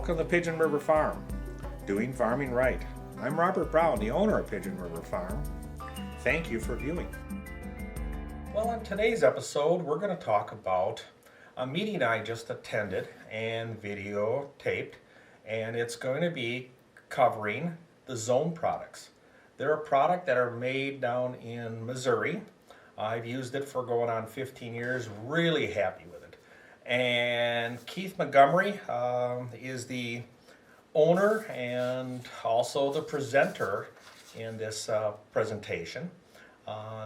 Welcome to Pigeon River Farm, doing farming right. I'm Robert Brown, the owner of Pigeon River Farm. Thank you for viewing. Well, in today's episode, we're going to talk about a meeting I just attended and videotaped, and it's going to be covering the Zone products. They're a product that are made down in Missouri. I've used it for going on 15 years, really happy with it. And Keith Montgomery is the owner and also the presenter in this presentation.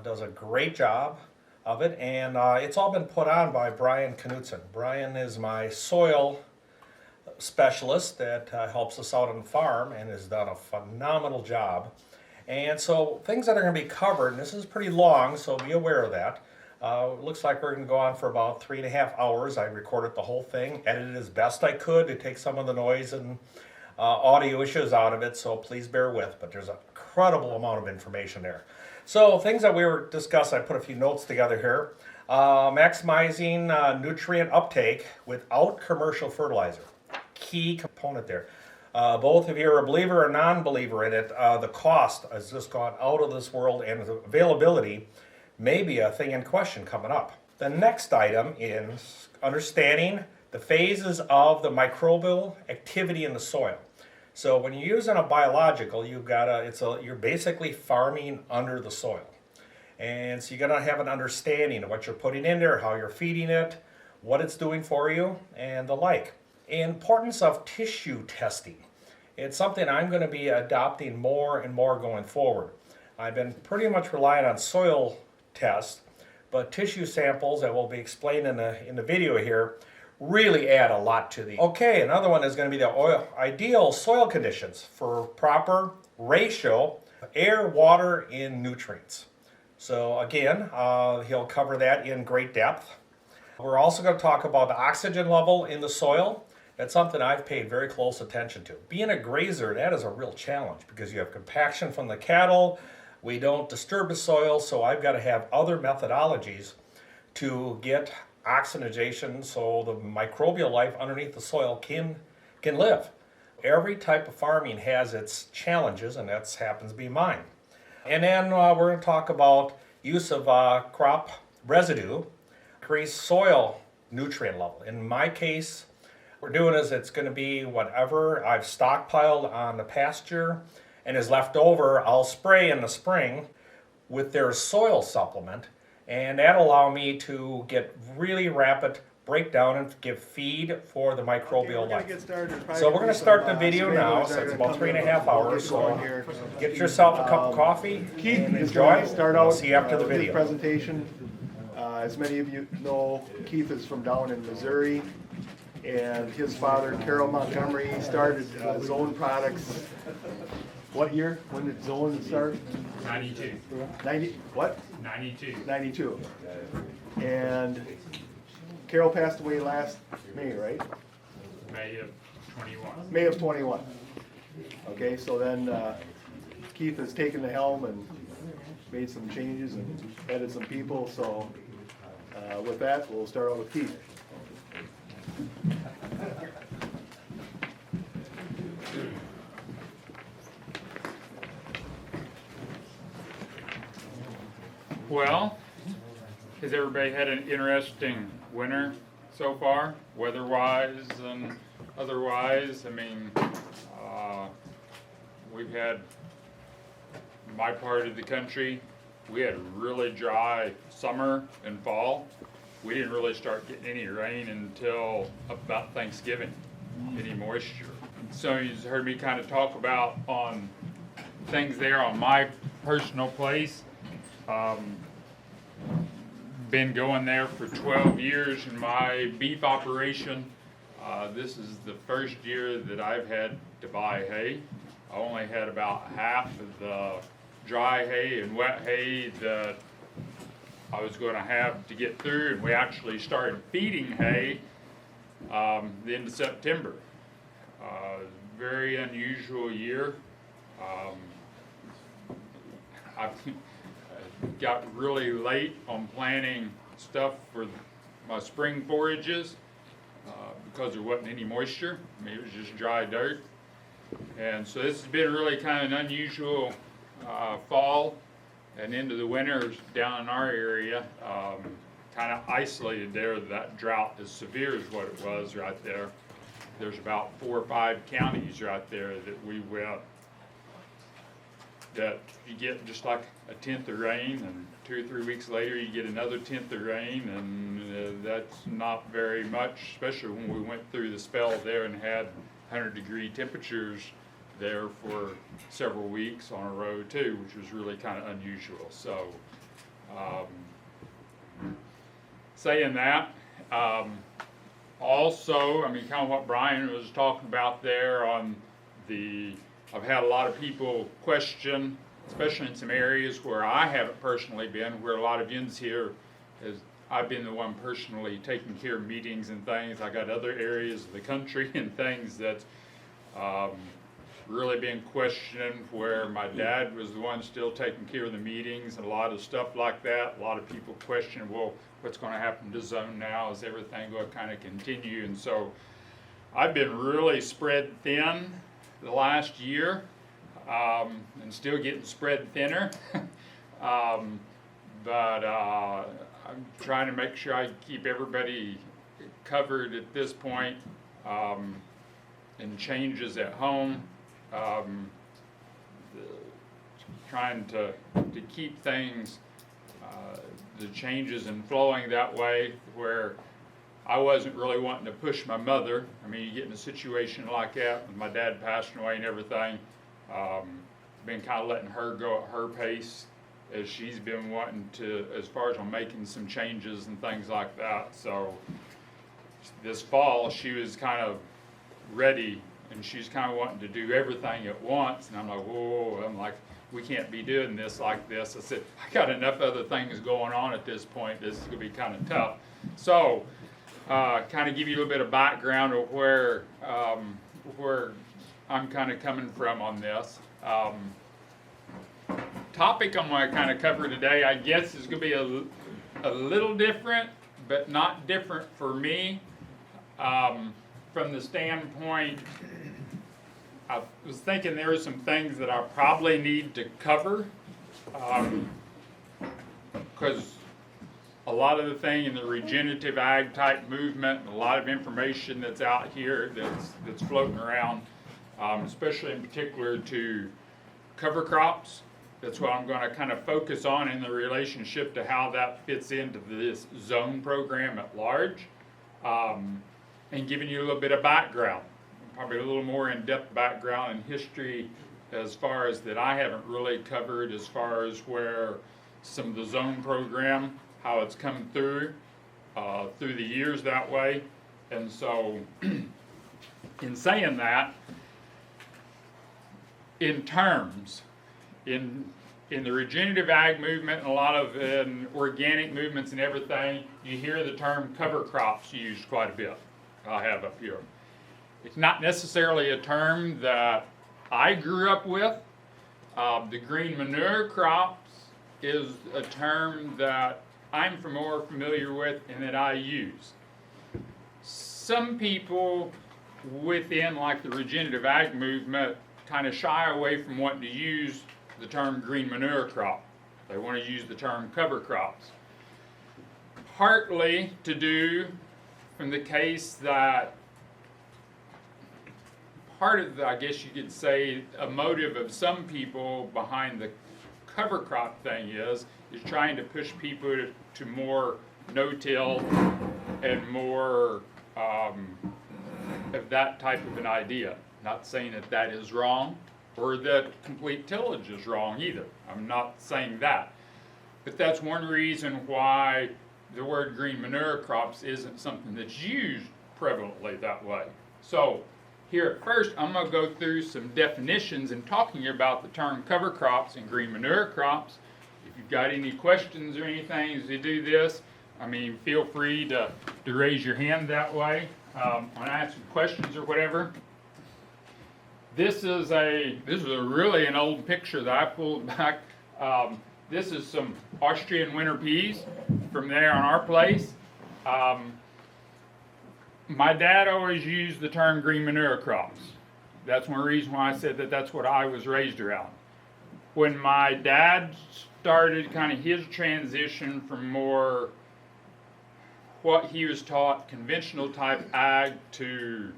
Does a great job of it, and it's all been put on by Brian Knutzen. Brian is my soil specialist that helps us out on the farm and has done a phenomenal job. And so things that are going to be covered, and this is pretty long, so be aware of that. It looks like we're going to go on for about 3.5 hours. I recorded the whole thing, edited as best I could to take some of the noise and audio issues out of it, so please bear with, but there's an incredible amount of information there. So things that we were discussing, I put a few notes together here. Maximizing nutrient uptake without commercial fertilizer. Key component there. Both if you're a believer or non-believer in it, the cost has just gone out of this world, and the availability may be a thing in question coming up. The next item is understanding the phases of the microbial activity in the soil. So when you're using a biological, you're basically farming under the soil. And so you gotta have an understanding of what you're putting in there, how you're feeding it, what it's doing for you, and the like. Importance of tissue testing. It's something I'm going to be adopting more and more going forward. I've been pretty much relying on soil tests, but tissue samples that will be explained in the video here really add a lot to the. Okay, another one is going to be the ideal soil conditions for proper ratio of air, water, and nutrients. So again, he'll cover that in great depth. We're also going to talk about the oxygen level in the soil. That's something I've paid very close attention to. Being a grazer, that is a real challenge because you have compaction from the cattle. We don't disturb the soil, so I've got to have other methodologies to get oxidation so the microbial life underneath the soil can live. Every type of farming has its challenges, and that happens to be mine. And then we're going to talk about use of crop residue, increase soil nutrient level. In my case, what we're doing is it's going to be whatever I've stockpiled on the pasture and is left over, I'll spray in the spring with their soil supplement, and that'll allow me to get really rapid breakdown and give feed for the microbial life. So we're going to start the video now, so it's about 3.5 hours, so get yourself a cup of coffee and enjoy. I'll see you after the video. Presentation. As many of you know, Keith is from down in Missouri, and his father, Carol Montgomery, started Zone Products. What year? When did Zone start? 92. 90, what? 92. 92. And Carol passed away last May, right? May of 21. May of 21. Okay, so then Keith has taken the helm and made some changes and added some people, so with that, we'll start out with Keith. Well, has everybody had an interesting winter so far, weather-wise and otherwise? I mean, we've had, my part of the country, we had a really dry summer and fall. We didn't really start getting any rain until about Thanksgiving, any moisture. So you've heard me kind of talk about on things there on my personal place. Been going there for 12 years in my beef operation. This is the first year that I've had to buy hay. I only had about half of the dry hay and wet hay that I was going to have to get through, and we actually started feeding hay the end of September. Very unusual year. I got really late on planting stuff for my spring forages, because there wasn't any moisture. I mean, it was just dry dirt. And so this has been really kind of an unusual fall and into the winters down in our area. Kind of isolated there. That drought as severe as what it was right there. There's about 4 or 5 counties right there that we went, that you get just like a tenth of rain, and 2 or 3 weeks later you get another tenth of rain, and that's not very much, especially when we went through the spell there and had 100-degree temperatures there for several weeks on a row too, which was really kind of unusual. So saying that, also, I mean, kind of what Brian was talking about there on the, I've had a lot of people question, especially in some areas where I haven't personally been, where a lot of yins here, is I've been the one personally taking care of meetings and things. I got other areas of the country and things that really been questioning, where my dad was the one still taking care of the meetings and a lot of stuff like that. A lot of people question, well, what's going to happen to zone now? Is everything going to kind of continue? And so I've been really spread thin the last year, and still getting spread thinner. But I'm trying to make sure I keep everybody covered at this point, and changes at home. Trying to keep things, the changes and flowing that way, where I wasn't really wanting to push my mother. I mean, you get in a situation like that with my dad passing away and everything. Been kind of letting her go at her pace, as she's been wanting to, as far as on making some changes and things like that. So this fall, she was kind of ready, and she's kind of wanting to do everything at once. And I'm like, whoa, I'm like, we can't be doing this like this. I said, I got enough other things going on at this point. This is going to be kind of tough. So, kind of give you a little bit of background of where I'm kind of coming from on this. Topic I'm going to kind of cover today, I guess, is going to be a little different, but not different for me. From the standpoint, I was thinking there are some things that I probably need to cover, because a lot of the thing in the regenerative ag type movement, and a lot of information that's out here that's floating around, especially in particular to cover crops. That's what I'm going to kind of focus on in the relationship to how that fits into this zone program at large, and giving you a little bit of background, probably a little more in-depth background and history as far as that I haven't really covered, as far as where some of the zone program, how it's come through the years that way. And so in saying that, in terms, in the regenerative ag movement and a lot of organic movements and everything, you hear the term cover crops used quite a bit. I have up here. It's not necessarily a term that I grew up with. The green manure crops is a term that I'm more familiar with and that I use. Some people within like the regenerative ag movement kind of shy away from wanting to use the term green manure crop. They want to use the term cover crops. Partly to do from the case that part of the, I guess you could say, a motive of some people behind the cover crop thing is trying to push people to more no-till and more of that type of an idea. Not saying that that is wrong or that complete tillage is wrong either. I'm not saying that. But that's one reason why the word green manure crops isn't something that's used prevalently that way. So here at first, I'm going to go through some definitions and talking about the term cover crops and green manure crops. If you've got any questions or anything as you do this, I mean, feel free to raise your hand that way when I ask some questions or whatever. This is really an old picture that I pulled back. This is some Austrian winter peas from there on our place. My dad always used the term green manure crops. That's one reason why I said that that's what I was raised around. When my dad started kind of his transition from more what he was taught, conventional type ag, to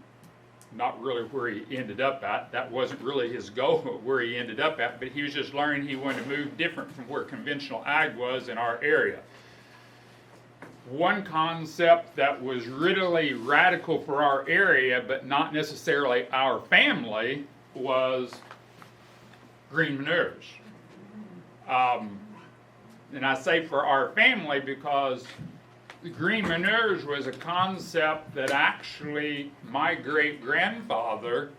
not really where he ended up at. That wasn't really his goal, where he ended up at, but he was just learning he wanted to move different from where conventional ag was in our area. One concept that was really radical for our area, but not necessarily our family, was green manures. And I say for our family because green manures was a concept that actually my great-grandfather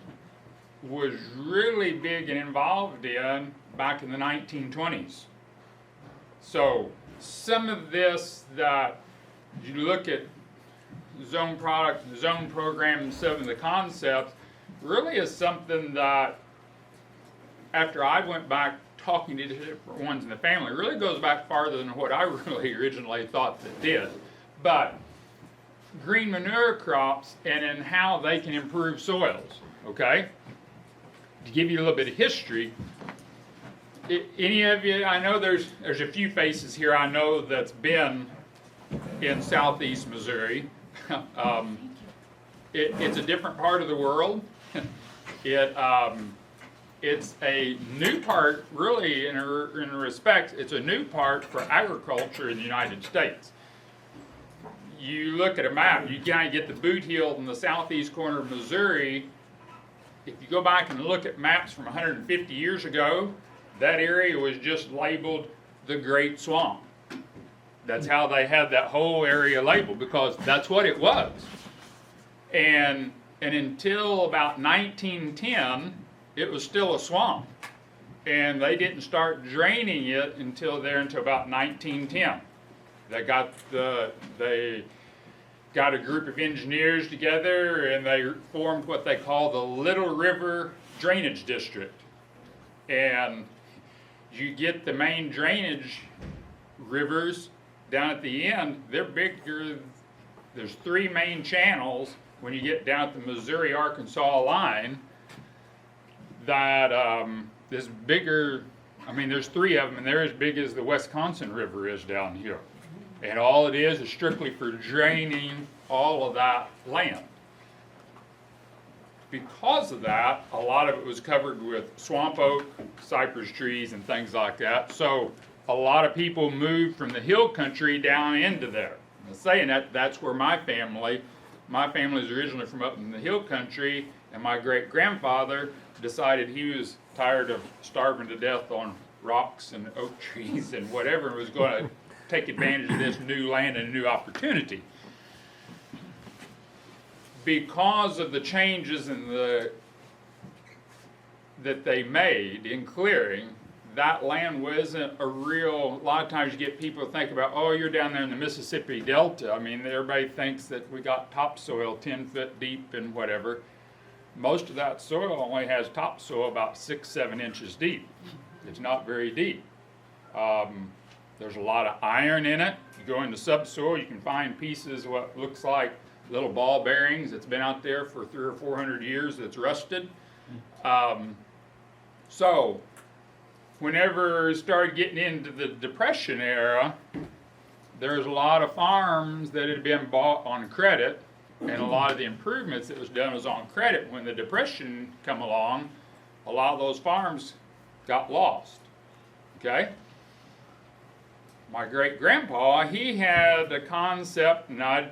was really big and involved in back in the 1920s. So some of this that you look at zone product, the zone program, and some of the concepts really is something that after I went back talking to different ones in the family, it really goes back farther than what I really originally thought that did. But green manure crops and in how they can improve soils, okay? To give you a little bit of history, any of you, I know there's a few faces here I know that's been in southeast Missouri. It's a different part of the world. It's a new part, really, in a respect, it's a new part for agriculture in the United States. You look at a map, you kind of get the boot heel in the southeast corner of Missouri. If you go back and look at maps from 150 years ago, that area was just labeled the Great Swamp. That's how they had that whole area labeled, because that's what it was. And until about 1910, it was still a swamp. And they didn't start draining it until about 1910. They got a group of engineers together and they formed what they call the Little River Drainage District. And you get the main drainage rivers down at the end, they're bigger. There's 3 main channels when you get down at the Missouri-Arkansas line that is bigger. I mean, there's 3 of them, and they're as big as the Wisconsin River is down here. And all it is strictly for draining all of that land. Because of that, a lot of it was covered with swamp oak, cypress trees, and things like that. So a lot of people moved from the hill country down into there. And saying that, that's where my family is originally from, up in the hill country, and my great-grandfather decided he was tired of starving to death on rocks and oak trees and whatever, and was going to take advantage of this new land and new opportunity. Because of the changes that they made in clearing, that land wasn't a lot of times you get people to think about, oh, you're down there in the Mississippi Delta. I mean, everybody thinks that we got topsoil 10 foot deep and whatever. Most of that soil only has topsoil about 6-7 inches deep. It's not very deep. There's a lot of iron in it. You go into subsoil, you can find pieces of what looks like little ball bearings that's been out there for 300 or 400 years that's rusted. So whenever it started getting into the Depression era, there's a lot of farms that had been bought on credit, and a lot of the improvements that was done was on credit. When the Depression come along, a lot of those farms got lost. Okay? My great-grandpa, he had a concept, and I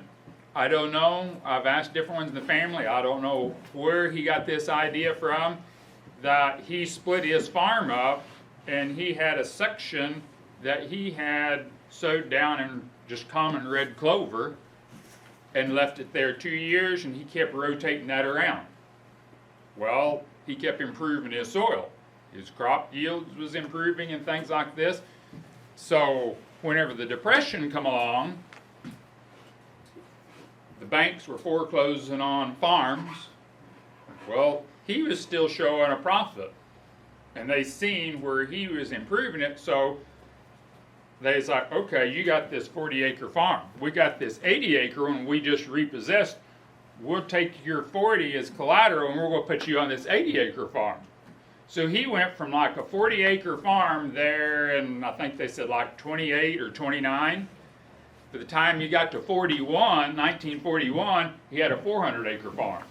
don't know, I've asked different ones in the family, I don't know where he got this idea from, that he split his farm up, and he had a section that he had sowed down in just common red clover, and left it there 2 years, and he kept rotating that around. Well, he kept improving his soil. His crop yields was improving and things like this. So whenever the Depression come along, the banks were foreclosing on farms. Well, he was still showing a profit. And they seen where he was improving it, so they was like, okay, you got this 40-acre farm. We got this 80-acre one we just repossessed. we'll take your 40 as collateral and we're going to put you on this 80-acre farm. So he went from like a 40-acre farm there, and I think they said like 28 or 29. By the time he got to 1941, he had a 400-acre farm.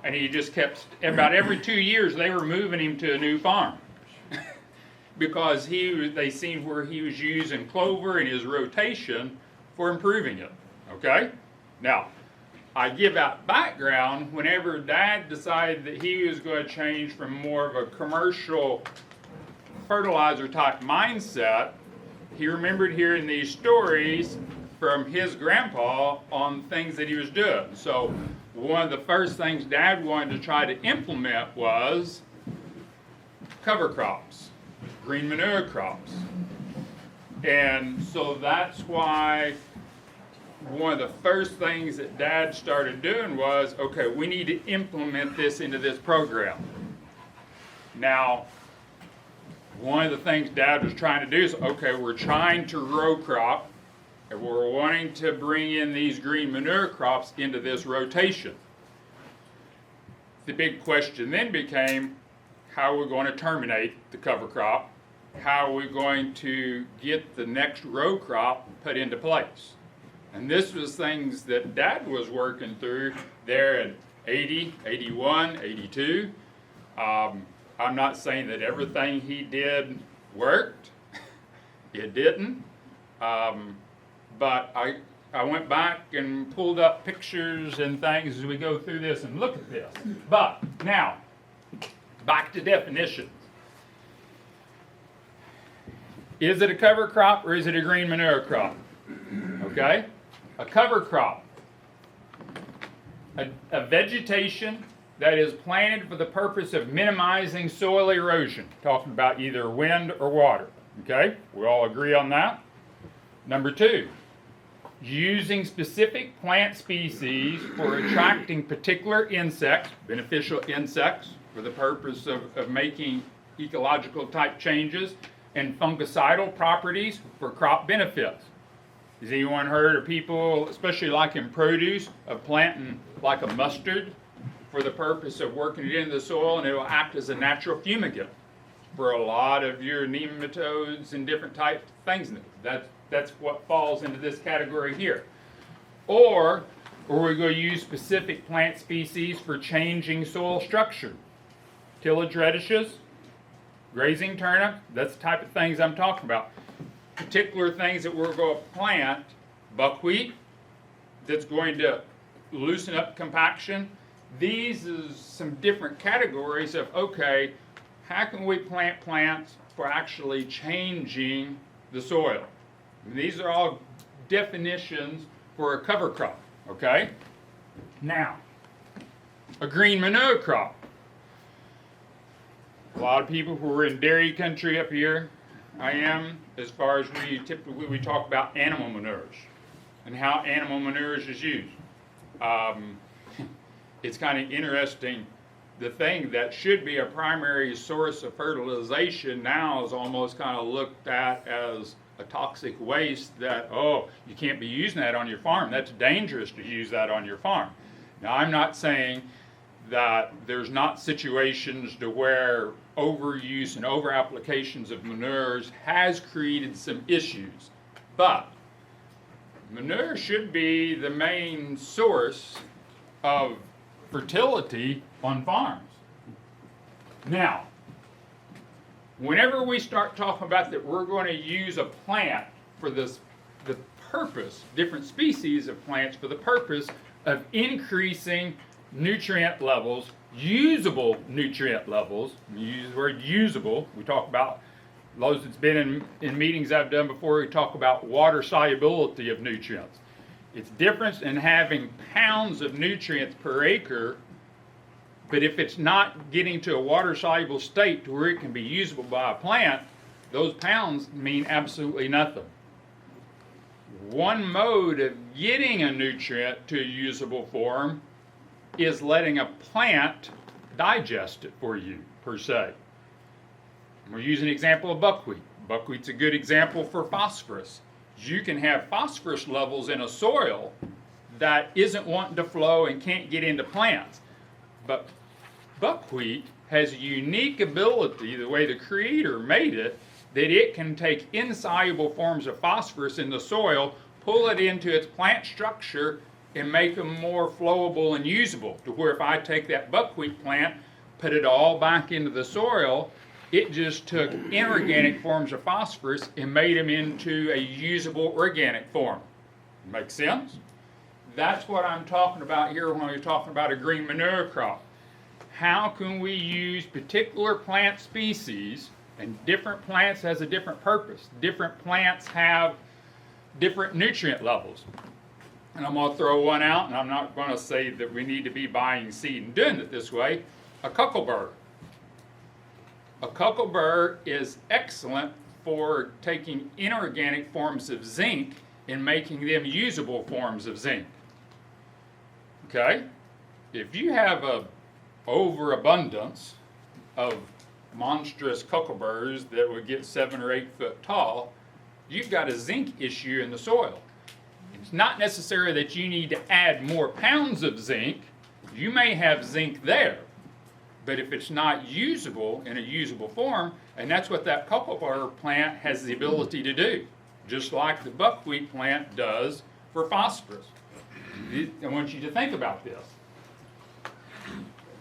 And he just kept, about every 2 years, they were moving him to a new farm. Because they seen where he was using clover in his rotation for improving it. Okay? Now, I give out background whenever Dad decided that he was going to change from more of a commercial fertilizer type mindset. He remembered hearing these stories from his grandpa on things that he was doing. So one of the first things Dad wanted to try to implement was cover crops, green manure crops. And so that's why one of the first things that Dad started doing was, okay, we need to implement this into this program. Now, one of the things Dad was trying to do is, okay, we're trying to row crop, and we're wanting to bring in these green manure crops into this rotation. The big question then became, how are we going to terminate the cover crop? How are we going to get the next row crop put into place? And this was things that Dad was working through there in 80, 81, 82. I'm not saying that everything he did worked. It didn't. But I went back and pulled up pictures and things as we go through this and look at this. But now, back to definitions. Is it a cover crop or is it a green manure crop? Okay? A cover crop, a vegetation that is planted for the purpose of minimizing soil erosion, talking about either wind or water. Okay, we all agree on that. Number two, using specific plant species for attracting particular insects, beneficial insects, for the purpose of making ecological type changes, and fungicidal properties for crop benefits. Has anyone heard of people, especially like in produce, of planting like a mustard for the purpose of working it into the soil, and it will act as a natural fumigant for a lot of your nematodes and different types of things? That's what falls into this category here. Or we're going to use specific plant species for changing soil structure. Tillage radishes, grazing turnip, that's the type of things I'm talking about. Particular things that we're going to plant, buckwheat, that's going to loosen up compaction. These is some different categories of, okay, how can we plant plants for actually changing the soil? And these are all definitions for a cover crop, okay? Now, a green manure crop. A lot of people who are in dairy country up here, I am, as far as we talk about animal manures and how animal manures is used. It's kind of interesting. The thing that should be a primary source of fertilization now is almost kind of looked at as a toxic waste that, oh, you can't be using that on your farm. That's dangerous to use that on your farm. Now, I'm not saying that there's not situations to where overuse and over applications of manures has created some issues, but manure should be the main source of fertility on farms. Now, whenever we start talking about that we're going to use a plant for the purpose, different species of plants for the purpose of increasing nutrient levels, usable nutrient levels. We use the word usable. We talk about those that's been in meetings I've done before. We talk about water solubility of nutrients. It's different in having pounds of nutrients per acre, but if it's not getting to a water soluble state to where it can be usable by a plant, those pounds mean absolutely nothing. One mode of getting a nutrient to a usable form is letting a plant digest it for you, per se. We're using an example of buckwheat. Buckwheat's a good example for phosphorus. You can have phosphorus levels in a soil that isn't wanting to flow and can't get into plants. But buckwheat has a unique ability, the way the Creator made it, that it can take insoluble forms of phosphorus in the soil, pull it into its plant structure, and make them more flowable and usable. To where if I take that buckwheat plant, put it all back into the soil, it just took inorganic forms of phosphorus and made them into a usable organic form. Make sense? That's what I'm talking about here when we're talking about a green manure crop. How can we use particular plant species, and different plants has a different purpose. Different plants have different nutrient levels. And I'm going to throw one out, and I'm not going to say that we need to be buying seed and doing it this way. A cucumber. A cucumber is excellent for taking inorganic forms of zinc and making them usable forms of zinc. Okay? If you have a overabundance of monstrous cucumbers that would get 7 or 8 foot tall, you've got a zinc issue in the soil. It's not necessary that you need to add more pounds of zinc. You may have zinc there, but if it's not usable in a usable form, and that's what that cucumber plant has the ability to do, just like the buckwheat plant does for phosphorus. I want you to think about this.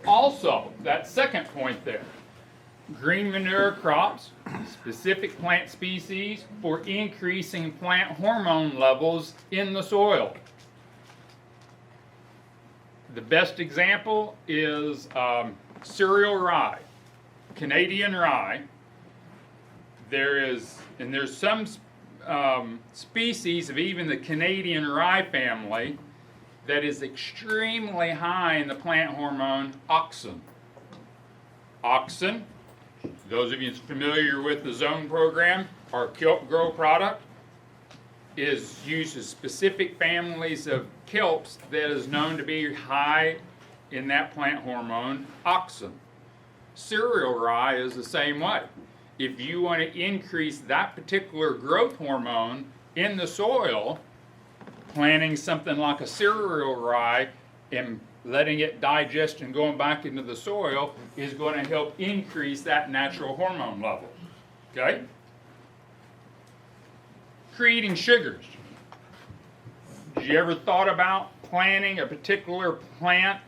Also, that second point there, green manure crops, specific plant species for increasing plant hormone levels in the soil. The best example is cereal rye, Canadian rye. There's some species of even the Canadian rye family that is extremely high in the plant hormone auxin. Auxin, those of you familiar with the Zone program, our kelp grow product, is used as specific families of kelps that is known to be high in that plant hormone auxin. Cereal rye is the same way. If you want to increase that particular growth hormone in the soil, planting something like a cereal rye and letting it digest and going back into the soil is going to help increase that natural hormone level. Okay? Creating sugars. Have you ever thought about planting a particular plant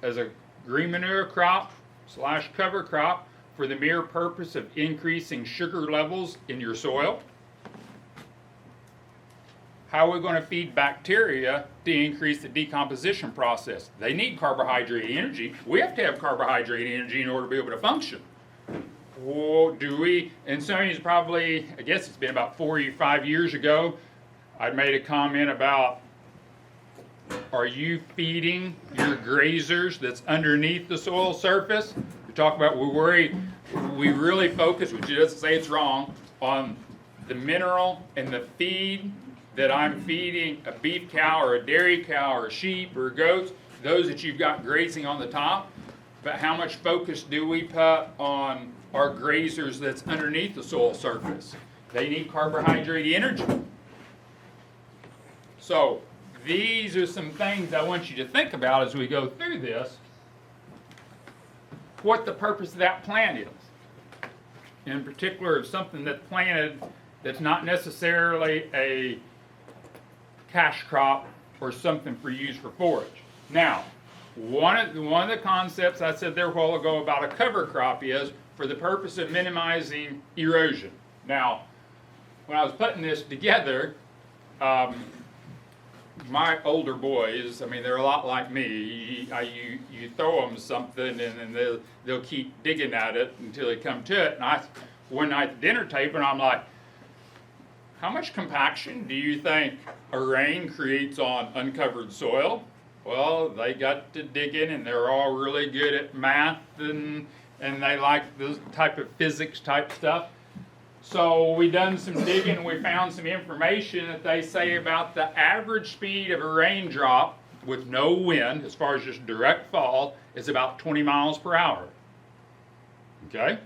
as a green manure crop / cover crop for the mere purpose of increasing sugar levels in your soil? How are we going to feed bacteria to increase the decomposition process? They need carbohydrate energy. We have to have carbohydrate energy in order to be able to function. Or do we? And some of you probably, I guess it's been about 4 or 5 years ago, I made a comment about, are you feeding your grazers that's underneath the soil surface? We talk about, we really focus, which doesn't say it's wrong, on the mineral and the feed that I'm feeding a beef cow or a dairy cow or sheep or goats, those that you've got grazing on the top. But how much focus do we put on our grazers that's underneath the soil surface? They need carbohydrate energy. So these are some things I want you to think about as we go through this. What the purpose of that plant is. In particular, of something that's planted that's not necessarily a cash crop or something for use for forage. Now, one of the concepts I said there a while ago about a cover crop is for the purpose of minimizing erosion. Now, when I was putting this together, my older boys, I mean, they're a lot like me. You throw them something and then they'll keep digging at it until they come to it. And one night at the dinner table, and I'm like, how much compaction do you think a rain creates on uncovered soil? Well, they got to digging, and they're all really good at math, and they like this type of physics type stuff. So we done some digging, and we found some information that they say about the average speed of a raindrop with no wind, as far as just direct fall, is about 20 miles per hour. Okay?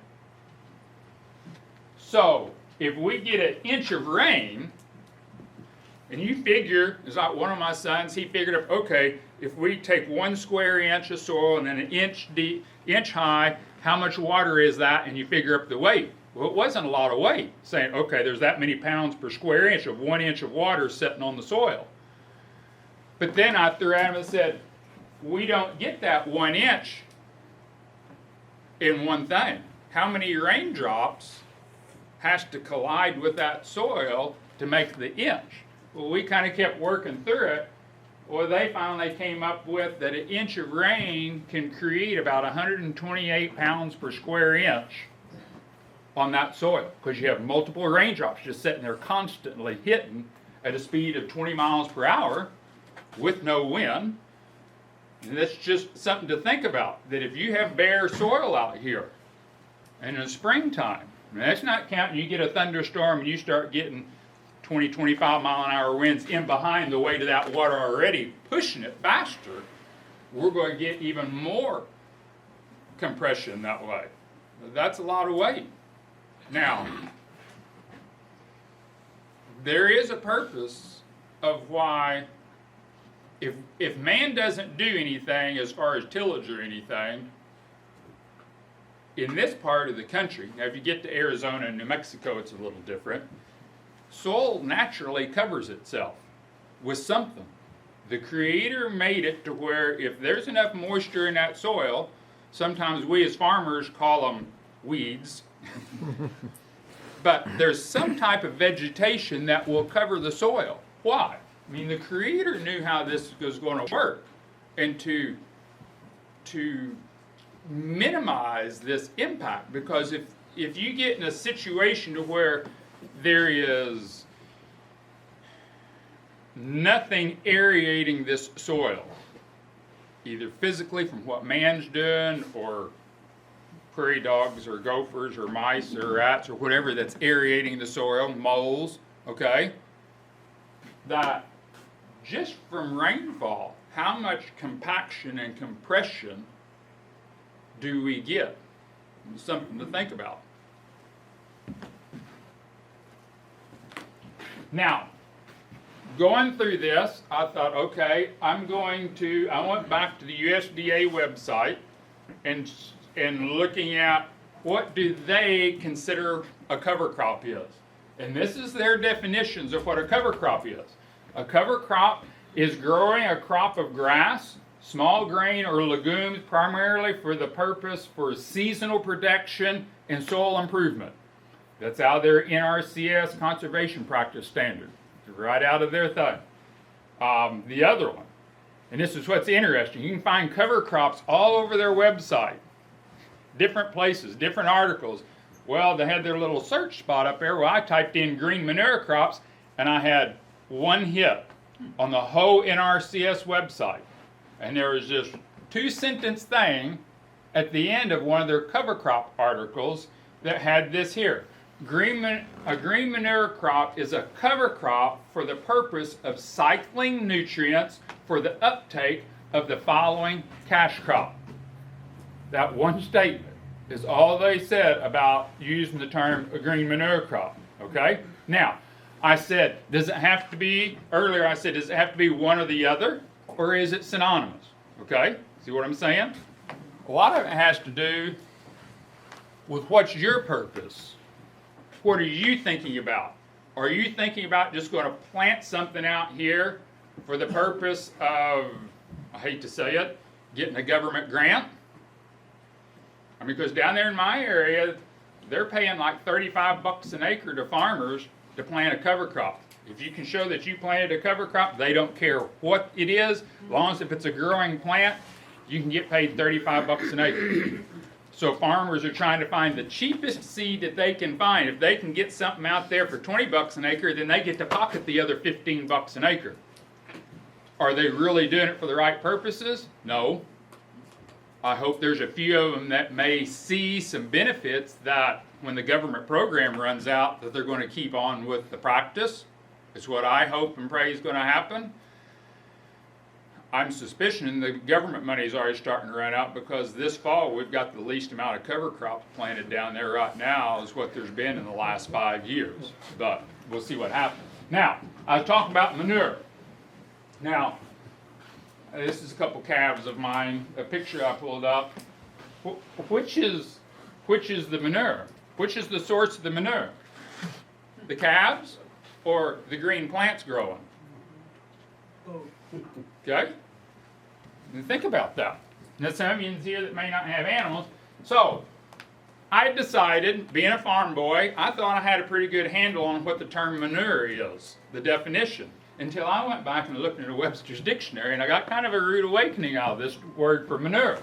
So if we get an inch of rain, And you figure, it's like one of my sons, he figured up, okay, if we take 1 square inch of soil and then an inch deep, inch high, how much water is that? And you figure up the weight. Well, it wasn't a lot of weight, saying, okay, there's that many pounds per square inch of 1 inch of water sitting on the soil. But then I threw at him and said, we don't get that 1 inch in one thing. How many raindrops has to collide with that soil to make the inch? Well, we kind of kept working through it. Well, they finally came up with that an inch of rain can create about 128 pounds per square inch on that soil, because you have multiple raindrops just sitting there constantly hitting at a speed of 20 miles per hour with no wind. And that's just something to think about, that if you have bare soil out here and in the springtime, and that's not counting you get a thunderstorm and you start getting 20, 25 mile an hour winds in behind the weight of that water already pushing it faster, we're going to get even more compression that way. That's a lot of weight. Now, there is a purpose of why, if man doesn't do anything as far as tillage or anything, in this part of the country, now if you get to Arizona and New Mexico, it's a little different, soil naturally covers itself with something. The Creator made it to where if there's enough moisture in that soil, sometimes we as farmers call them weeds, but there's some type of vegetation that will cover the soil. Why? I mean, the Creator knew how this was going to work, and to minimize this impact, because if you get in a situation to where there is nothing aerating this soil, either physically from what man's doing, or prairie dogs or gophers or mice or rats or whatever that's aerating the soil, moles, okay, that just from rainfall, how much compaction and compression do we get? Something to think about. Now, going through this, I thought, okay, I went back to the USDA website and looking at what do they consider a cover crop is. And this is their definitions of what a cover crop is. A cover crop is growing a crop of grass, small grain, or legumes primarily for the purpose for seasonal protection and soil improvement. That's out of their NRCS conservation practice standard, right out of their thing. The other one, and this is what's interesting, you can find cover crops all over their website, different places, different articles. Well, they had their little search spot up there. Well, I typed in green manure crops, and I had one hit on the whole NRCS website. And there was this 2-sentence thing at the end of one of their cover crop articles that had this here. A green manure crop is a cover crop for the purpose of cycling nutrients for the uptake of the following cash crop. That one statement is all they said about using the term a green manure crop, okay? Now, I said, does it have to be, earlier I said, does it have to be one or the other, or is it synonymous, okay? See what I'm saying? A lot of it has to do with what's your purpose. What are you thinking about? Are you thinking about just going to plant something out here for the purpose of, I hate to say it, getting a government grant? I mean, because down there in my area, they're paying like 35 bucks an acre to farmers to plant a cover crop. If you can show that you planted a cover crop, they don't care what it is, as long as if it's a growing plant, you can get paid 35 bucks an acre. So farmers are trying to find the cheapest seed that they can find. If they can get something out there for 20 bucks an acre, then they get to pocket the other 15 bucks an acre. Are they really doing it for the right purposes? No. I hope there's a few of them that may see some benefits that when the government program runs out, that they're going to keep on with the practice. It's what I hope and pray is going to happen. I'm suspicioning the government money is already starting to run out, because this fall we've got the least amount of cover crops planted down there right now is what there's been in the last 5 years. But we'll see what happens. Now, I was talking about manure. Now, this is a couple calves of mine, a picture I pulled up. Which is the manure? Which is the source of the manure? The calves or the green plants growing? Okay? And think about that. Now, some of you here that may not have animals. So, I decided, being a farm boy, I thought I had a pretty good handle on what the term manure is, the definition, until I went back and looked into Webster's dictionary, and I got kind of a rude awakening out of this word for manure.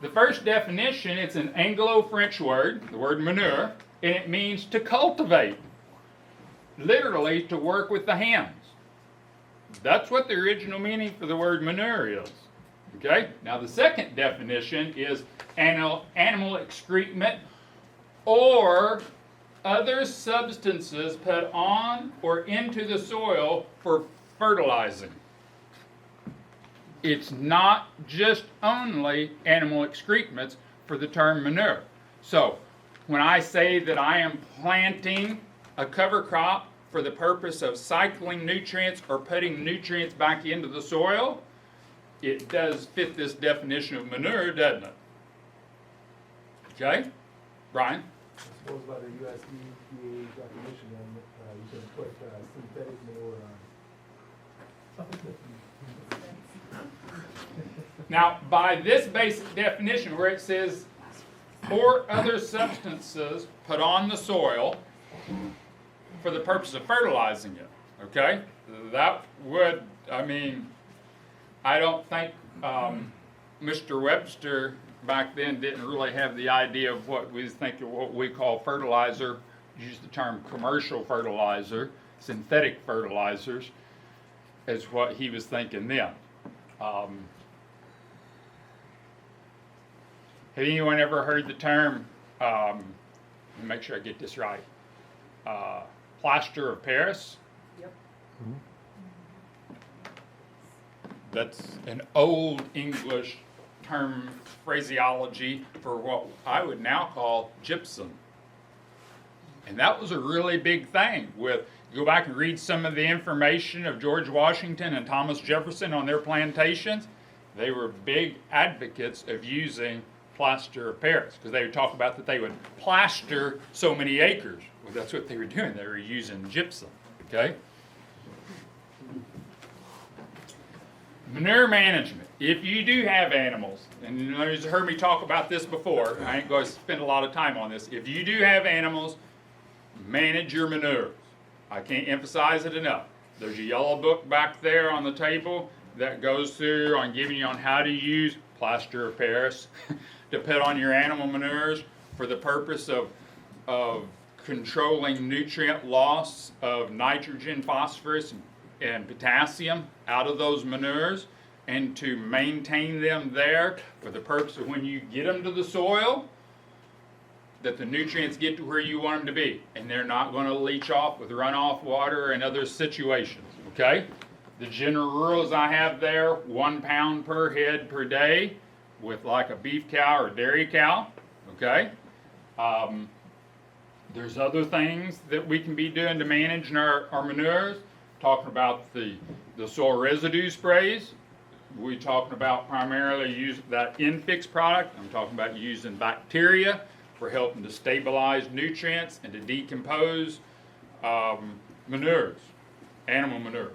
The first definition, it's an Anglo-French word, the word manure, and it means to cultivate, literally to work with the hands. That's what the original meaning for the word manure is. Okay? Now the second definition is animal excrement or other substances put on or into the soil for fertilizing. It's not just only animal excrements for the term manure. So, when I say that I am planting a cover crop for the purpose of cycling nutrients or putting nutrients back into the soil, it does fit this definition of manure, doesn't it? Okay? Brian? I suppose by the USDA definition, then you can put synthetic manure on. Now, by this basic definition where it says, or other substances put on the soil for the purpose of fertilizing it, okay? That would, I don't think Mr. Webster back then didn't really have the idea of what we think of what we call fertilizer, use the term commercial fertilizer, synthetic fertilizers, is what he was thinking then. Have anyone ever heard the term, let me make sure I get this right, plaster of Paris? Yep. That's an old English term phraseology for what I would now call gypsum. And that was a really big thing. Go back and read some of the information of George Washington and Thomas Jefferson on their plantations. They were big advocates of using plaster of Paris because they would talk about that they would plaster so many acres. Well, that's what they were doing. They were using gypsum. Okay? Manure management. If you do have animals, and you've heard me talk about this before, I ain't going to spend a lot of time on this. If you do have animals, manage your manures. I can't emphasize it enough. There's a yellow book back there on the table that goes through on giving you on how to use plaster of Paris to put on your animal manures for the purpose of controlling nutrient loss of nitrogen, phosphorus, and potassium out of those manures, and to maintain them there for the purpose of when you get them to the soil, that the nutrients get to where you want them to be, and they're not going to leach off with runoff water and other situations, okay? The general rules I have there, 1 pound per head per day with like a beef cow or dairy cow, okay? There's other things that we can be doing to manage our manures. Talking about the soil residue sprays. We're talking about primarily using that infix product. I'm talking about using bacteria for helping to stabilize nutrients and to decompose manures, animal manures.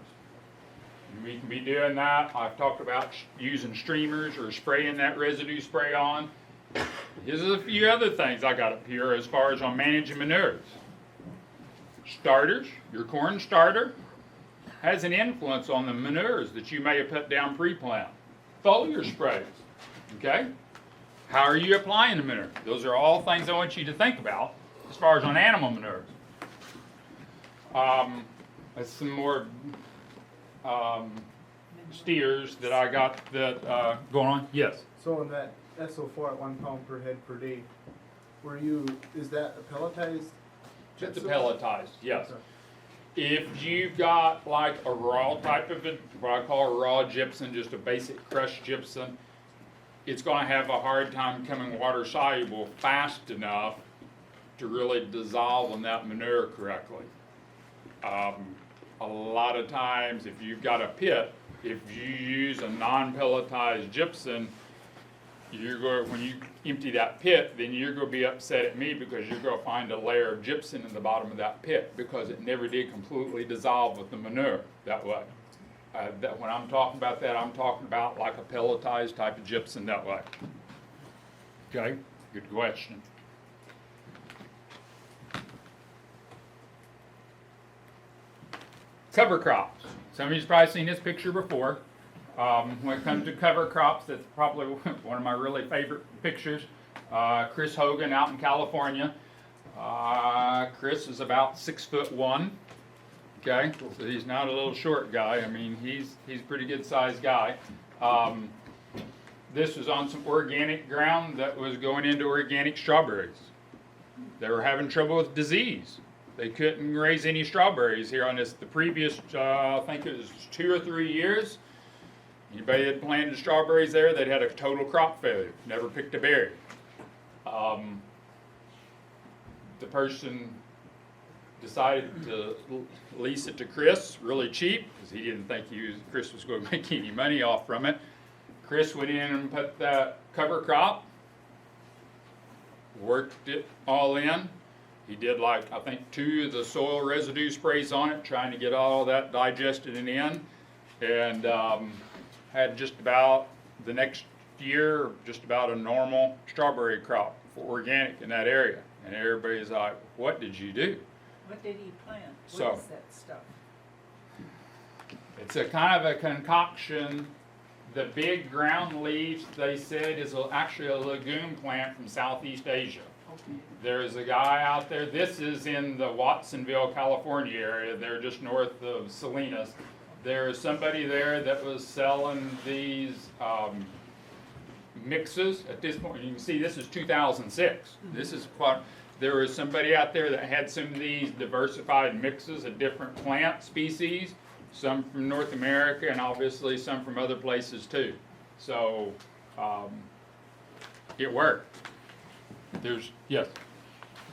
And we can be doing that. I've talked about using streamers or spraying that residue spray on. Here's a few other things I got up here as far as on managing manures. Starters, your corn starter has an influence on the manures that you may have put down pre-plant. Foliar sprays, okay? How are you applying the manure? Those are all things I want you to think about as far as on animal manures. That's some more steers that I got that going on. Yes? So in that SO4 at 1 pound per head per day, is that a pelletized It's a gypsum? pelletized, yes. Okay. If you've got like a raw type of it, what I call a raw gypsum, just a basic crushed gypsum, it's going to have a hard time becoming water soluble fast enough to really dissolve in that manure correctly. a lot of times if you've got a pit, if you use a non-pelletized gypsum, when you empty that pit, then you're going to be upset at me because you're going to find a layer of gypsum in the bottom of that pit because it never did completely dissolve with the manure that way. When I'm talking about that, I'm talking about like a pelletized type of gypsum that way. Okay, good question. Cover crops. Some of you's probably seen this picture before. When it comes to cover crops, that's probably one of my really favorite pictures. Chris Hogan out in California. Chris is about 6'1". Okay, so he's not a little short guy. I mean, he's a pretty good sized guy. This was on some organic ground that was going into organic strawberries. They were having trouble with disease. They couldn't raise any strawberries here on this. The previous, I think it was 2 or 3 years, anybody that planted strawberries there, they'd had a total crop failure. Never picked a berry. The person decided to lease it to Chris really cheap because he didn't think Chris was going to make any money off from it. Chris went in and put that cover crop, worked it all in. He did like, I think, 2 of the soil residue sprays on it, trying to get all that digested and in. And had just about the next year, just about a normal strawberry crop for organic in that area. And everybody's like, what did you do? What did he plant? So- What is that stuff? It's a kind of a concoction. The big ground leaves, they said, is actually a legume plant from Southeast Asia. Okay. There's a guy out there, this is in the Watsonville, California area. They're just north of Salinas. There's somebody there that was selling these mixes at this point. You can see this is 2006. This is quite, there was somebody out there that had some of these diversified mixes of different plant species, some from North America and obviously some from other places too. So it worked. There's, yes.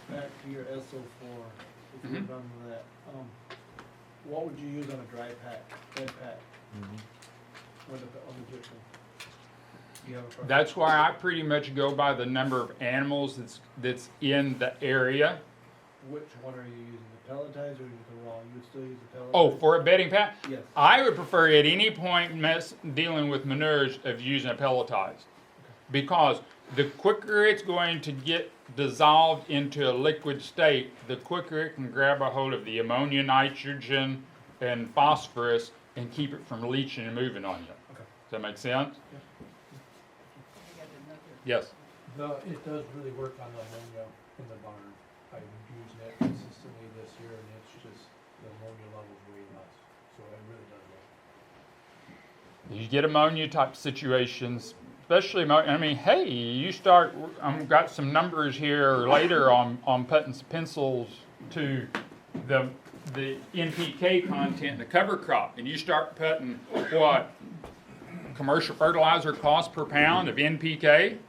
Back to your SO4, if you're Mhm. done with that, what would you use on a dry pack, dead pack? On the gypsum? You have a preference? That's why I pretty much go by the number of animals that's in the area. Which one are you using, the pelletizer or the raw? You would still use the pelletizer? Oh, for a bedding pack? Yes. I would prefer at any point dealing with manures of using a pelletized. Because the quicker it's going to get dissolved into a liquid state, the quicker it can grab a hold of the ammonia, nitrogen, and phosphorus and keep it from leaching and moving on you. Okay. Does that make sense? I got another. Yes. It does really work on the ammonia in the barn. I've been using it consistently this year and it's just, the ammonia level's way less, so it really does work. You get ammonia type situations, especially ammonia. I mean, hey, you start. I've got some numbers here later on putting some pencils to the NPK content in the cover crop, and you start putting what commercial fertilizer cost per pound of NPK.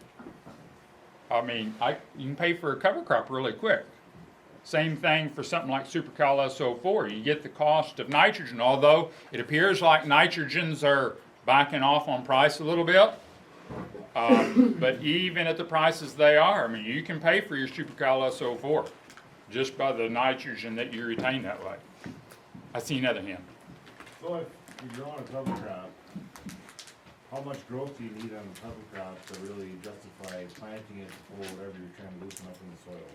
I mean, you can pay for a cover crop really quick. Same thing for something like Supercal SO4. You get the cost of nitrogen, although it appears like nitrogens are backing off on price a little bit. But even at the prices they are, I mean, you can pay for your Supercal SO4 just by the nitrogen that you retain that way. I see another hand. So if you're growing a cover crop, how much growth do you need on the cover crop to really justify planting it for whatever you're trying to loosen up in the soil?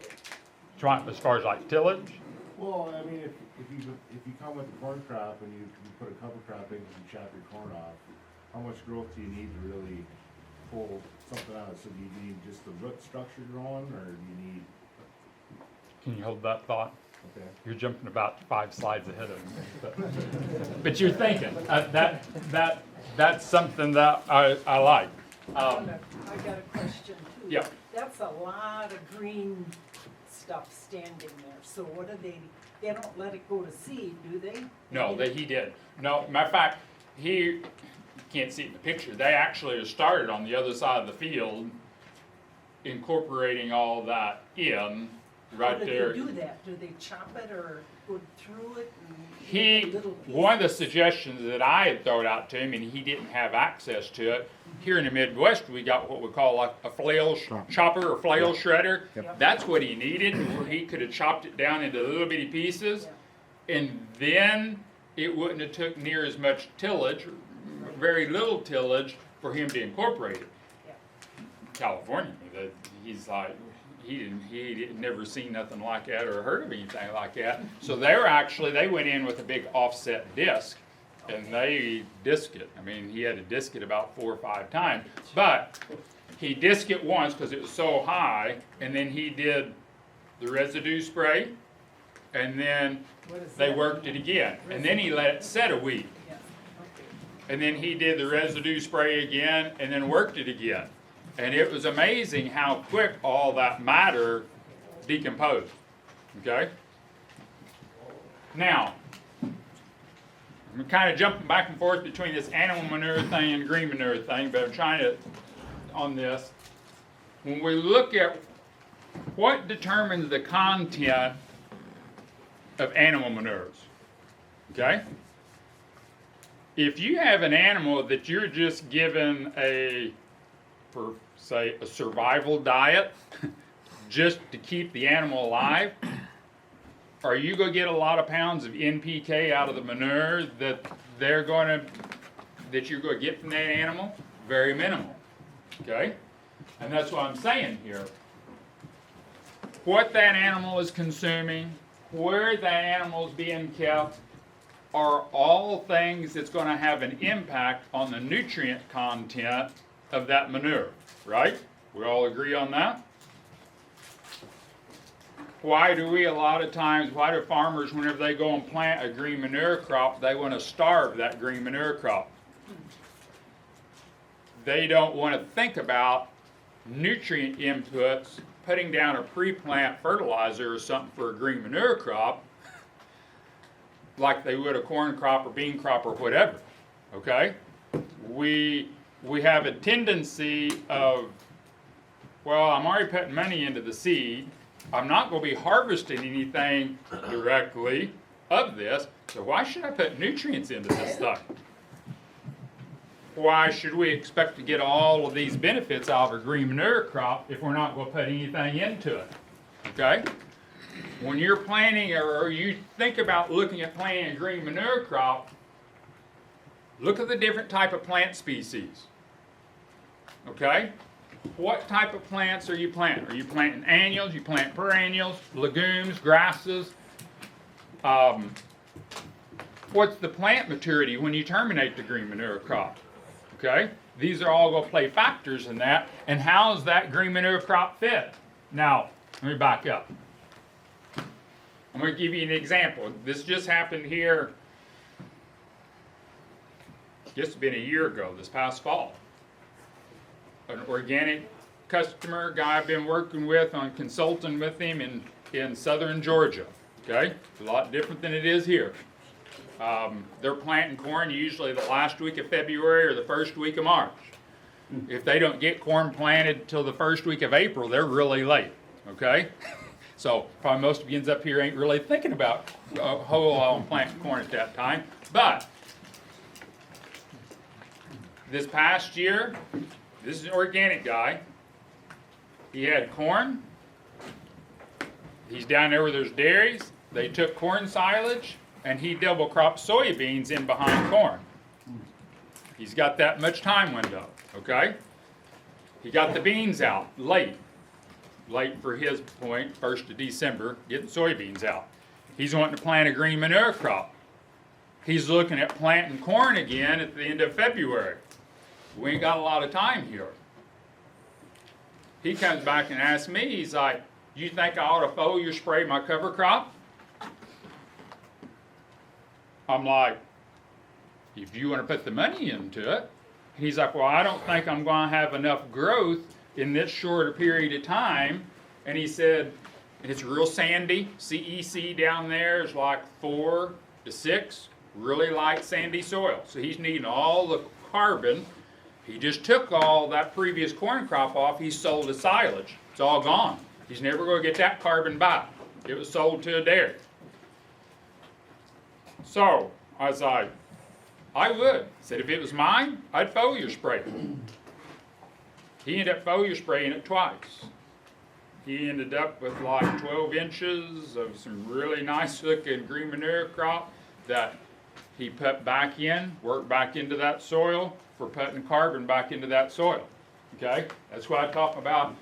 Try as far as like tillage. Well, I mean, if you come with a corn crop and you put a cover crop in because you chop your corn off, how much growth do you need to really pull something out? So do you need just the root structure growing, or do you need? Can you hold that thought? Okay. You're jumping about 5 slides ahead of me, but you're thinking that's something that I like. I got a question too. Yeah. That's a lot of green stuff standing there, so what do they don't let it go to seed, do they? No, he did. No, matter of fact, you can't see it in the picture. They actually started on the other side of the field, incorporating all that in right there. How do they do that? Do they chop it or go through it? one of the suggestions that I had thrown out to him, and he didn't have access to it, here in the Midwest, we got what we call like a flail chopper or flail shredder. That's what he needed, where he could have chopped it down into little bitty pieces, and then it wouldn't have took near as much tillage, very little tillage, for him to incorporate it. California, he's like, he had never seen nothing like that or heard of anything like that. So they went in with a big offset disc, and they disc it. I mean, he had to disc it about 4 or 5 times, but he disc it once because it was so high, and then he did the residue spray, and then they worked it again, and then he let it set a week, and then he did the residue spray again, and then worked it again. And it was amazing how quick all that matter decomposed. Okay? Now, I'm kind of jumping back and forth between this animal manure thing and green manure thing, but I'm trying to, on this, when we look at what determines the content of animal manures, okay? If you have an animal that you're just given for say a survival diet just to keep the animal alive, are you going to get a lot of pounds of NPK out of the manure that you're going to get from that animal? Very minimal. Okay? And that's what I'm saying here. What that animal is consuming, where that animal is being kept, are all things that's going to have an impact on the nutrient content of that manure, right? We all agree on that? Why do farmers, whenever they go and plant a green manure crop, they want to starve that green manure crop? They don't want to think about nutrient inputs, putting down a pre-plant fertilizer or something for a green manure crop, like they would a corn crop or bean crop or whatever, okay? We have a tendency of, well, I'm already putting money into the seed. I'm not going to be harvesting anything directly of this, so why should I put nutrients into this stuff? Why should we expect to get all of these benefits out of a green manure crop if we're not going to put anything into it? Okay? When you're planting or you think about looking at planting a green manure crop, look at the different type of plant species. Okay? What type of plants are you planting? Are you planting annuals? You plant perennials, legumes, grasses? What's the plant maturity when you terminate the green manure crop? Okay? These are all going to play factors in that. And how does that green manure crop fit? Now, let me back up. I'm going to give you an example. This just happened here, I guess it's been a year ago, this past fall. An organic customer, guy I've been working with on consulting with him in southern Georgia. Okay? It's a lot different than it is here. They're planting corn usually the last week of February or the first week of March. If they don't get corn planted till the first week of April, they're really late. Okay? So probably most of you up here ain't really thinking about whole on planting corn at that time. But this past year, this is an organic guy. He had corn. He's down there where there's dairies. They took corn silage and he double cropped soybeans in behind corn. He's got that much time window, okay? He got the beans out late for his point, 1st of December, getting soybeans out. He's wanting to plant a green manure crop. He's looking at planting corn again at the end of February. We ain't got a lot of time here. He comes back and asks me, he's like, you think I ought to foliar spray my cover crop? I'm like, if you want to put the money into it. And he's like, well, I don't think I'm going to have enough growth in this shorter period of time. And he said, it's real sandy. CEC down there is like 4 to 6, really light sandy soil. So he's needing all the carbon. He just took all that previous corn crop off. He sold the silage. It's all gone. He's never going to get that carbon back. It was sold to a dairy. So I was like, I would. He said, if it was mine, I'd foliar spray it. He ended up foliar spraying it twice. He ended up with like 12 inches of some really nice looking green manure crop that he put back in, worked back into that soil for putting carbon back into that soil. Okay? That's what I talk about.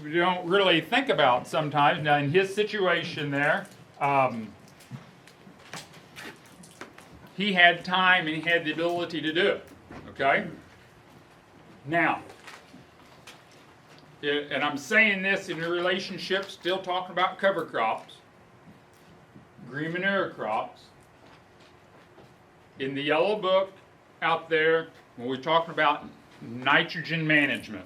We don't really think about sometimes. Now in his situation there, he had time and he had the ability to do it. Okay? Now, and I'm saying this in a relationship, still talking about cover crops, green manure crops. In the yellow book out there, when we're talking about nitrogen management,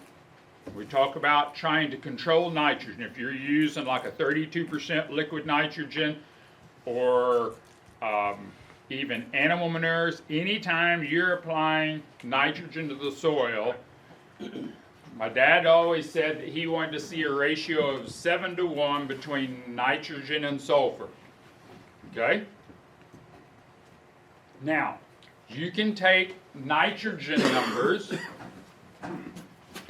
we talk about trying to control nitrogen. If you're using like a 32% liquid nitrogen or even animal manures, anytime you're applying nitrogen to the soil, my dad always said that he wanted to see a ratio of 7-to-1 between nitrogen and sulfur. Okay? Now, you can take nitrogen numbers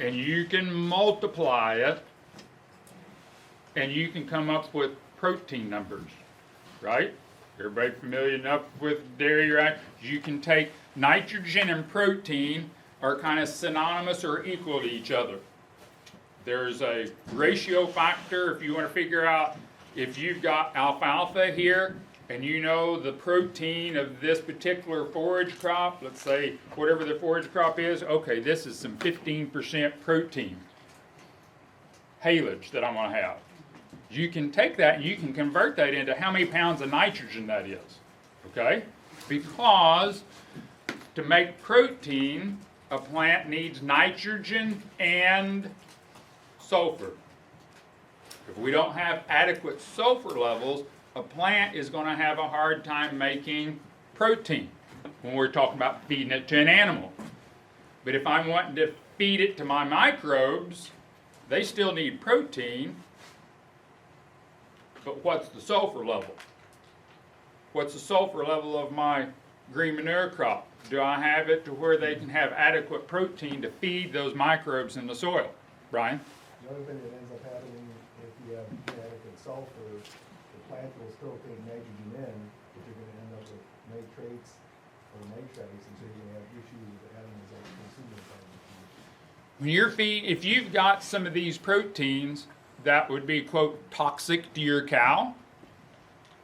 and you can multiply it and you can come up with protein numbers, right? Everybody familiar enough with dairy, right? You can take nitrogen and protein are kind of synonymous or equal to each other. There's a ratio factor if you want to figure out if you've got alfalfa here and you know the protein of this particular forage crop, let's say whatever the forage crop is, okay, this is some 15% protein haylage that I'm going to have. You can take that and you can convert that into how many pounds of nitrogen that is, okay? Because to make protein, a plant needs nitrogen and sulfur. If we don't have adequate sulfur levels, a plant is going to have a hard time making protein when we're talking about feeding it to an animal. But if I'm wanting to feed it to my microbes, they still need protein, but what's the sulfur level? What's the sulfur level of my green manure crop? Do I have it to where they can have adequate protein to feed those microbes in the soil? Brian? The other thing that ends up happening, if you have inadequate sulfur, the plant will still take nitrogen in, but you're gonna end up with nitrates or nitrites, and so you're gonna have issues with animals that consume the nitrogen. When you're if you've got some of these proteins that would be, quote, toxic to your cow,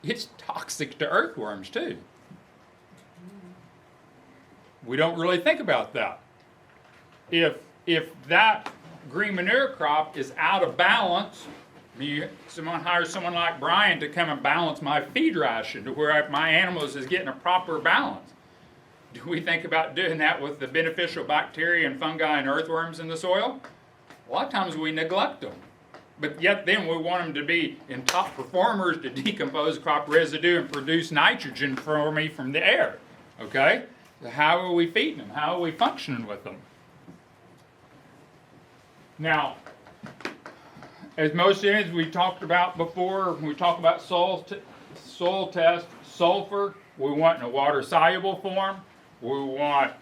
it's toxic to earthworms too. We don't really think about that. If that green manure crop is out of balance, someone hires someone like Brian to come and balance my feed ration to where my animals is getting a proper balance. Do we think about doing that with the beneficial bacteria and fungi and earthworms in the soil? A lot of times we neglect them. But yet then we want them to be in top performers to decompose crop residue and produce nitrogen for me from the air. Okay? So how are we feeding them? How are we functioning with them? Now, as most things we talked about before, when we talk about soil test, sulfur, we want in a water-soluble form. We want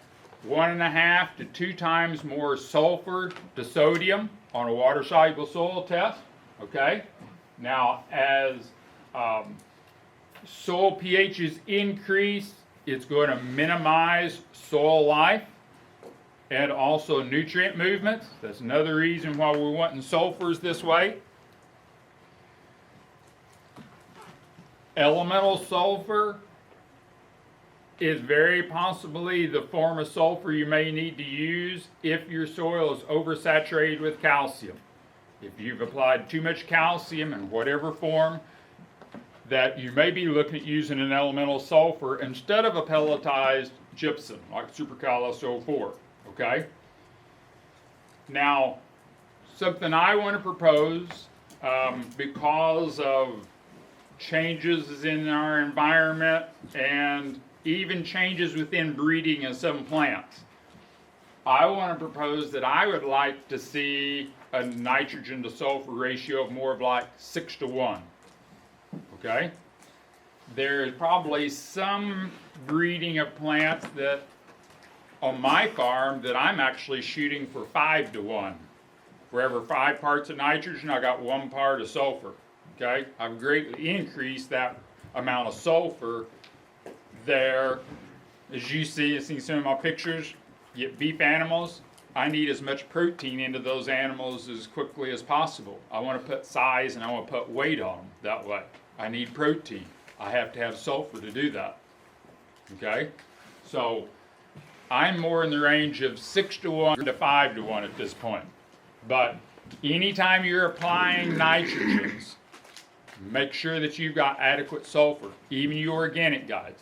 1.5 to 2 times more sulfur to sodium on a water-soluble soil test. Okay? Now, as soil pHs increase, it's going to minimize soil life and also nutrient movements. That's another reason why we're wanting sulfurs this way. Elemental sulfur is very possibly the form of sulfur you may need to use if your soil is oversaturated with calcium. If you've applied too much calcium in whatever form, that you may be looking at using an elemental sulfur instead of a pelletized gypsum like supercal SO4. Okay? Now, something I want to propose because of changes in our environment and even changes within breeding of some plants. I want to propose that I would like to see a nitrogen to sulfur ratio of more of like 6-to-1. Okay? There's probably some breeding of plants that on my farm that I'm actually shooting for 5 to 1. For every 5 parts of nitrogen, I got 1 part of sulfur. Okay, I've greatly increased that amount of sulfur there. As you see some of my pictures, you get beef animals. I need as much protein into those animals as quickly as possible. I want to put size and I want to put weight on them that way. I need protein. I have to have sulfur to do that. Okay, so I'm more in the range of 6 to 1 to 5 to 1 at this point. But anytime you're applying nitrogens, make sure that you've got adequate sulfur, even your organic guys.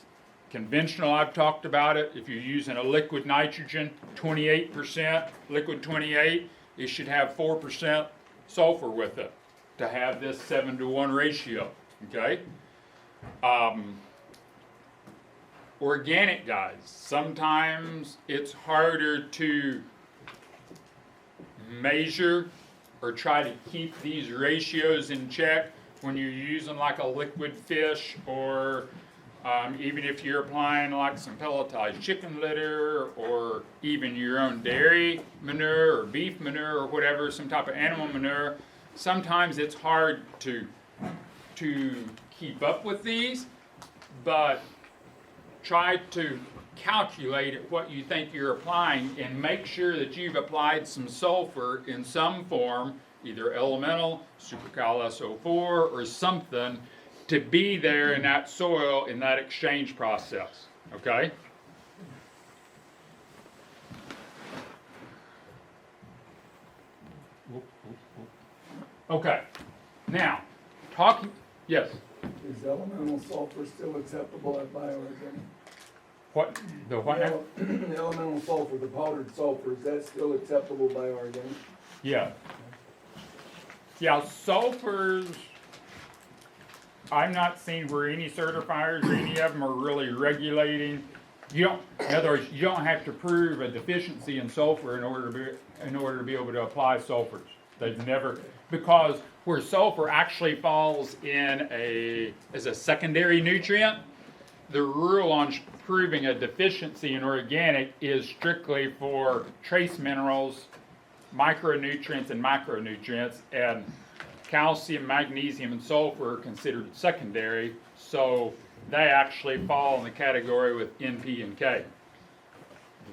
Conventional, I've talked about it. If you're using a liquid nitrogen, 28%, liquid 28, it should have 4% sulfur with it to have this 7 to 1 ratio, okay? Organic guys, sometimes it's harder to measure or try to keep these ratios in check when you're using like a liquid fish, or even if you're applying like some pelletized chicken litter, or even your own dairy manure or beef manure or whatever, some type of animal manure. Sometimes it's hard to keep up with these, but try to calculate what you think you're applying and make sure that you've applied some sulfur in some form, either elemental, supercal SO4, or something, to be there in that soil in that exchange process, okay? Okay, now, talking, yes? Is elemental sulfur still acceptable at bioorganic? What, the what now? Elemental sulfur, the powdered sulfur, is that still acceptable bioorganic? Yeah. Yeah, sulfurs, I'm not seeing where any certifiers or any of them are really regulating. You don't, in other words, you don't have to prove a deficiency in sulfur in order to be able to apply sulfurs. They've never, because where sulfur actually falls in as a secondary nutrient, the rule on proving a deficiency in organic is strictly for trace minerals, micronutrients and macronutrients, and calcium, magnesium, and sulfur are considered secondary, so they actually fall in the category with N, P, and K.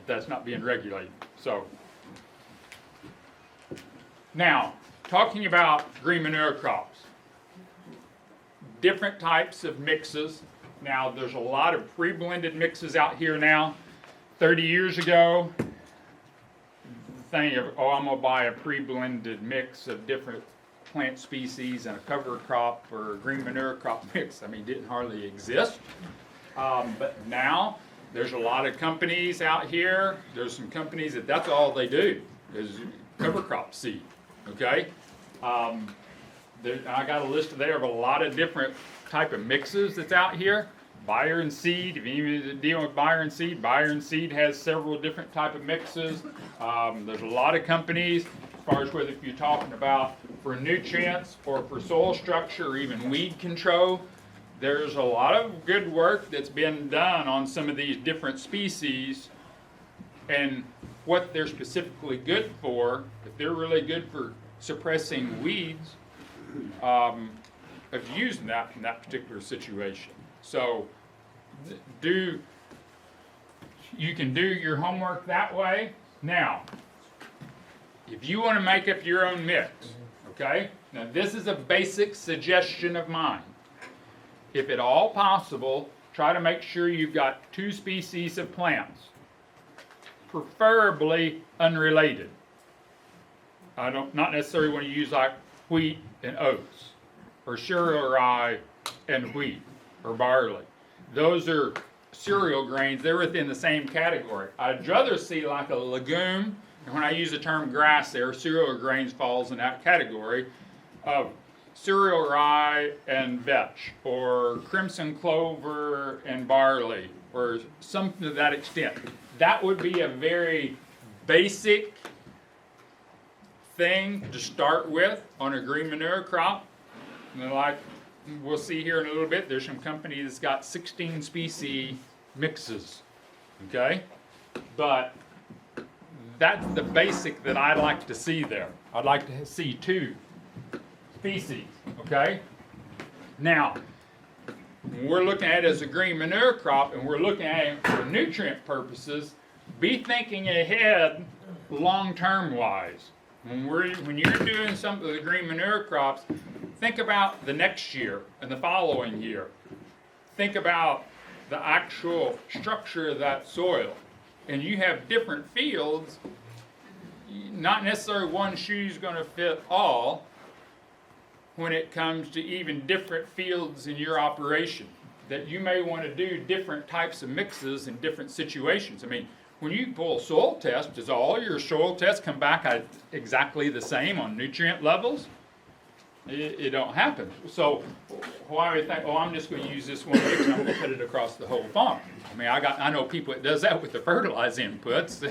That's not being regulated. So now, talking about green manure crops, different types of mixes. Now, there's a lot of pre-blended mixes out here now. 30 years ago, the thing of, oh, I'm going to buy a pre-blended mix of different plant species and a cover crop or a green manure crop mix, I mean, didn't hardly exist. But now, there's a lot of companies out here. There's some companies that's all they do is cover crop seed, okay? I got a list there of a lot of different type of mixes that's out here. Buyer and seed, if you're dealing with buyer and seed has several different type of mixes. There's a lot of companies, as far as whether if you're talking about for nutrients or for soil structure or even weed control, there's a lot of good work that's been done on some of these different species and what they're specifically good for. If they're really good for suppressing weeds, of using that in that particular situation. So you can do your homework that way. Now, if you want to make up your own mix, okay? Now this is a basic suggestion of mine. If at all possible, try to make sure you've got 2 species of plants, preferably unrelated. Not necessarily want to use like wheat and oats, or cereal rye and wheat, or barley. Those are cereal grains, they're within the same category. I'd rather see like a legume, and when I use the term grass there, cereal grains falls in that category of cereal rye and vetch, or crimson clover and barley, or something to that extent. That would be a very basic thing to start with on a green manure crop. And like we'll see here in a little bit, there's some company that's got 16 species mixes, okay? But that's the basic that I like to see there. I'd like to see 2 species, okay? Now, when we're looking at it as a green manure crop and we're looking at it for nutrient purposes, be thinking ahead long-term wise. When you're doing some of the green manure crops, think about the next year and the following year. Think about the actual structure of that soil. And you have different fields, not necessarily one shoe's going to fit all when it comes to even different fields in your operation. That you may want to do different types of mixes in different situations. I mean, when you pull a soil test, does all your soil tests come back at exactly the same on nutrient levels? It don't happen. So why would you think, oh, I'm just going to use this one mix and I'm going to put it across the whole farm? I mean, I know people that does that with the fertilizer inputs,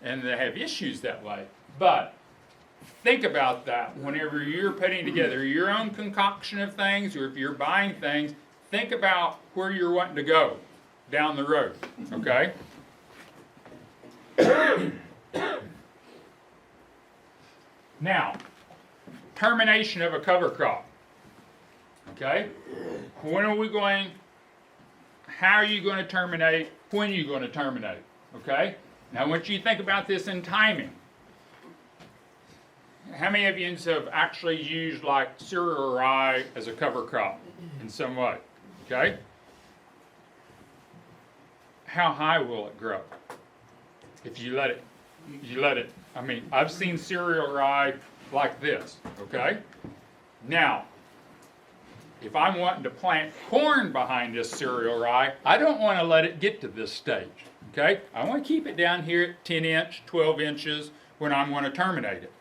and they have issues that way. But think about that whenever you're putting together your own concoction of things, or if you're buying things, think about where you're wanting to go down the road, okay? Now, termination of a cover crop, okay? When are we going, how are you going to terminate, when are you going to terminate, okay? Now, I want you to think about this in timing. How many of you have actually used like cereal rye as a cover crop in some way, okay? How high will it grow if you let it, I mean, I've seen cereal rye like this, okay? Now, if I'm wanting to plant corn behind this cereal rye, I don't want to let it get to this stage, okay? I want to keep it down here at 10 inch, 12 inches when I'm going to terminate it.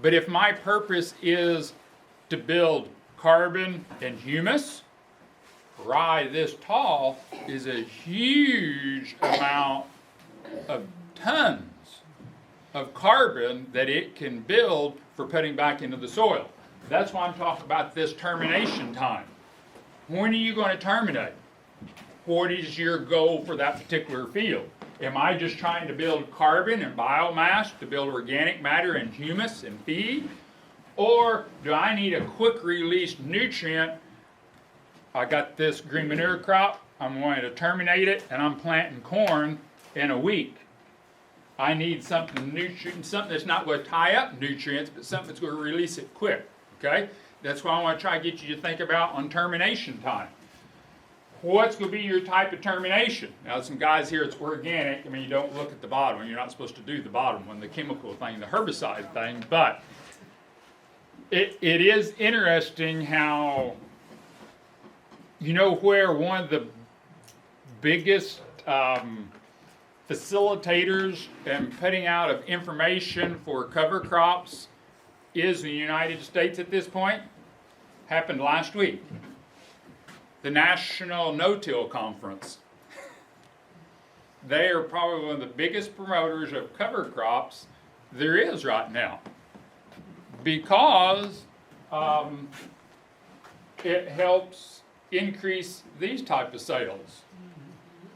But if my purpose is to build carbon and humus, rye this tall is a huge amount of tons of carbon that it can build for putting back into the soil. That's why I'm talking about this termination time. When are you going to terminate? What is your goal for that particular field? Am I just trying to build carbon and biomass to build organic matter and humus and feed? Or do I need a quick release nutrient? I got this green manure crop, I'm going to terminate it, and I'm planting corn in a week. I need something that's not going to tie up nutrients, but something that's going to release it quick, okay? That's why I want to try to get you to think about on termination time. What's going to be your type of termination? Now, some guys here, it's organic. I mean, you don't look at the bottom. You're not supposed to do the bottom one, the chemical thing, the herbicide thing, but it is interesting how, you know, where one of the biggest facilitators and putting out of information for cover crops is in the United States at this point? Happened last week. The National No-Till Conference. They are probably one of the biggest promoters of cover crops there is right now, because it helps increase these type of sales.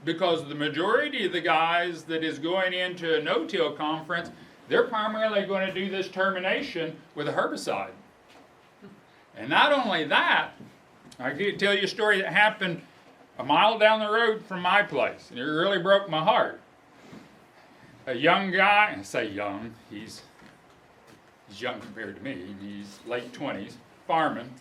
Because the majority of the guys that is going into a no-till conference, they're primarily going to do this termination with a herbicide. And not only that, I can tell you a story that happened a mile down the road from my place, and it really broke my heart. A young guy, I say young, he's young compared to me, he's late 20s, farming.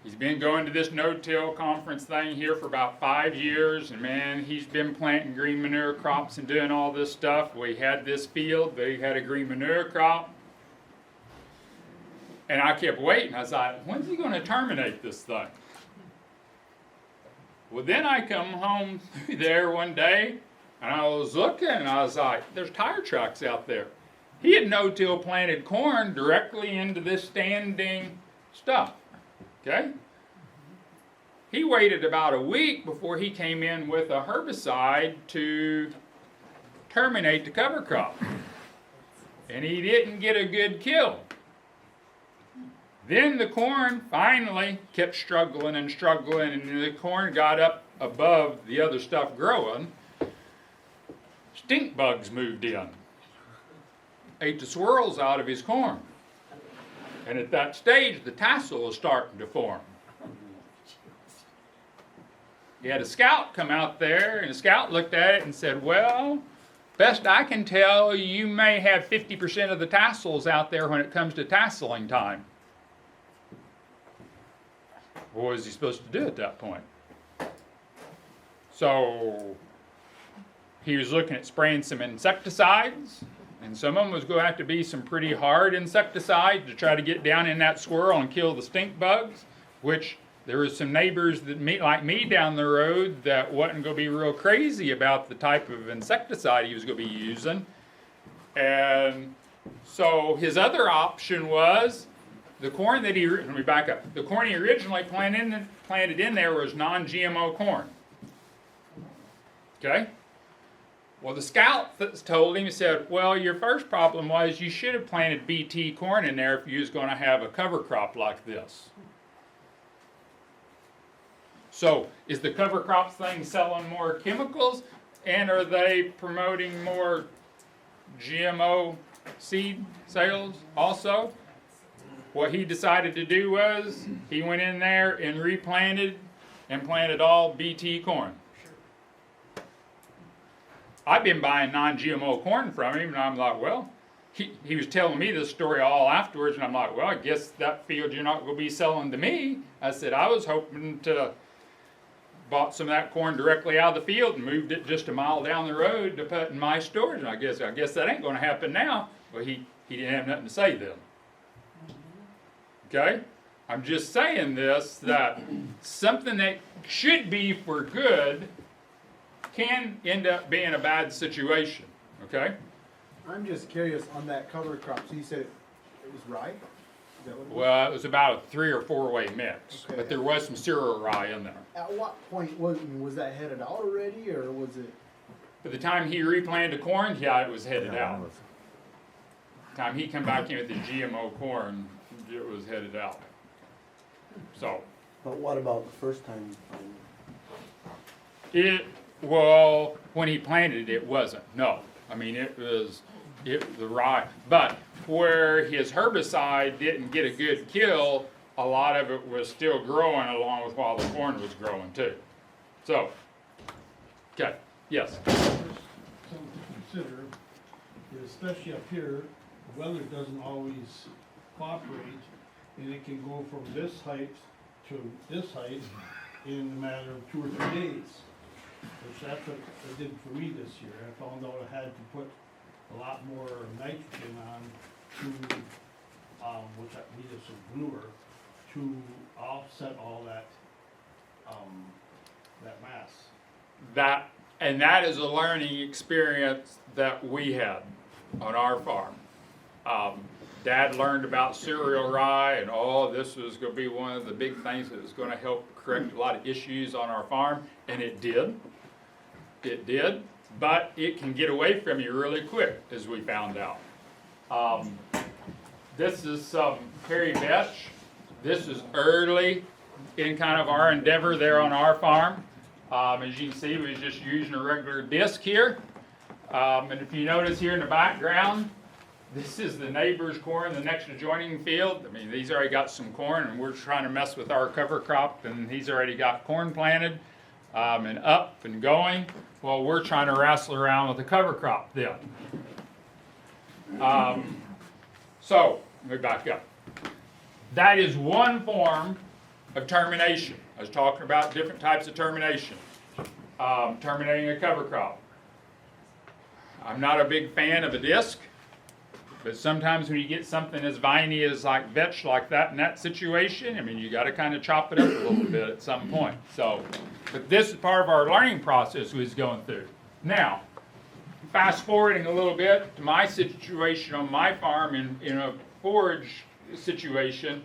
He's been going to this no-till conference thing here for about 5 years, and man, he's been planting green manure crops and doing all this stuff. We had this field, they had a green manure crop, and I kept waiting. I was like, when's he going to terminate this thing? Well, then I come home through there one day, and I was looking, and I was like, there's tire tracks out there. He had no-till planted corn directly into this standing stuff. Okay? He waited about a week before he came in with a herbicide to terminate the cover crop. And he didn't get a good kill. Then the corn finally kept struggling and struggling, and the corn got up above the other stuff growing. Stink bugs moved in, ate the swirls out of his corn. And at that stage, the tassel was starting to form. He had a scout come out there, and the scout looked at it and said, well, best I can tell, you may have 50% of the tassels out there when it comes to tasseling time. What was he supposed to do at that point? So he was looking at spraying some insecticides, and some of them was going to have to be some pretty hard insecticides to try to get down in that swirl and kill the stink bugs, which there was some neighbors that like me down the road that wasn't going to be real crazy about the type of insecticide he was going to be using. And so his other option was the corn that let me back up. The corn he originally planted in there was non-GMO corn. Okay? Well, the scout told him, he said, well, your first problem was you should have planted BT corn in there if you was going to have a cover crop like this. So, is the cover crops thing selling more chemicals, and are they promoting more GMO seed sales also? What he decided to do was, he went in there and replanted and planted all BT corn. I've been buying non-GMO corn from him, and I'm like, well, he was telling me this story all afterwards, and I'm like, well, I guess that field you're not going to be selling to me. I said, I was hoping to bought some of that corn directly out of the field and moved it just a mile down the road to put in my storage, and I guess that ain't going to happen now. Well, he didn't have nothing to say then. Okay? I'm just saying this, that something that should be for good can end up being a bad situation, okay? I'm just curious on that cover crop. So you said it was rye? Is that what it was? Well, it was about a 3 or 4 way mix, Okay. but there was some cereal rye in there. At what point was that headed out already, or was it? By the time he replanted the corn, yeah, it was headed out. By the time he come back in with the GMO corn, it was headed out. So, But what about the first time you planted? well, when he planted it, it wasn't. No, I mean the rye. But where his herbicide didn't get a good kill, a lot of it was still growing along with while the corn was growing too. So, okay, yes. Something to consider is, especially up here, the weather doesn't always cooperate, and it can go from this height to this height in a matter of 2 or 3 days. Which that's what it did for me this year. I found out I had to put a lot more nitrogen on to, which I needed some manure, to offset all that, that mass. That is a learning experience that we had on our farm. Dad learned about cereal rye, and this was going to be one of the big things that was going to help correct a lot of issues on our farm, and it did. It did, but it can get away from you really quick, as we found out. This is some Perry Vetch. This is early in kind of our endeavor there on our farm. As you can see, we was just using a regular disc here. And if you notice here in the background, this is the neighbor's corn, the next adjoining field. I mean, he's already got some corn, and we're trying to mess with our cover crop, and he's already got corn planted and up and going. Well, we're trying to wrestle around with the cover crop then. So, let me back up. That is one form of termination. I was talking about different types of termination. Terminating a cover crop. I'm not a big fan of a disc, but sometimes when you get something as viney as like vetch like that in that situation, I mean, you got to kind of chop it up a little bit at some point. So, but this is part of our learning process we was going through. Now, fast forwarding a little bit to my situation on my farm in a forage situation,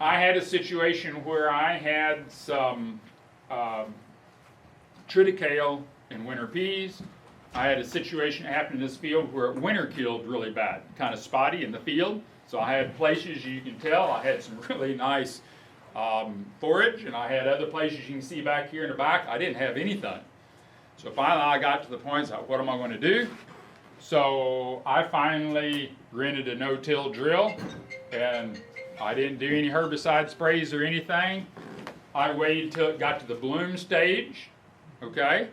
I had a situation where I had some triticale in winter peas, I had a situation happen in this field where winter killed really bad, kind of spotty in the field. So I had places you can tell I had some really nice forage, and I had other places you can see back here in the back I didn't have anything. So finally I got to the point, so what am I going to do? So I finally rented a no-till drill, and I didn't do any herbicide sprays or anything. I waited till it got to the bloom stage, okay?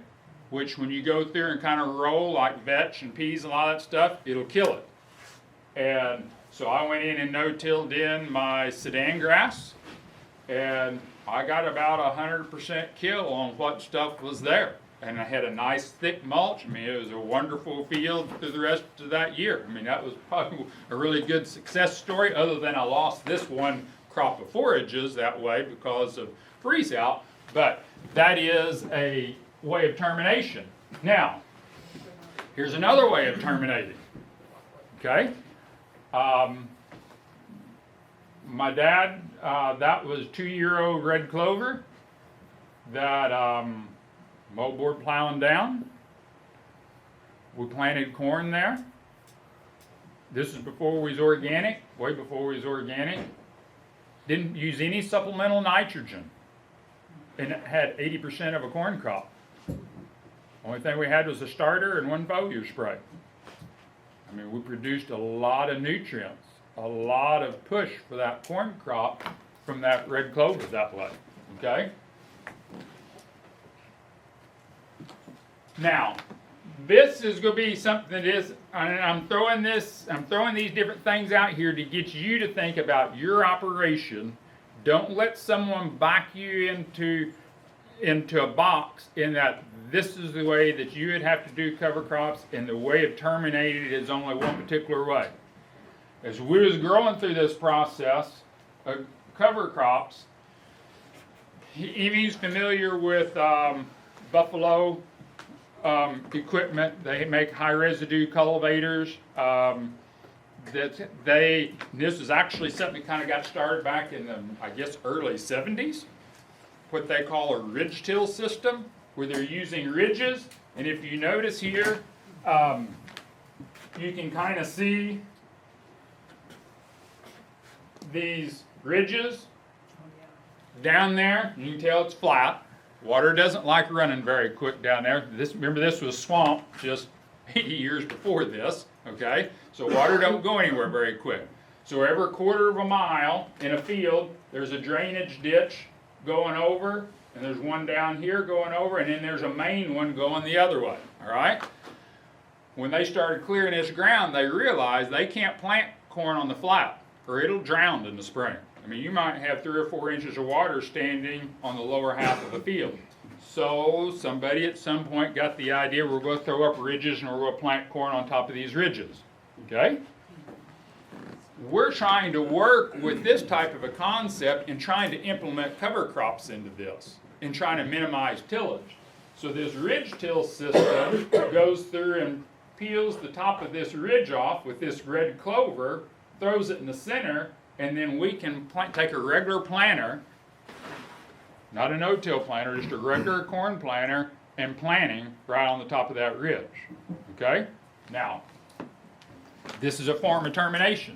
Which when you go through and kind of roll like vetch and peas and all that stuff, it'll kill it. And so I went in and no-tilled in my Sudan grass, and I got about 100% kill on what stuff was there. And I had a nice thick mulch. I mean, it was a wonderful field through the rest of that year. I mean, that was probably a really good success story, other than I lost this one crop of forages that way because of freeze out. But that is a way of termination. Now, here's another way of terminating. Okay? My dad, that was 2-year-old red clover that moldboard plowing down. We planted corn there. This is before we was organic, way before we was organic. Didn't use any supplemental nitrogen, and it had 80% of a corn crop. Only thing we had was a starter and one foliar spray. I mean, we produced a lot of nutrients, a lot of push for that corn crop from that red clover that way, okay? Now, this is going to be something that is, and I'm throwing these different things out here to get you to think about your operation. Don't let someone back you into a box in that this is the way that you would have to do cover crops, and the way of terminating it is only one particular way. As we was growing through this process of cover crops, Evie's familiar with Buffalo equipment. They make high residue cultivators. This is actually something that kind of got started back in the, I guess, early 70s. What they call a ridge till system, where they're using ridges. And if you notice here, you can kind of see these ridges down there. You can tell it's flat. Water doesn't like running very quick down there. Remember, this was swamp just 80 years before this, okay? So water don't go anywhere very quick. So every 1/4 of a mile in a field, there's a drainage ditch going over, and there's one down here going over, and then there's a main one going the other way, all right? When they started clearing this ground, they realized they can't plant corn on the flat, or it'll drown in the spring. I mean, you might have 3 or 4 inches of water standing on the lower half of the field. So somebody at some point got the idea, we're going to throw up ridges and we're going to plant corn on top of these ridges. Okay? We're trying to work with this type of a concept and trying to implement cover crops into this and trying to minimize tillage. So this ridge till system goes through and peels the top of this ridge off with this red clover, throws it in the center, and then we can take a regular planter, not a no-till planter, just a regular corn planter, and planting right on the top of that ridge. Okay? Now, this is a form of termination.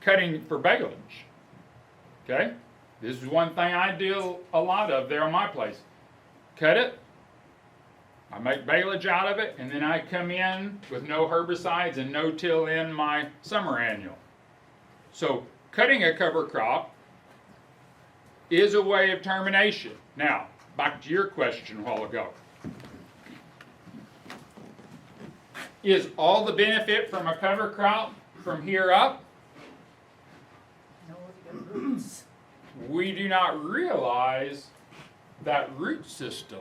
Cutting for baleage. Okay? This is one thing I do a lot of there on my place. Cut it, I make baleage out of it, and then I come in with no herbicides and no till in my summer annual. So cutting a cover crop is a way of termination. Now, back to your question a while ago. Is all the benefit from a cover crop from here up? No, you got roots. We do not realize that root system,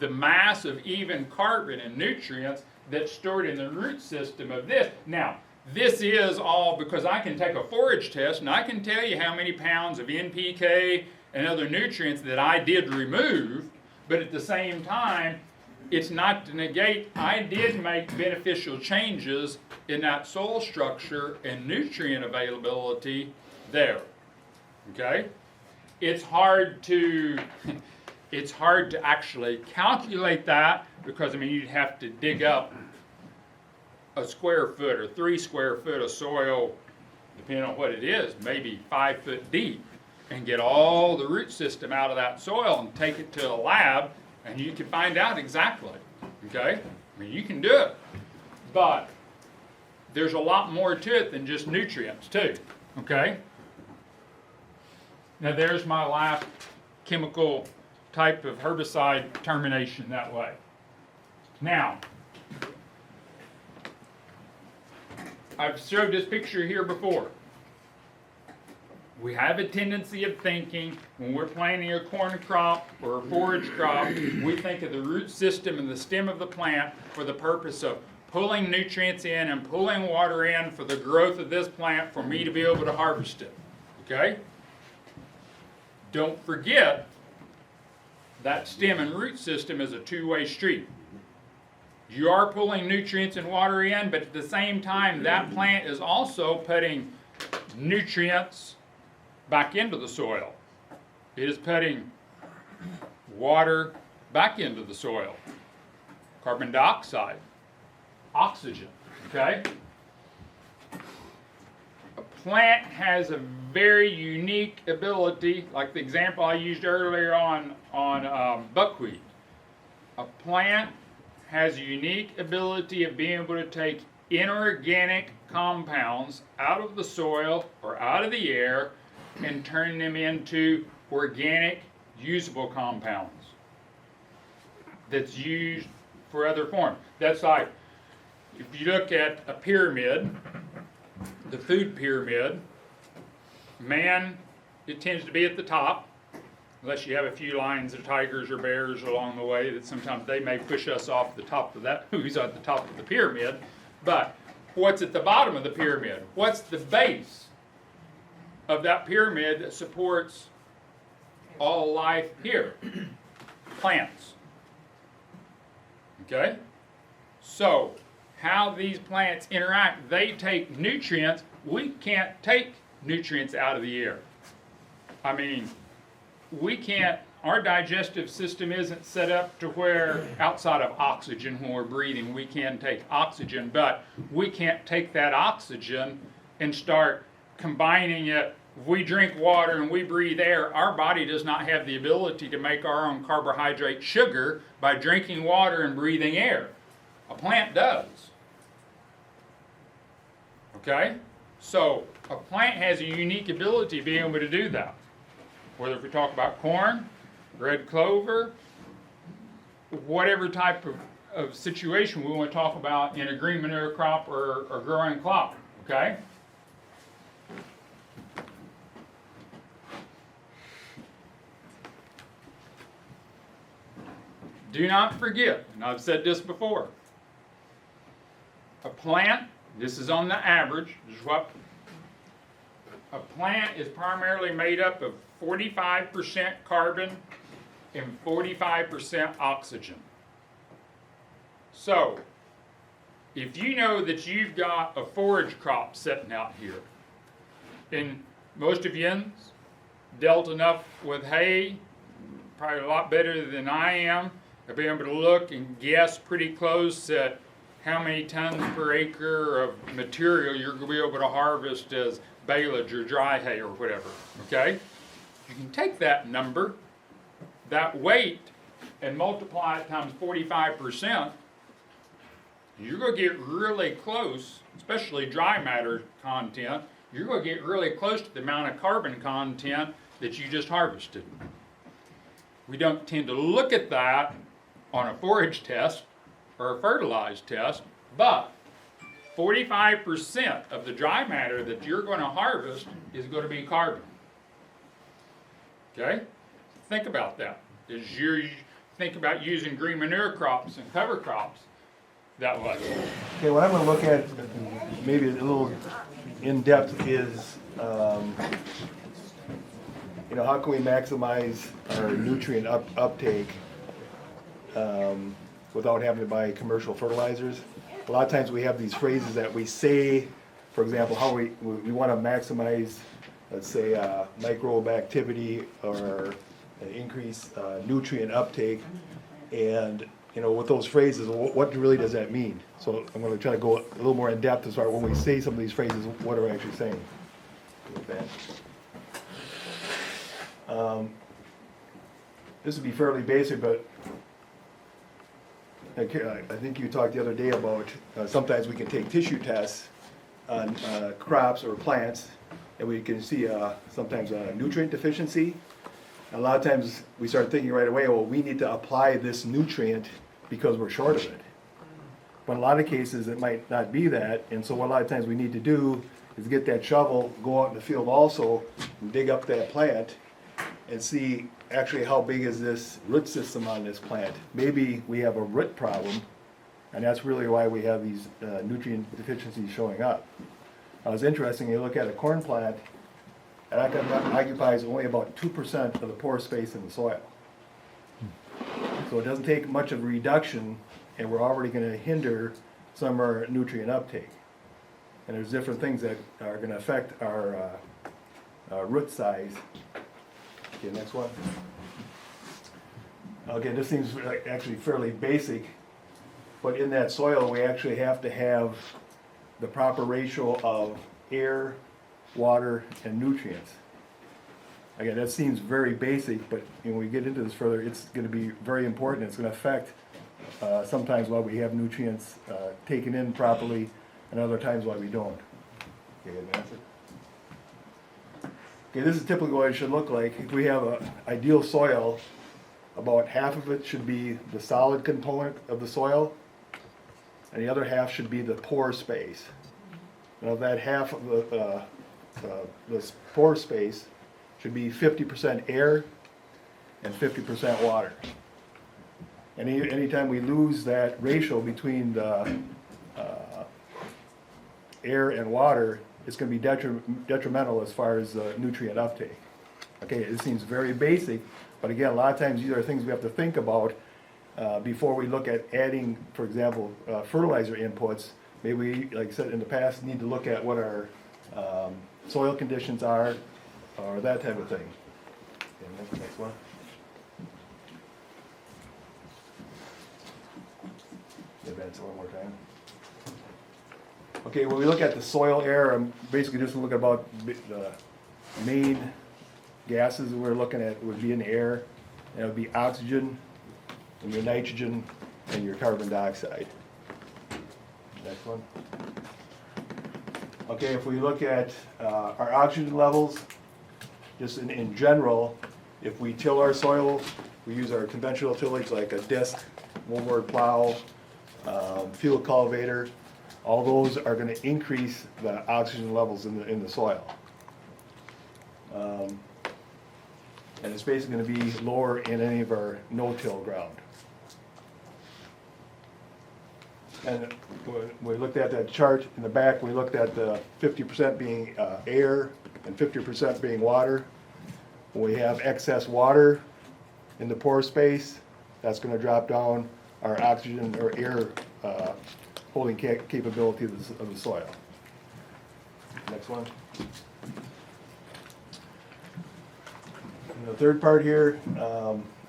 the mass of even carbon and nutrients that's stored in the root system of this. Now, this is all because I can take a forage test and I can tell you how many pounds of NPK and other nutrients that I did remove, but at the same time, it's not to negate I did make beneficial changes in that soil structure and nutrient availability there. Okay? It's hard to it's hard to actually calculate that because, I mean, you'd have to dig up a square foot or 3 square foot of soil, depending on what it is, maybe 5 foot deep, and get all the root system out of that soil and take it to a lab, and you can find out exactly, okay? I mean, you can do it, but there's a lot more to it than just nutrients too, okay? Now there's my last chemical type of herbicide termination that way. Now, I've showed this picture here before. We have a tendency of thinking when we're planting a corn crop or a forage crop, we think of the root system and the stem of the plant for the purpose of pulling nutrients in and pulling water in for the growth of this plant for me to be able to harvest it. Okay? Don't forget that stem and root system is a two-way street. You are pulling nutrients and water in, but at the same time, that plant is also putting nutrients back into the soil. It is putting water back into the soil. Carbon dioxide, oxygen, okay? A plant has a very unique ability, like the example I used earlier on buckwheat. A plant has a unique ability of being able to take inorganic compounds out of the soil or out of the air and turn them into organic, usable compounds that's used for other forms. That's like, if you look at a pyramid, the food pyramid, man, it tends to be at the top, unless you have a few lines of tigers or bears along the way that sometimes they may push us off the top of that, who's at the top of the pyramid. But what's at the bottom of the pyramid? What's the base of that pyramid that supports all life here? Plants. Okay? So, how these plants interact, they take nutrients. We can't take nutrients out of the air. I mean, we can't, our digestive system isn't set up to where outside of oxygen when we're breathing, we can take oxygen, but we can't take that oxygen and start combining it. If we drink water and we breathe air, our body does not have the ability to make our own carbohydrate sugar by drinking water and breathing air. A plant does. Okay? So, a plant has a unique ability of being able to do that. Whether if we talk about corn, red clover, whatever type of situation we want to talk about in a green manure crop or growing crop, okay? Do not forget, and I've said this before, a plant, this is on the average, this is what a plant is primarily made up of 45% carbon and 45% oxygen. So, if you know that you've got a forage crop sitting out here, and most of you dealt enough with hay, probably a lot better than I am, to be able to look and guess pretty close at how many tons per acre of material you're going to be able to harvest as baleage or dry hay or whatever, okay? You can take that number, that weight, and multiply it times 45%. You're going to get really close, especially dry matter content, you're going to get really close to the amount of carbon content that you just harvested. We don't tend to look at that on a forage test or a fertilized test, but 45% of the dry matter that you're going to harvest is going to be carbon. Okay? Think about that. As you think about using green manure crops and cover crops that way. Okay, what I'm going to look at, maybe a little in depth, is how can we maximize our nutrient uptake without having to buy commercial fertilizers. A lot of times we have these phrases that we say, for example, how we want to maximize, let's say, microbe activity or increase nutrient uptake. And, you know, with those phrases, what really does that mean? So I'm gonna try to go a little more in depth as far as when we say some of these phrases, what are we actually saying? This would be fairly basic, but I think you talked the other day about sometimes we can take tissue tests on crops or plants, and we can see sometimes a nutrient deficiency. A lot of times we start thinking right away, well, we need to apply this nutrient because we're short of it. But in a lot of cases, it might not be that, and so what a lot of times we need to do is get that shovel, go out in the field also, and dig up that plant, and see actually how big is this root system on this plant. Maybe we have a root problem, and that's really why we have these nutrient deficiencies showing up. It's interesting, you look at a corn plant, it occupies only about 2% of the pore space in the soil. So it doesn't take much of a reduction, and we're already gonna hinder some of our nutrient uptake. And there's different things that are gonna affect our root size. Okay, next one. Okay, this seems actually fairly basic, but in that soil, we actually have to have the proper ratio of air, water, and nutrients. Again, that seems very basic, but when we get into this further, it's gonna be very important. It's gonna affect sometimes why we have nutrients taken in properly, and other times why we don't. Okay, advance it. Okay, this is typically what it should look like. If we have an ideal soil, about half of it should be the solid component of the soil, and the other half should be the pore space. Now that half of the pore space should be 50% air and 50% water. And anytime we lose that ratio between the air and water, it's going to be detrimental as far as nutrient uptake. Okay, it seems very basic, but again, a lot of times these are things we have to think about before we look at adding, for example, fertilizer inputs. Maybe we, like I said in the past, need to look at what our soil conditions are, or that type of thing. Okay, next one. Advance one more time. Okay, when we look at the soil air, I'm basically just looking about the main gases that we're looking at would be in the air. And it would be oxygen, and your nitrogen, and your carbon dioxide. Next one. Okay, if we look at our oxygen levels, just in general, if we till our soil, we use our conventional tillage like a disc, moldboard plow, field cultivator. All those are going to increase the oxygen levels in the soil. And it's basically going to be lower in any of our no-till ground. And when we looked at that chart in the back, we looked at the 50% being air and 50% being water. When we have excess water in the pore space, that's going to drop down our oxygen or air holding capability of the soil. Next one. And the third part here,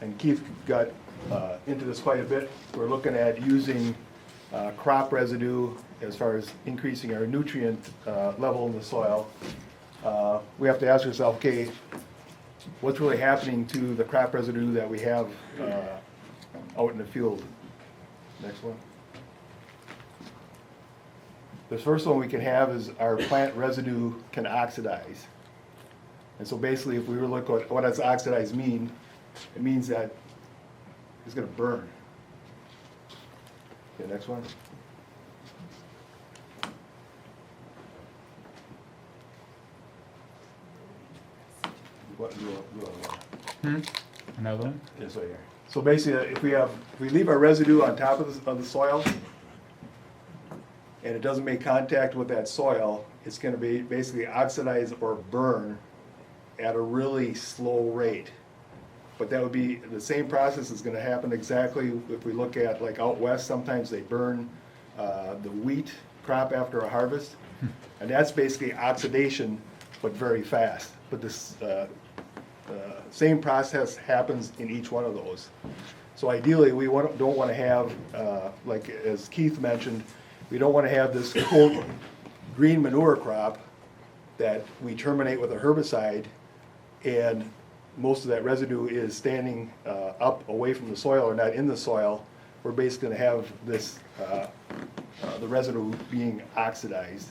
and Keith got into this quite a bit, we're looking at using crop residue as far as increasing our nutrient level in the soil. We have to ask ourselves, okay, what's really happening to the crop residue that we have out in the field? Next one. The first one we can have is our plant residue can oxidize. And so basically, if we were to look at what does oxidize mean, it means that it's going to burn. Okay, next one. Another one? Yes, right here. So basically, if we leave our residue on top of the soil, and it doesn't make contact with that soil, it's going to be basically oxidize or burn at a really slow rate. But that would be the same process is going to happen exactly if we look at like out west. Sometimes they burn the wheat crop after a harvest, and that's basically oxidation, but very fast. But this same process happens in each one of those. So ideally, we don't want to have, like as Keith mentioned, we don't want to have this quote green manure crop that we terminate with a herbicide and most of that residue is standing up away from the soil or not in the soil. We're basically going to have this, the residue being oxidized.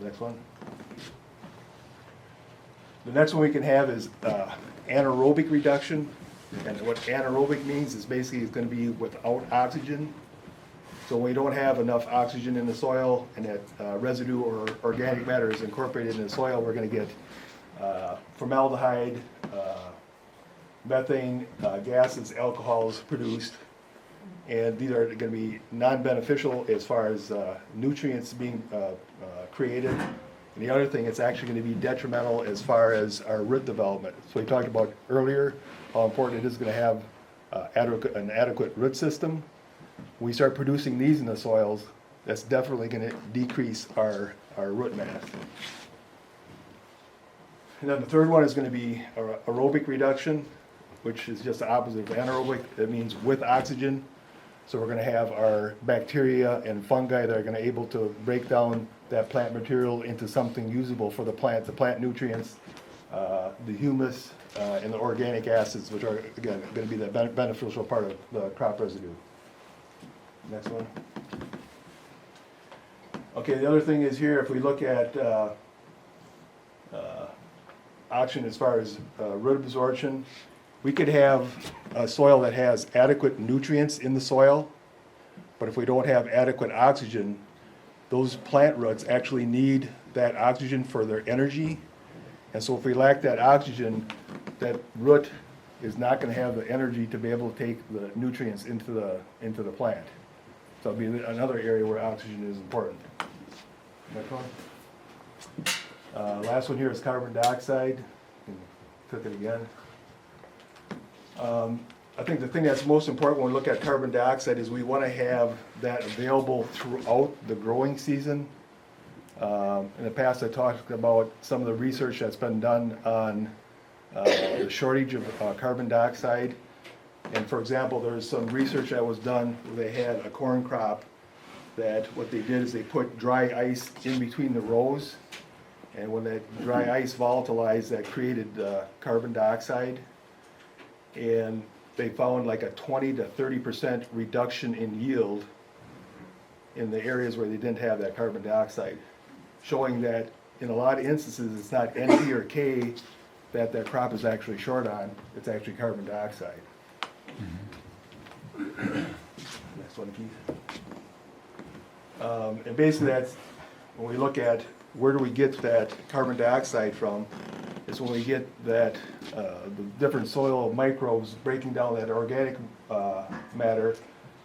Next one. The next one we can have is anaerobic reduction. And what anaerobic means is basically it's going to be without oxygen. So when we don't have enough oxygen in the soil and that residue or organic matter is incorporated in the soil, we're going to get formaldehyde, methane, gases, alcohols produced. And these are going to be non-beneficial as far as nutrients being created. And the other thing, it's actually going to be detrimental as far as our root development. So we talked about earlier how important it is going to have an adequate root system. When we start producing these in the soils, that's definitely going to decrease our root mass. And then the third one is going to be aerobic reduction, which is just the opposite of anaerobic. It means with oxygen. So we're going to have our bacteria and fungi that are going to be able to break down that plant material into something usable for the plant nutrients, the humus, and the organic acids, which are, again, going to be the beneficial part of the crop residue. Next one. Okay, the other thing is here, if we look at oxygen as far as root absorption, we could have a soil that has adequate nutrients in the soil, but if we don't have adequate oxygen, those plant roots actually need that oxygen for their energy. And so if we lack that oxygen, that root is not going to have the energy to be able to take the nutrients into the plant. So it'll be another area where oxygen is important. Next one. Last one here is carbon dioxide. Click it again. I think the thing that's most important when we look at carbon dioxide is we want to have that available throughout the growing season. In the past, I talked about some of the research that's been done on the shortage of carbon dioxide. And for example, there's some research that was done where they had a corn crop that what they did is they put dry ice in between the rows. And when that dry ice volatilized, that created carbon dioxide. And they found like a 20 to 30% reduction in yield in the areas where they didn't have that carbon dioxide, showing that in a lot of instances it's not N, P, or K that crop is actually short on, it's actually carbon dioxide. Next one, Keith. And basically that's, when we look at where do we get that carbon dioxide from, is when we get that, the different soil microbes breaking down that organic matter,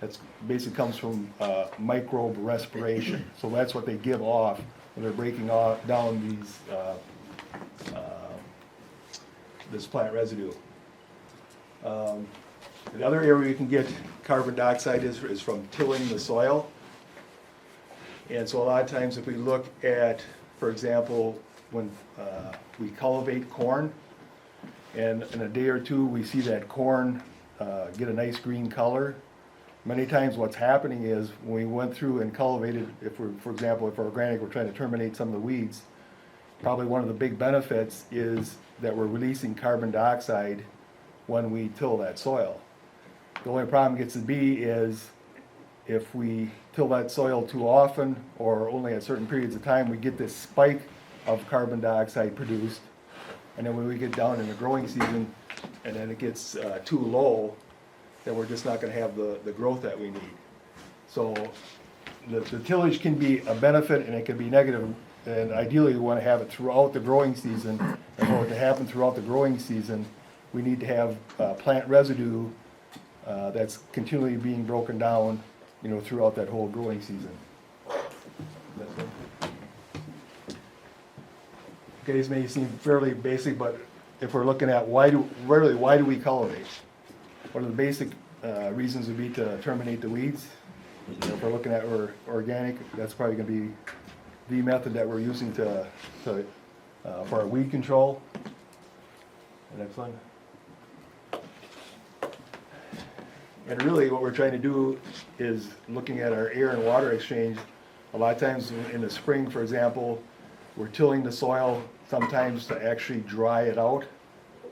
that basically comes from microbe respiration. So that's what they give off when they're breaking down these, this plant residue. The other area you can get carbon dioxide is from tilling the soil. And so a lot of times if we look at, for example, when we cultivate corn, and in a day or two we see that corn get a nice green color. Many times what's happening is when we went through and cultivated, if we're, for example, if we're organic, we're trying to terminate some of the weeds, probably one of the big benefits is that we're releasing carbon dioxide when we till that soil. The only problem gets to be is if we till that soil too often or only at certain periods of time, we get this spike of carbon dioxide produced. And then when we get down in the growing season and then it gets too low, then we're just not going to have the growth that we need. So the tillage can be a benefit and it can be negative. And ideally we want to have it throughout the growing season. And for it to happen throughout the growing season, we need to have plant residue that's continually being broken down, you know, throughout that whole growing season. Okay, this may seem fairly basic, but if we're looking at why do we cultivate? One of the basic reasons would be to terminate the weeds. You know, if we're looking at organic, that's probably going to be the method that we're using for our weed control. The next one. And really what we're trying to do is looking at our air and water exchange. A lot of times in the spring, for example, we're tilling the soil sometimes to actually dry it out.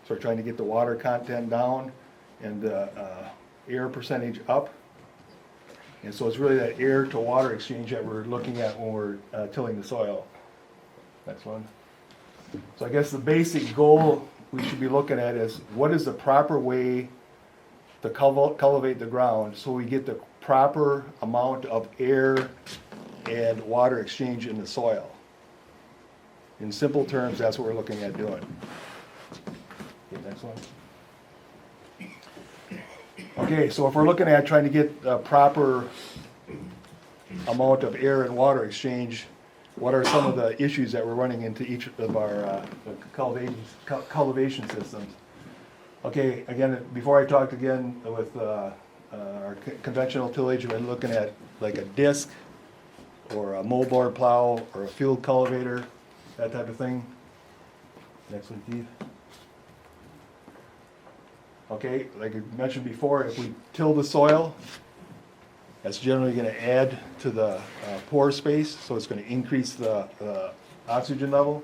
So we're trying to get the water content down and the air percentage up. And so it's really that air to water exchange that we're looking at when we're tilling the soil. Next one. So I guess the basic goal we should be looking at is what is the proper way to cultivate the ground so we get the proper amount of air and water exchange in the soil. In simple terms, that's what we're looking at doing. Okay, next one. Okay, so if we're looking at trying to get the proper amount of air and water exchange, what are some of the issues that we're running into each of our cultivation systems? Okay, again, before I talked again with our conventional tillage, we've been looking at like a disc or a moldboard plow or a field cultivator, that type of thing. Next one, Keith. Okay, like I mentioned before, if we till the soil, that's generally going to add to the pore space, so it's going to increase the oxygen level.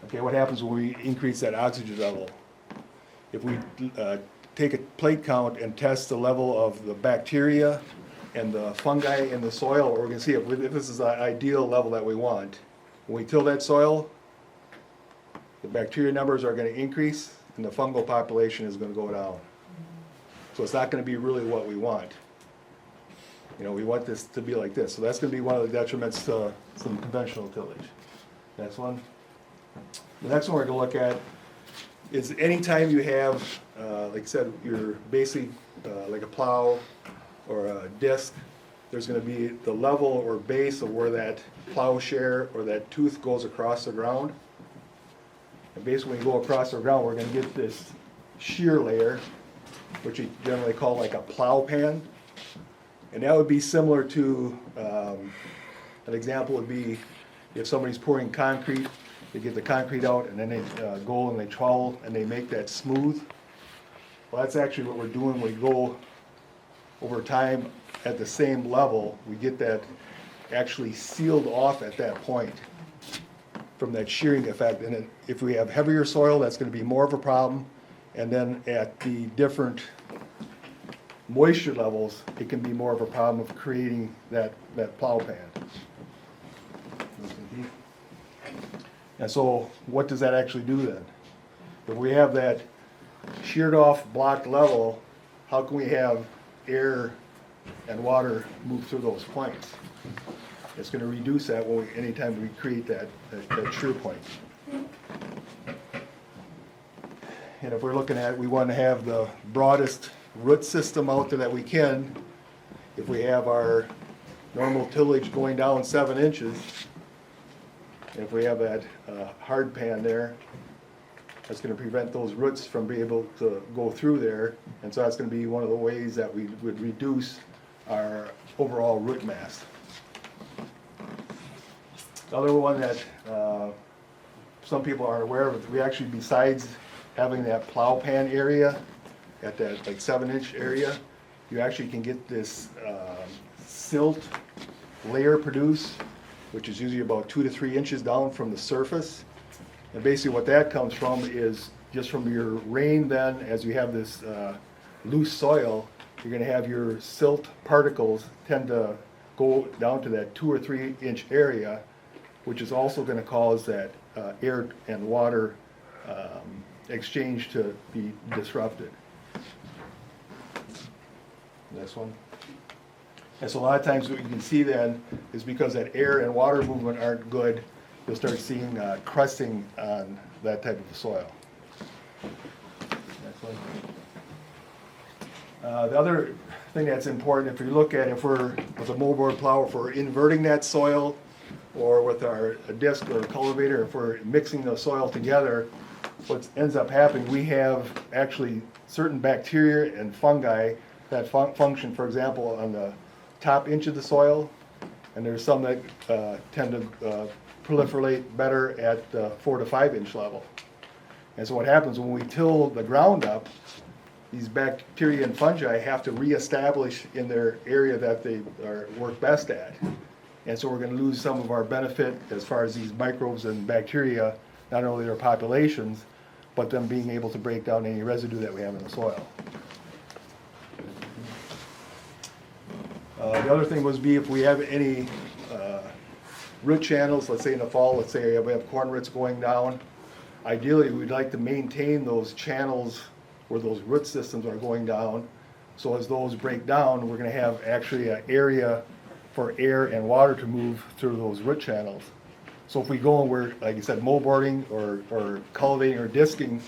Okay, what happens when we increase that oxygen level? If we take a plate count and test the level of the bacteria and the fungi in the soil, we're going to see if this is the ideal level that we want. When we till that soil, the bacteria numbers are going to increase and the fungal population is going to go down. So it's not going to be really what we want. You know, we want this to be like this. So that's going to be one of the detriments to some conventional tillage. Next one. The next one we're going to look at is anytime you have, like I said, you're basically like a plow or a disc, there's going to be the level or base of where that plowshare or that tooth goes across the ground. And basically when you go across the ground, we're going to get this shear layer, which we generally call like a plow pan. And that would be similar to, an example would be if somebody's pouring concrete, they get the concrete out and then they go and they trowel and they make that smooth. Well, that's actually what we're doing. We go over time at the same level. We get that actually sealed off at that point from that shearing effect. And then if we have heavier soil, that's going to be more of a problem. And then at the different moisture levels, it can be more of a problem of creating that plow pan. And so what does that actually do then? If we have that sheared off blocked level, how can we have air and water move through those points? It's going to reduce that anytime we create that shear point. And if we're looking at, we want to have the broadest root system out there that we can. If we have our normal tillage going down 7 inches, if we have that hard pan there, that's going to prevent those roots from being able to go through there. And so that's going to be one of the ways that we would reduce our overall root mass. The other one that some people aren't aware of, we actually, besides having that plow pan area at that like 7-inch area, you actually can get this silt layer produced, which is usually about 2 to 3 inches down from the surface. And basically what that comes from is just from your rain then, as you have this loose soil, you're going to have your silt particles tend to go down to that 2 or 3 inch area, which is also going to cause that air and water exchange to be disrupted. Next one. And so a lot of times what you can see then is because that air and water movement aren't good, you'll start seeing crusting on that type of soil. Next one. The other thing that's important, if you look at, if we're with a moldboard plow, if we're inverting that soil, or with our disc or cultivator, if we're mixing the soil together, what ends up happening, we have actually certain bacteria and fungi that function, for example, on the top inch of the soil, and there's some that tend to proliferate better at the 4 to 5 inch level. And so what happens when we till the ground up, these bacteria and fungi have to reestablish in their area that they work best at. And so we're gonna lose some of our benefit as far as these microbes and bacteria, not only their populations, but them being able to break down any residue that we have in the soil. The other thing was if we have any root channels, let's say in the fall, let's say we have corn roots going down, ideally we'd like to maintain those channels where those root systems are going down. So as those break down, we're gonna have actually an area for air and water to move through those root channels. So if we go and we're, like you said, moldboarding or cultivating or disking,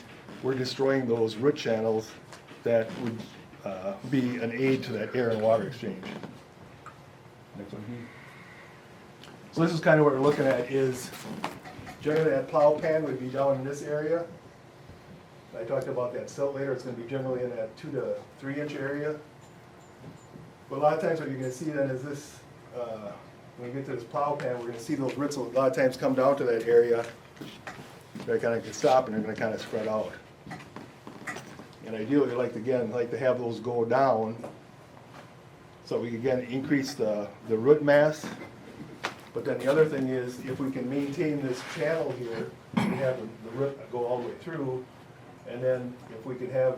we're destroying those root channels that would be an aid to that air and water exchange. Next one. So this is kind of what we're looking at is generally that plow pan would be down in this area. I talked about that silt later, it's going to be generally in that 2 to 3 inch area. But a lot of times what you're going to see then is this, when you get to this plow pan, we're going to see those roots a lot of times come down to that area. They kind of stop and they're going to kind of spread out. And ideally, like to have those go down so we can again increase the root mass. But then the other thing is if we can maintain this channel here, we have the root go all the way through. And then if we can have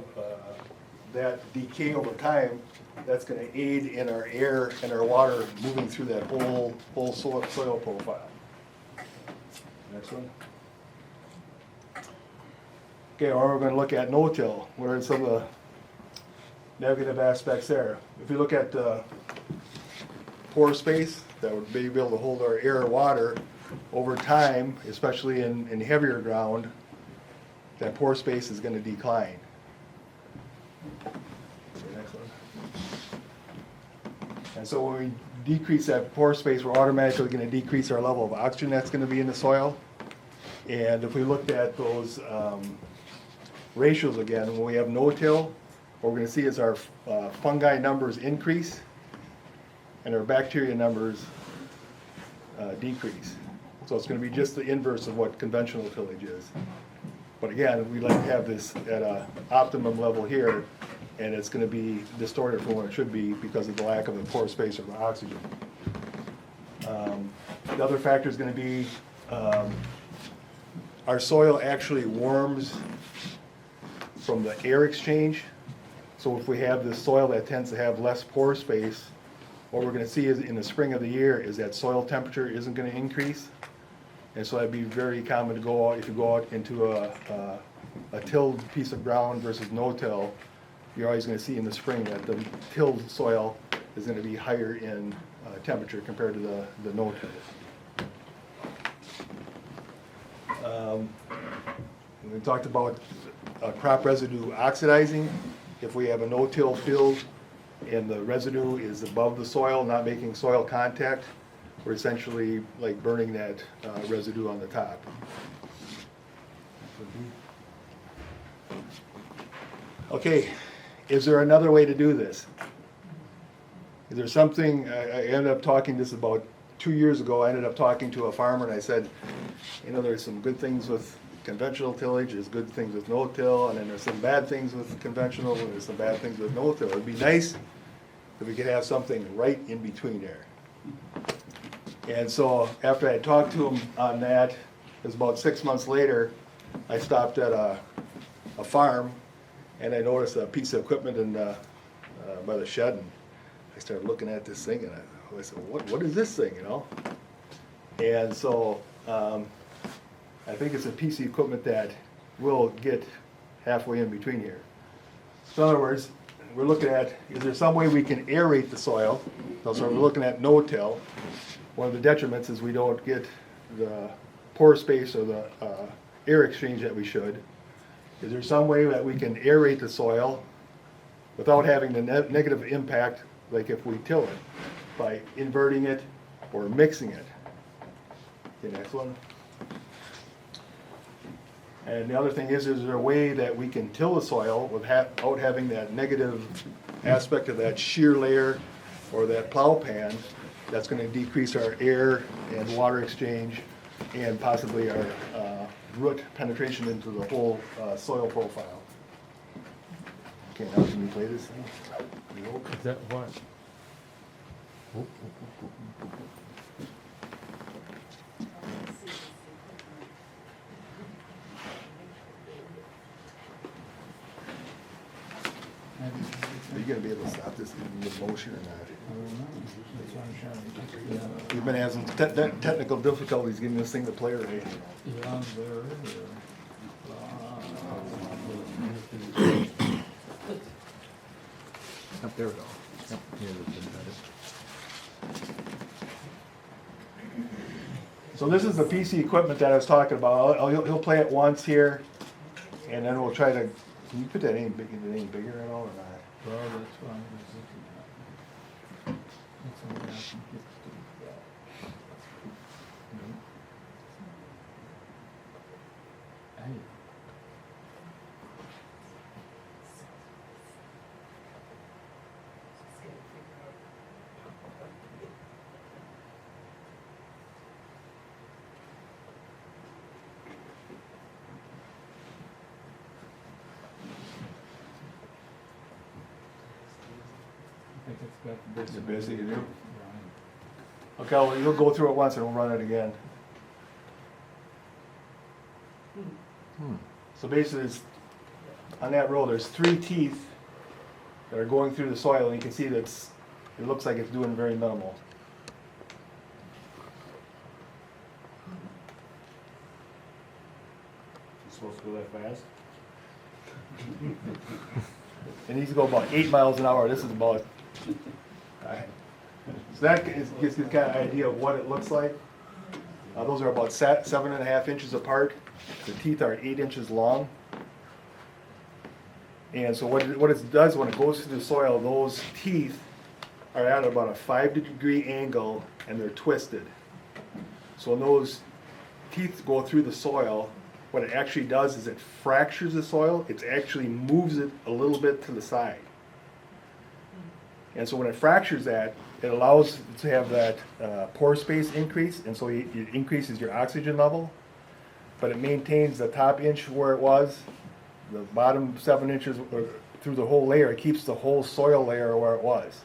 that decay over time, that's going to aid in our air and our water moving through that whole soil profile. Next one. Okay, or we're going to look at no-till. What are some of the negative aspects there? If you look at the pore space, that would be able to hold our air or water over time, especially in heavier ground, that pore space is going to decline. Next one. And so when we decrease that pore space, we're automatically going to decrease our level of oxygen that's going to be in the soil. And if we looked at those ratios again, when we have no-till, what we're going to see is our fungi numbers increase and our bacteria numbers decrease. So it's going to be just the inverse of what conventional tillage is. But again, we like to have this at an optimum level here, and it's going to be distorted from what it should be because of the lack of the pore space or the oxygen. The other factor is going to be our soil actually warms from the air exchange. So if we have this soil that tends to have less pore space, what we're going to see is in the spring of the year is that soil temperature isn't going to increase. And so that'd be very common to go out, if you go out into a tilled piece of ground versus no-till, you're always going to see in the spring that the tilled soil is going to be higher in temperature compared to the no-till. We talked about crop residue oxidizing. If we have a no-till field and the residue is above the soil, not making soil contact, we're essentially like burning that residue on the top. Okay, is there another way to do this? Is there something, I ended up talking this about 2 years ago, I ended up talking to a farmer and I said, you know, there's some good things with conventional tillage, there's good things with no-till, and then there's some bad things with conventional, and there's some bad things with no-till. It'd be nice if we could have something right in between there. And so after I talked to him on that, it was about 6 months later, I stopped at a farm and I noticed a piece of equipment by the shed, and I started looking at this thing and I said, what is this thing, you know? And so I think it's a piece of equipment that will get halfway in between here. So in other words, we're looking at, is there some way we can aerate the soil? So we're looking at no-till. One of the detriments is we don't get the pore space or the air exchange that we should. Is there some way that we can aerate the soil without having the negative impact, like if we till it, by inverting it or mixing it? Okay, next one. And the other thing is there a way that we can till the soil without having that negative aspect of that shear layer or that plow pan that's going to decrease our air and water exchange and possibly our root penetration into the whole soil profile. Okay, now can we play this thing? Is that what? Are you gonna be able to stop this in motion or not? We've been having technical difficulties getting this thing to play right. Up there we go. Yep. So this is the PC equipment that I was talking about. He'll play it once here, and then we'll try to. Can you put that any bigger at all or not? Well, that's what I was looking at. That's all I can get to that. It's busy to do. Okay, well, you'll go through it once and we'll run it again. So basically, on that row, there's 3 teeth that are going through the soil, and you can see that it looks like it's doing very minimal. You supposed to go that fast? It needs to go about 8 miles an hour. This is about. So that gives you kind of idea of what it looks like. Those are about 7.5 inches apart. The teeth are 8 inches long. And so what it does when it goes through the soil, those teeth are at about a 5-degree angle and they're twisted. So when those teeth go through the soil, what it actually does is it fractures the soil. It actually moves it a little bit to the side. And so when it fractures that, it allows it to have that pore space increase, and so it increases your oxygen level, but it maintains the top inch where it was, the bottom 7 inches through the whole layer. It keeps the whole soil layer where it was.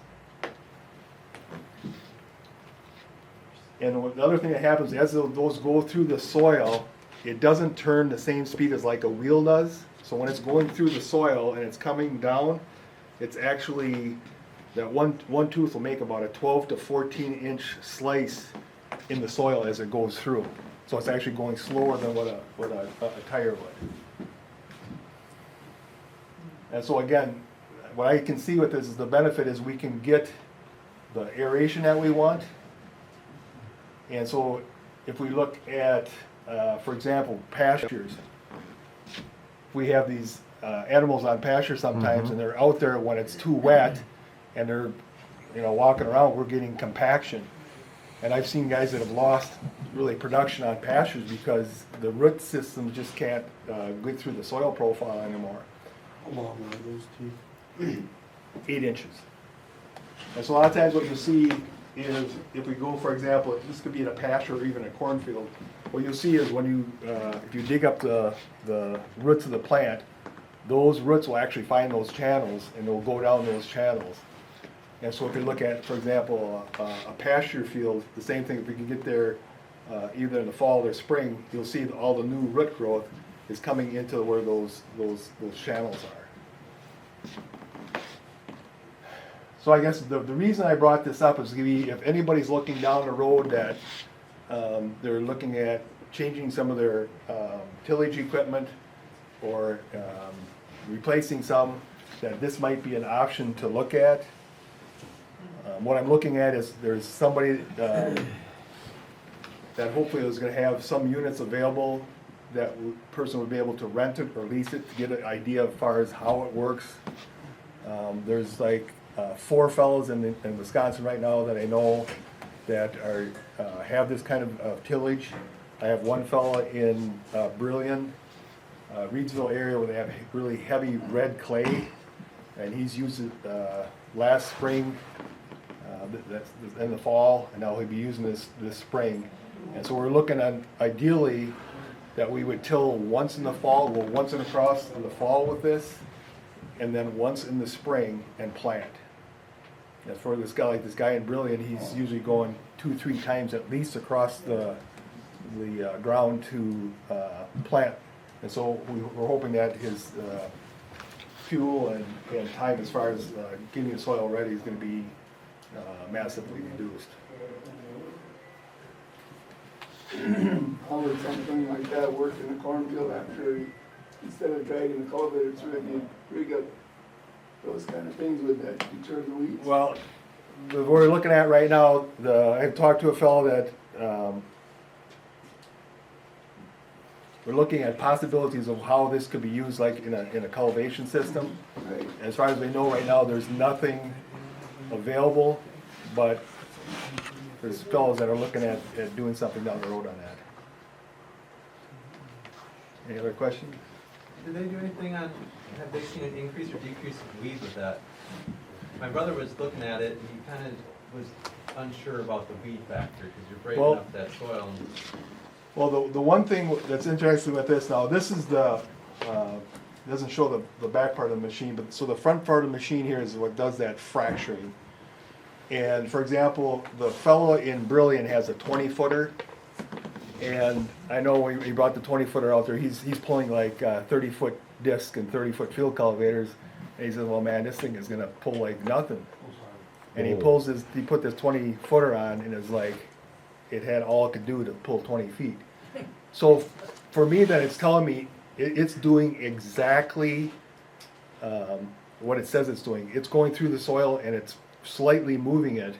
And the other thing that happens, as those go through the soil, it doesn't turn the same speed as like a wheel does. So when it's going through the soil and it's coming down, it's actually, that one tooth will make about a 12 to 14 inch slice in the soil as it goes through. So it's actually going slower than what a tire would. And so again, what I can see with this is the benefit is we can get the aeration that we want. And so if we look at, for example, pastures, we have these animals on pasture sometimes, and they're out there when it's too wet, and they're, walking around. We're getting compaction, and I've seen guys that have lost really production on pastures because the root system just can't get through the soil profile anymore. How long are those teeth? 8 inches. And so a lot of times what you'll see is, if we go, for example, this could be in a pasture or even a cornfield, what you'll see is when you, if you dig up the roots of the plant, those roots will actually find those channels and they'll go down those channels. And so if you look at, for example, a pasture field, the same thing, if we can get there either in the fall or spring, you'll see that all the new root growth is coming into where those channels are. So I guess the reason I brought this up is to give you, if anybody's looking down the road that they're looking at changing some of their tillage equipment or replacing some, that this might be an option to look at. What I'm looking at is there's somebody that hopefully is going to have some units available that person would be able to rent it or lease it to get an idea as far as how it works. There's like 4 fellows in Wisconsin right now that I know that are have this kind of tillage. I have one fella in Brillion, Reedsville area, where they have really heavy red clay, and he's used it last spring, that's in the fall, and now he'll be using this spring. And so we're looking at ideally that we would till once in the fall, well, once in across in the fall with this, and then once in the spring and plant. And for this guy, like this guy in Brilliant, he's usually going 2-3 times at least across the ground to plant. And so we're hoping that his fuel and time as far as getting the soil ready is going to be massively reduced. How would something like that work in a cornfield after, instead of dragging the cultivator through it, you rig up those kind of things, would that deter the weeds? Well, what we're looking at right now, I've talked to a fellow that we're looking at possibilities of how this could be used, like in a cultivation system. Right. As far as we know right now, there's nothing available, but there's fellows that are looking at doing something down the road on that. Any other questions? Did they do anything on, have they seen an increase or decrease of weeds with that? My brother was looking at it and he kind of was unsure about the weed factor because you're breaking Well- up that soil. And Well, the one thing that's interesting with this now, this is it doesn't show the back part of the machine, but so the front part of the machine here is what does that fracturing. And for example, the fellow in Brilliant has a 20-footer, and I know when he brought the 20-footer out there, he's pulling like 30-foot disc and 30-foot field cultivators, and he says, well man, this thing is gonna pull like nothing. And he put this 20-footer on, and it's like, it had all it could do to pull 20 feet. So for me, then it's telling me it's doing exactly what it says it's doing. It's going through the soil and it's slightly moving it,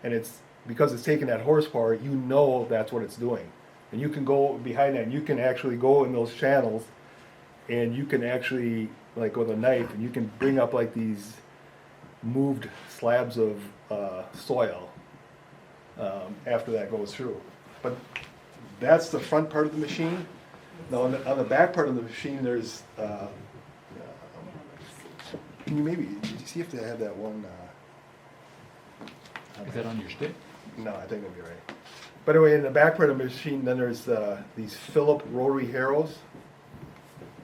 and it's because it's taking that horsepower, you know that's what it's doing. And you can go behind that and you can actually go in those channels and you can actually, like with a knife, and you can bring up like these moved slabs of soil after that goes through. But that's the front part of the machine. Now on the back part of the machine, there's can you maybe see if they have that one? Is that on your stick? No, I think it'll be right. But anyway, in the back part of the machine, then there's these Phillip rotary harrows.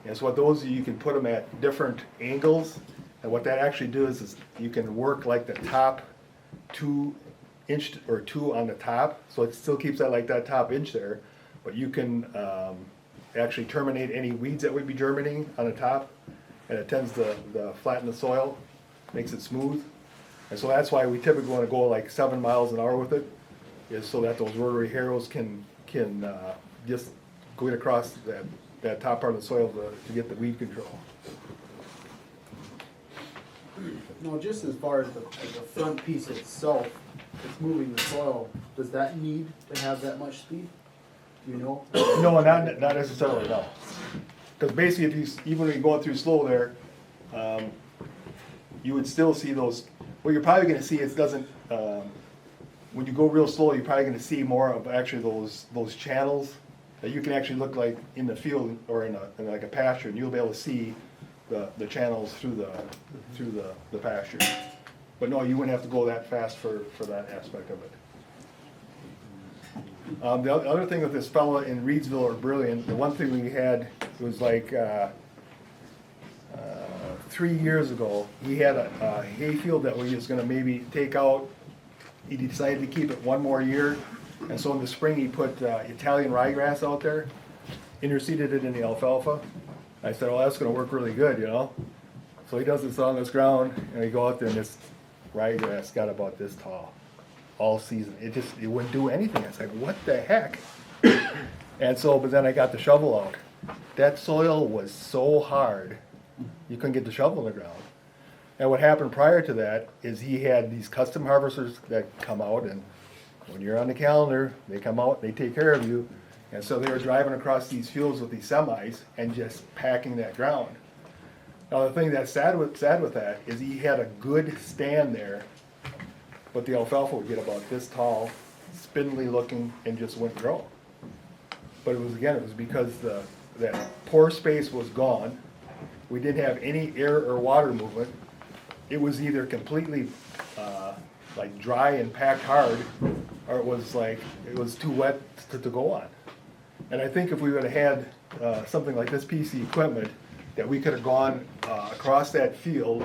And so what those are, you can put them at different angles. And what that actually does is you can work like the top 2 inch or 2 on the top. So it still keeps that like that top inch there. But you can actually terminate any weeds that would be germinating on the top. And it tends to flatten the soil, makes it smooth. And so that's why we typically want to go like 7 miles an hour with it, is so that those rotary harrows can just go across that top part of the soil to get the weed control. No, just as far as the front piece itself, it's moving the soil, does that need to have that much speed? Do you know? No, not necessarily, no. Because basically, even when you're going through slow there, you would still see those. What you're probably going to see is when you go real slow, you're probably going to see more of actually those channels that you can actually look like in the field or in like a pasture, and you'll be able to see the channels through the pasture. But no, you wouldn't have to go that fast for that aspect of it. The other thing with this fella in Reedsville or Brilliant, the one thing we had was like 3 years ago, he had a hayfield that we was going to maybe take out. He decided to keep it one more year, and so in the spring he put Italian ryegrass out there, interseeded it in the alfalfa. I said, oh, that's going to work really good, you know. So he does this on this ground, and we go out there, and this ryegrass got about this tall all season. It wouldn't do anything. I was like, what the heck? And so, but then I got the shovel out. That soil was so hard, you couldn't get the shovel in the ground. And what happened prior to that is he had these custom harvesters that come out, and when you're on the calendar, they come out, they take care of you. And so they were driving across these fields with these semis and just packing that ground. Now the thing that's sad with that is he had a good stand there, but the alfalfa would get about this tall, spindly looking, and just wouldn't grow. But it was because that pore space was gone. We didn't have any air or water movement. It was either completely like dry and packed hard, or it was too wet to go on. And I think if we would've had, something like this piece of equipment, that we could've gone, across that field,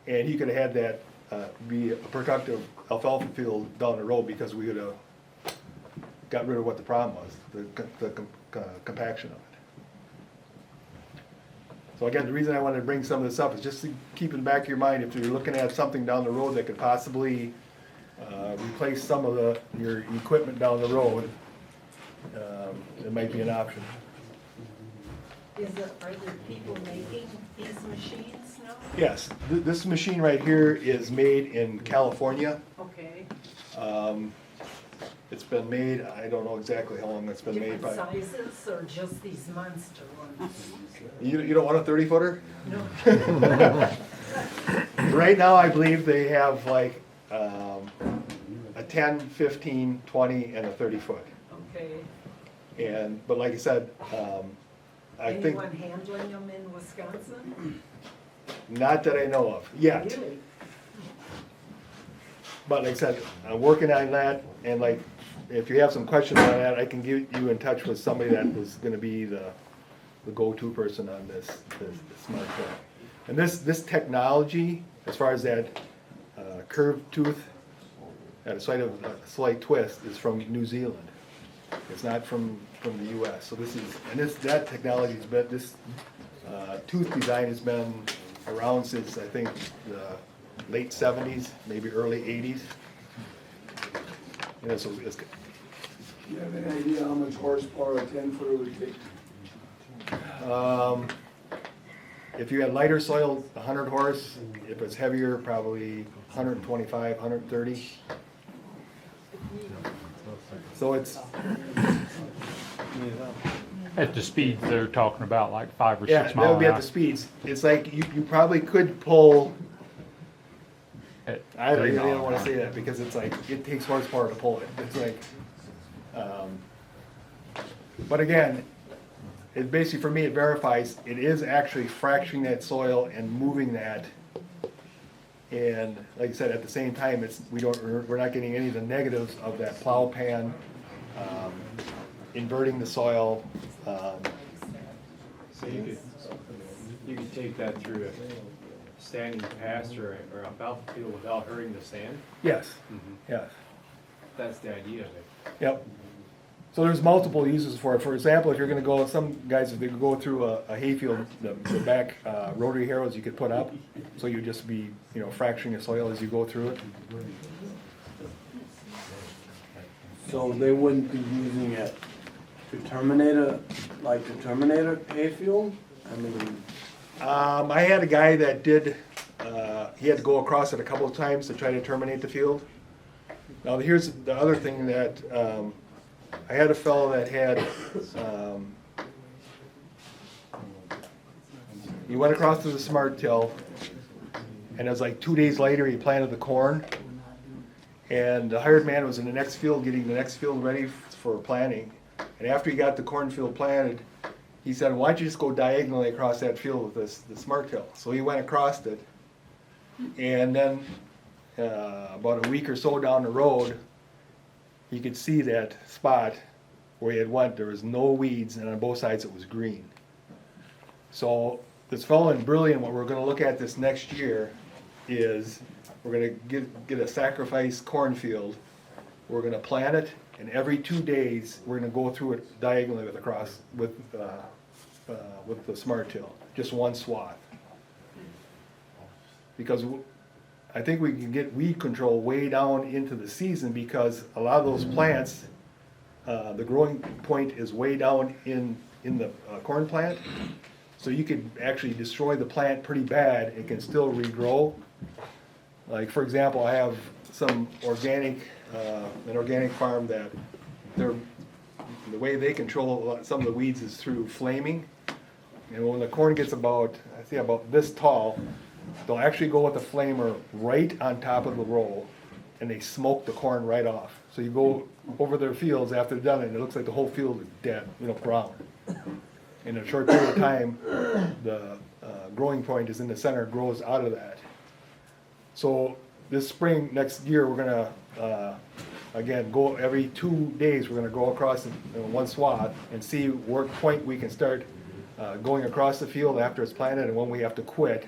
and he could've had that, be a productive alfalfa field down the road, because we would've got rid of what the problem was, the compaction of it. So again, the reason I wanted to bring some of this up is just to keep in the back of your mind, if you're looking at something down the road that could possibly replace some of your equipment down the road, it might be an option. Are there people making these machines now? Yes, this machine right here is made in California. Okay. It's been made, I don't know exactly how long it's been made Different by. sizes or just these monster ones? You don't want a 30-footer? No. Right now, I believe they have like a 10, 15, 20, and a 30-foot. Okay. But like I said, I think, Anyone handling them in Wisconsin? not that I know of, yet. Really? But like I said, I'm working on that, and like, if you have some questions on that, I can get you in touch with somebody that was gonna be the go-to person on this smart phone. And this technology, as far as that curved tooth at a slight twist, is from New Zealand. It's not from the US. So that technology's been, this tooth design has been around since, I think, the late 70s, maybe early 80s. You know, so it's, Do you have any idea how much horsepower a 10-footer would take? if you had lighter soil, 100 horse. If it's heavier, probably 125, 130. So it's, At the speeds they're talking about, like 5 or 6 yeah, miles that would be an at hour. the speeds. It's like you probably could pull, At I 3 really miles don't want an to hour. say that because it's like, it takes horsepower to pull it. It's like, but again, it basically, for me, it verifies it is actually fracturing that soil and moving that. And like I said, at the same time, we're not getting any of the negatives of that plow pan, inverting the soil. So you could take that through a standing pasture or alfalfa field without hurting the sand? Yes, yes. That's the idea of it. Yep. So there's multiple uses for it. For example, if you're gonna go, some guys, if they go through a hayfield, the back rotary harrows you could put up, so you'd just be, fracturing the soil as you go through it. So they wouldn't be using it to terminate a hayfield? I mean, I had a guy that did, he had to go across it a couple of times to try to terminate the field. Now, here's the other thing that, I had a fellow that had, he went across to the smart till, and it was like 2 days later, he planted the corn. And the hired man was in the next field, getting the next field ready for planting. And after he got the cornfield planted, he said, why don't you just go diagonally across that field with the smart till? So he went across it. And then, about a week or so down the road, you could see that spot where he had went. There was no weeds, and on both sides it was green. So this fellow in Brilliant, what we're gonna look at this next year is we're gonna get a sacrifice cornfield. We're gonna plant it, and every 2 days, we're gonna go through it diagonally with the smart till, just one swath. Because I think we can get weed control way down into the season, because a lot of those plants, the growing point is way down in the corn plant. So you could actually destroy the plant pretty bad, it can still regrow. Like, for example, I have some an organic farm that the way they control some of the weeds is through flaming. And when the corn gets about this tall, they'll actually go with the flamer right on top of the row, and they smoke the corn right off. So you go over their fields after they're done, and it looks like the whole field is dead, brown. In a short period of time, the growing point is in the center, grows out of that. So this spring, next year, we're gonna, again, go every 2 days, we're gonna go across in one swath and see what point we can start going across the field after it's planted and when we have to quit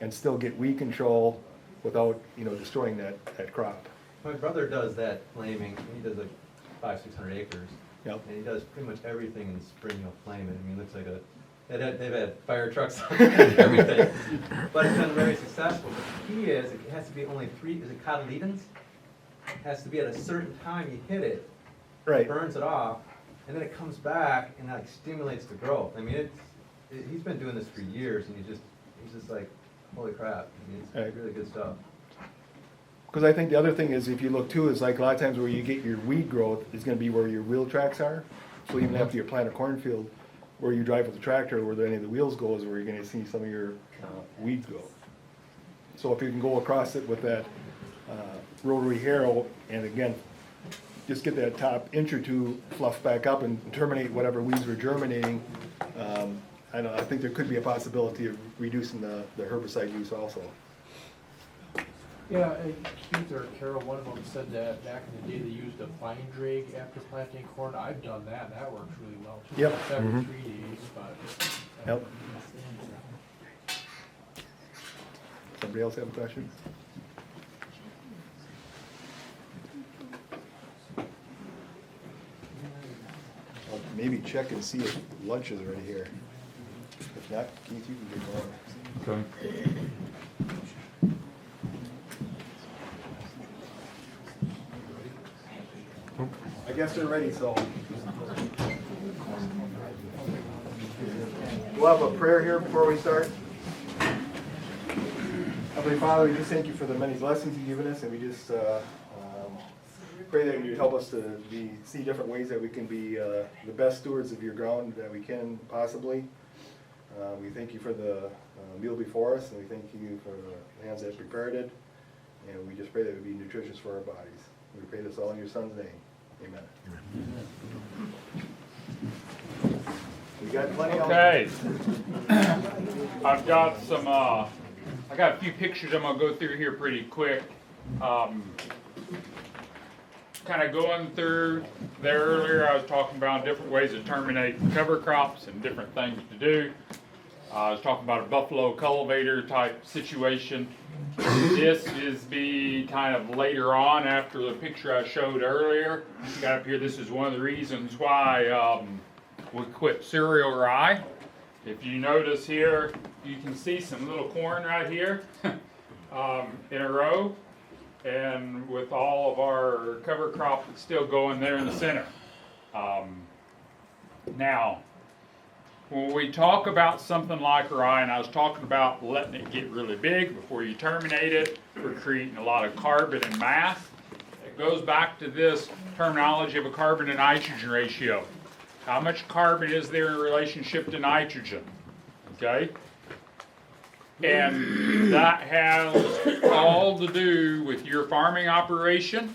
and still get weed control without, destroying that crop. My brother does that flaming, he does like 500-600 acres. Yep. And he does pretty much everything in the spring, he'll flame it. I mean, it looks like they've had fire trucks and everything. But it's been very successful. But the key is, it has to be only 3, is it cotyledons? It has to be at a certain time you hit it. Right. Burns it off, and then it comes back and like stimulates the growth. I mean, he's been doing this for years, and he's just like, holy crap. I mean, it's really good stuff. Because I think the other thing is, if you look too, is like a lot of times where you get your weed growth is going to be where your wheel tracks are. So even after you plant a cornfield, where you drive with the tractor, where any of the wheels go is where you're going to see some of your weeds go. So if you can go across it with that rotary harrow, and again, just get that top inch or two fluffed back up and terminate whatever weeds were germinating, I think there could be a possibility of reducing the herbicide use also. Yeah, Keith or Carol, one of them said that back in the day they used a fine drag after planting corn. I've done that, and that works really well too. Yep. It's every 3 days, but. Yep. Somebody else have a question? I'll maybe check and see if lunch is already here. If not, Keith, you can get going. Okay. I guess they're ready, so. We'll have a prayer here before we start. Heavenly Father, we just thank you for the many blessings you've given us, and we just pray that you help us to see different ways that we can be the best stewards of your ground that we can possibly. We thank you for the meal before us, and we thank you for the hands that prepared it, and we just pray that it would be nutritious for our bodies. We pray this all in your Son's name. Amen. We got plenty of. Okay. I've got some, I got a few pictures I'm gonna go through here pretty quick. Kind of going through there earlier, I was talking about different ways to terminate cover crops and different things to do. I was talking about a buffalo cultivator type situation. This is kind of later on after the picture I showed earlier. Got up here, this is one of the reasons why we quit cereal rye. If you notice here, you can see some little corn right here in a row. And with all of our cover crop that's still going there in the center. Now, when we talk about something like rye, and I was talking about letting it get really big before you terminate it, for creating a lot of carbon and mass, it goes back to this terminology of a carbon to nitrogen ratio. How much carbon is there in relationship to nitrogen? Okay? And that has all to do with your farming operation.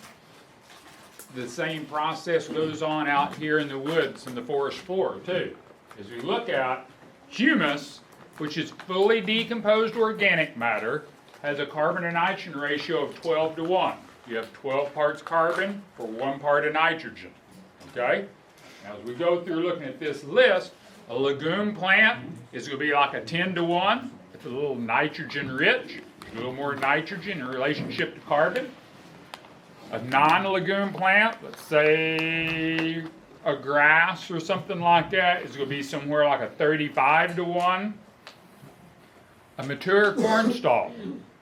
The same process goes on out here in the woods and the forest floor too. As we look at humus, which is fully decomposed organic matter, has a carbon to nitrogen ratio of 12 to 1. You have 12 parts carbon for 1 part of nitrogen. Okay? Now as we go through looking at this list, a legume plant is going to be like a 10 to 1. It's a little nitrogen rich, a little more nitrogen in relationship to carbon. A non-legume plant, let's say a grass or something like that, is going to be somewhere like a 35 to 1. A mature corn stalk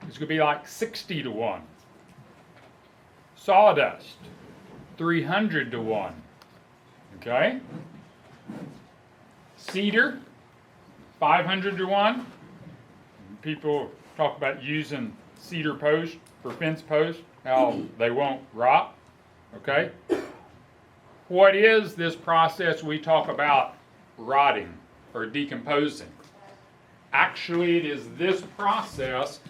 is going to be like 60 to 1. Sawdust, 300 to 1. Okay? Cedar, 500 to 1. People talk about using cedar posts for fence posts, how they won't rot. Okay? What is this process we talk about rotting or decomposing? Actually, it is this process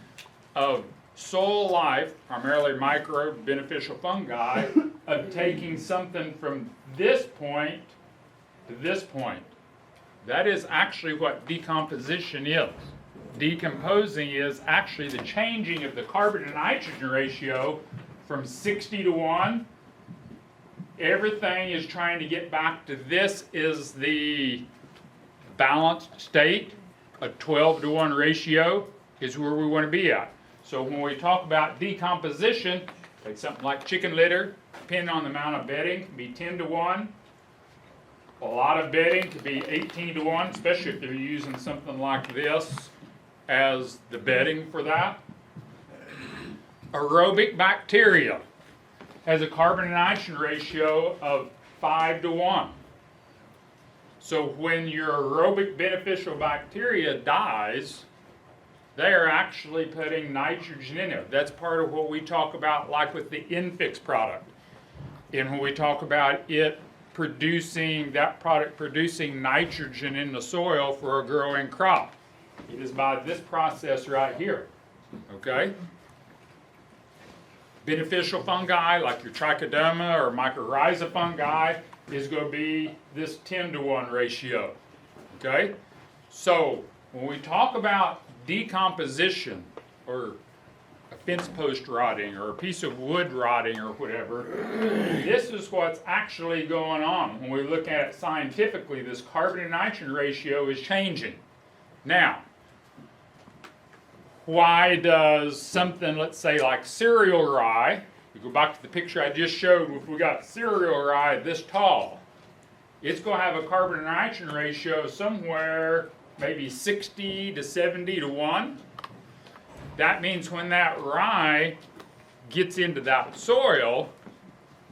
of soil life, primarily microbe beneficial fungi, of taking something from this point to this point. That is actually what decomposition is. Decomposing is actually the changing of the carbon to nitrogen ratio from 60 to 1 everything is trying to get back to this is the balanced state. A 12-to-1 ratio is where we want to be at. So when we talk about decomposition, like something like chicken litter, depending on the amount of bedding, can be 10-to-1. A lot of bedding could be 18-to-1, especially if they're using something like this as the bedding for that. Aerobic bacteria has a carbon and nitrogen ratio of 5-to-1. So when your aerobic beneficial bacteria dies, they are actually putting nitrogen in it. That's part of what we talk about, like with the Infix product. And when we talk about it producing, that product producing nitrogen in the soil for a growing crop, it is by this process right here, okay? Beneficial fungi like your trichodoma or mycorrhiza fungi is going to be this 10-to-1 ratio, okay? So when we talk about decomposition or a fence post rotting or a piece of wood rotting or whatever, this is what's actually going on. When we look at it scientifically, this carbon and nitrogen ratio is changing. Now, why does something, let's say like cereal rye, we go back to the picture I just showed, if we got cereal rye this tall, it's going to have a carbon and nitrogen ratio somewhere maybe 60 to 70 to 1. That means when that rye gets into that soil,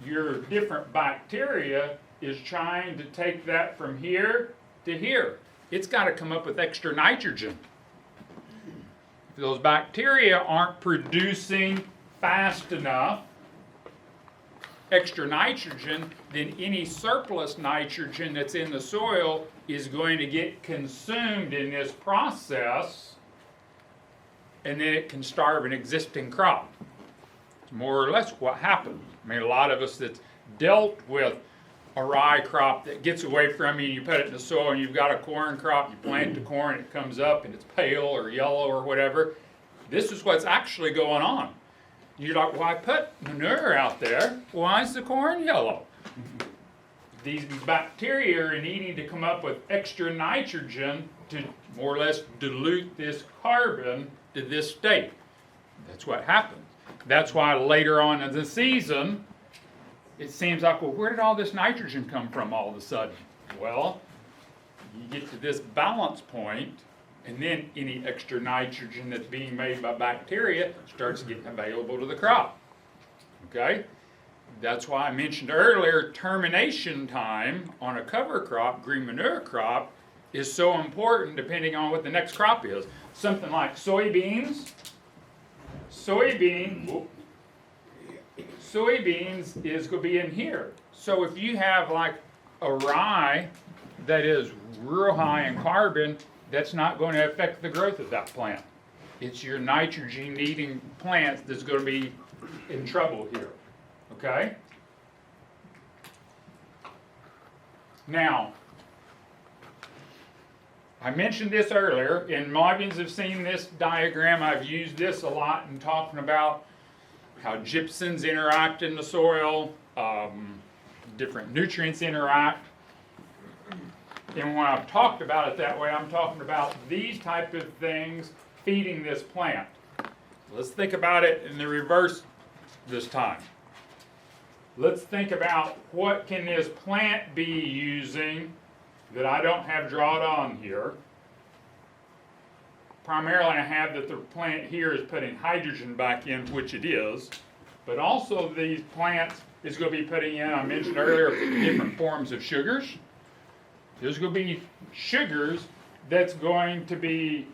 your different bacteria is trying to take that from here to here. It's got to come up with extra nitrogen. If those bacteria aren't producing fast enough extra nitrogen, then any surplus nitrogen that's in the soil is going to get consumed in this process, and then it can starve an existing crop. It's more or less what happens. I mean, a lot of us that's dealt with a rye crop that gets away from you, and you put it in the soil, and you've got a corn crop, you plant the corn, it comes up, and it's pale or yellow or whatever. This is what's actually going on. You're like, well, I put manure out there. Why is the corn yellow? These bacteria are needing to come up with extra nitrogen to more or less dilute this carbon to this state. That's what happens. That's why later on in the season, it seems like, well, where did all this nitrogen come from all of a sudden? Well, you get to this balance point, and then any extra nitrogen that's being made by bacteria starts getting available to the crop. Okay? That's why I mentioned earlier, termination time on a cover crop, green manure crop, is so important depending on what the next crop is. Something like soybeans. Soybeans is going to be in here. So if you have like a rye that is real high in carbon, that's not going to affect the growth of that plant. It's your nitrogen needing plants that's going to be in trouble here. Okay? Now, I mentioned this earlier, and Mobians have seen this diagram. I've used this a lot in talking about how gypsums interact in the soil, different nutrients interact. And when I've talked about it that way, I'm talking about these type of things feeding this plant. Let's think about it in the reverse this time. Let's think about what can this plant be using that I don't have drawn on here. Primarily I have that the plant here is putting hydrogen back in, which it is, but also these plants is going to be putting in, I mentioned earlier, different forms of sugars. There's going to be sugars that's going to be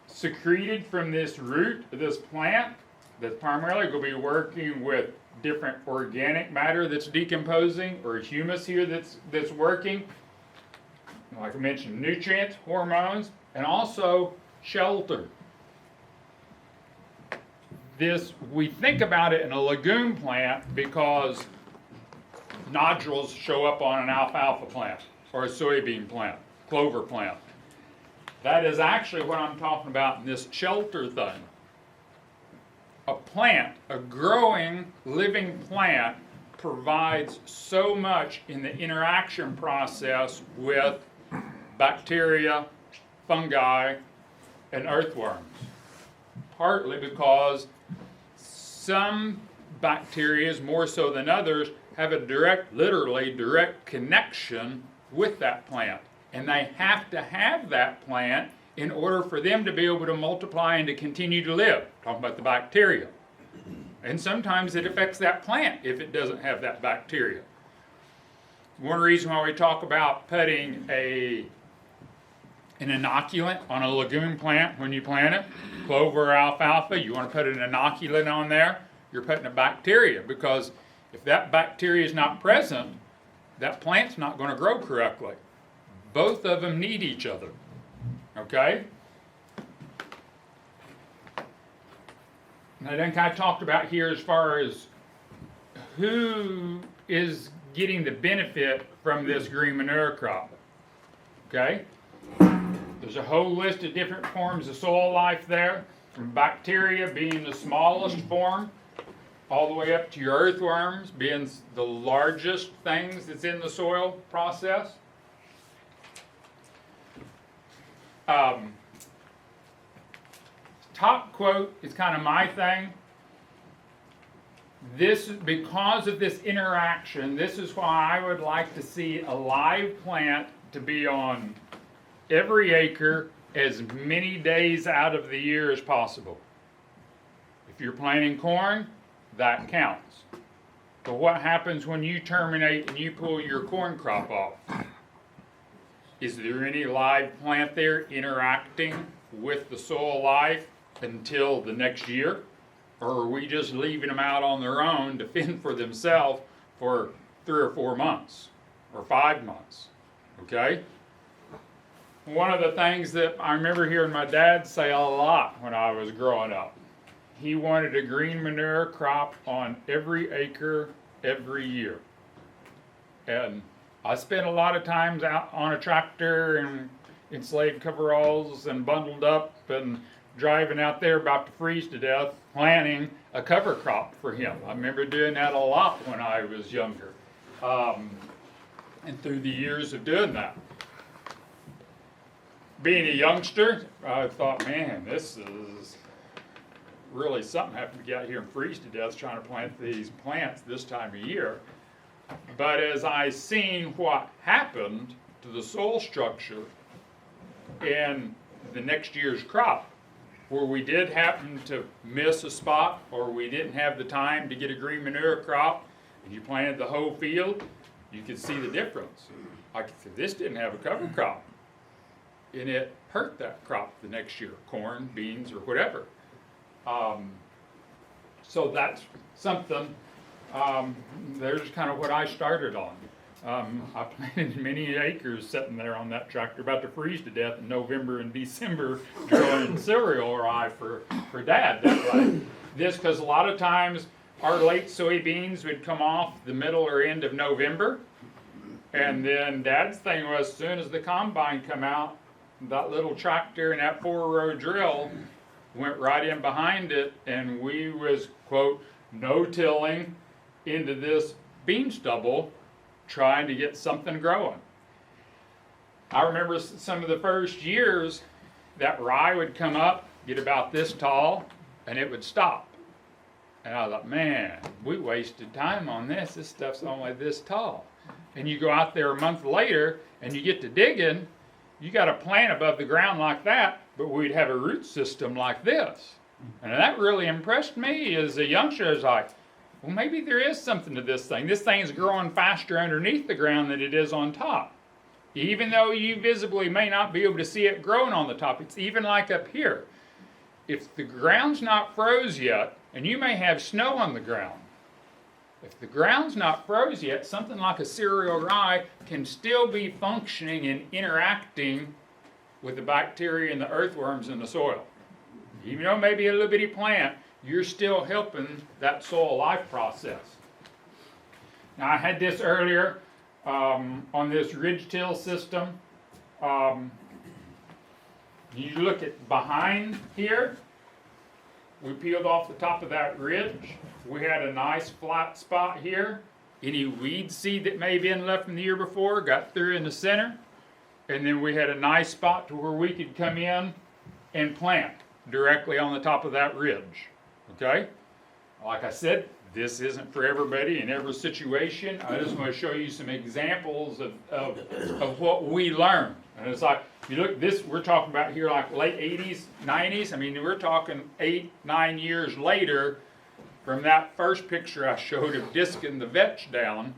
secreted from this root of this plant that's primarily going to be working with different organic matter that's decomposing, or humus here that's working. Like I mentioned, nutrients, hormones, and also shelter. This, we think about it in a legume plant because nodules show up on an alfalfa plant or a soybean plant, clover plant. That is actually what I'm talking about in this shelter thing. A plant, a growing, living plant, provides so much in the interaction process with bacteria, fungi, and earthworms. Partly because some bacteria, more so than others, have a direct, literally direct connection with that plant. And they have to have that plant in order for them to be able to multiply and to continue to live. Talking about the bacteria. And sometimes it affects that plant if it doesn't have that bacteria. One reason why we talk about putting an inoculant on a legume plant when you plant it, clover or alfalfa, you want to put an inoculant on there, you're putting a bacteria, because if that bacteria is not present, that plant's not going to grow correctly. Both of them need each other. Okay? And I think I talked about here as far as who is getting the benefit from this green manure crop. Okay? There's a whole list of different forms of soil life there, from bacteria being the smallest form, all the way up to your earthworms being the largest things that's in the soil process. Top quote is kind of my thing. This, because of this interaction, this is why I would like to see a live plant to be on every acre as many days out of the year as possible. If you're planting corn, that counts. But what happens when you terminate and you pull your corn crop off? Is there any live plant there interacting with the soil life until the next year? Or are we just leaving them out on their own to fend for themselves for 3 or 4 months or 5 months? Okay? One of the things that I remember hearing my dad say a lot when I was growing up, he wanted a green manure crop on every acre every year. And I spent a lot of times out on a tractor and in slave coveralls and bundled up and driving out there about to freeze to death, planting a cover crop for him. I remember doing that a lot when I was younger. And through the years of doing that. Being a youngster, I thought, man, this is really something, having to get out here and freeze to death trying to plant these plants this time of year. But as I seen what happened to the soil structure in the next year's crop, where we did happen to miss a spot or we didn't have the time to get a green manure crop and you planted the whole field, you could see the difference. Like if this didn't have a cover crop and it hurt that crop the next year, corn, beans, or whatever. So that's something, there's kind of what I started on. I planted many acres sitting there on that tractor about to freeze to death in November and December growing cereal rye for Dad that way. This because a lot of times our late soybeans would come off the middle or end of November, and then Dad's thing was as soon as the combine come out, that little tractor and that 4-row drill went right in behind it, and we was, quote, no-tilling into this bean stubble trying to get something growing. I remember some of the first years that rye would come up, get about this tall, and it would stop. And I thought, man, we wasted time on this. This stuff's only this tall. And you go out there a month later, and you get to digging, you got a plant above the ground like that, but we'd have a root system like this. And that really impressed me as a youngster. I was like, well, maybe there is something to this thing. This thing's growing faster underneath the ground than it is on top. Even though you visibly may not be able to see it growing on the top, it's even like up here. If the ground's not froze yet, and you may have snow on the ground, if the ground's not froze yet, something like a cereal rye can still be functioning and interacting with the bacteria and the earthworms in the soil. Even though it may be a little bitty plant, you're still helping that soil life process. Now I had this earlier on this ridge till system. You look at behind here, we peeled off the top of that ridge. We had a nice flat spot here. Any weed seed that may have been left from the year before got through in the center, and then we had a nice spot to where we could come in and plant directly on the top of that ridge. Okay? Like I said, this isn't for everybody in every situation. I just want to show you some examples of what we learned. And it's like, you look, this, we're talking about here like late 80s, 90s. I mean, we're talking 8, 9 years later from that first picture I showed of disking the vetch down.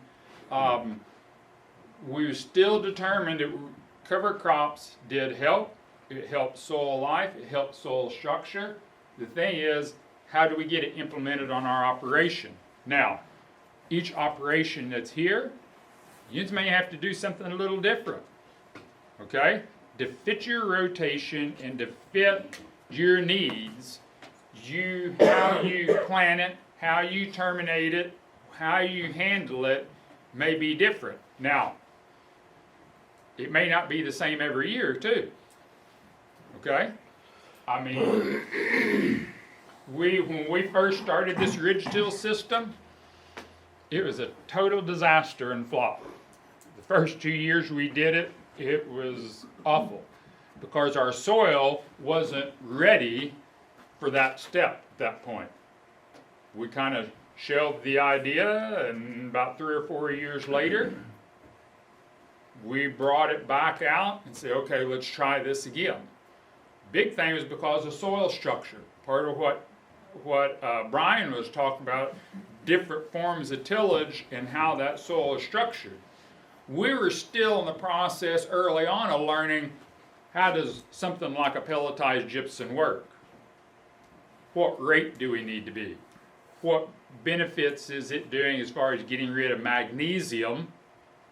We were still determined that cover crops did help. It helped soil life, it helped soil structure. The thing is, how do we get it implemented on our operation? Now, each operation that's here, you may have to do something a little different, okay? To fit your rotation and to fit your needs, how you plan it, how you terminate it, how you handle it may be different. Now, it may not be the same every year too, okay? I mean, when we first started this ridge till system, it was a total disaster and flop. The first 2 years we did it, it was awful because our soil wasn't ready for that step at that point. We kind of shelved the idea, and about 3 or 4 years later, we brought it back out and said, okay, let's try this again. Big thing was because of soil structure. Part of what Brian was talking about, different forms of tillage and how that soil is structured. We were still in the process early on of learning how does something like a pelletized gypsum work? What rate do we need to be? What benefits is it doing as far as getting rid of magnesium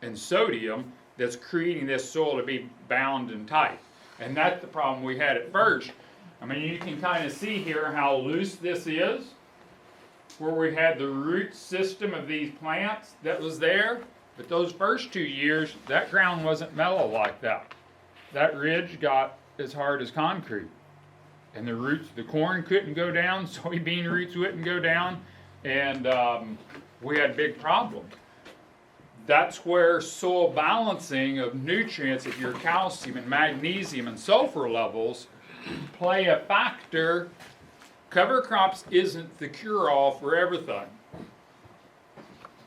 and sodium that's creating this soil to be bound and tight? And that's the problem we had at first. I mean, you can kind of see here how loose this is, where we had the root system of these plants that was there. But those first 2 years, that ground wasn't mellow like that. That ridge got as hard as concrete. And the roots, the corn couldn't go down, soybean roots wouldn't go down, and we had big problems. That's where soil balancing of nutrients, of your calcium and magnesium and sulfur levels, play a factor. Cover crops isn't the cure-all for everything.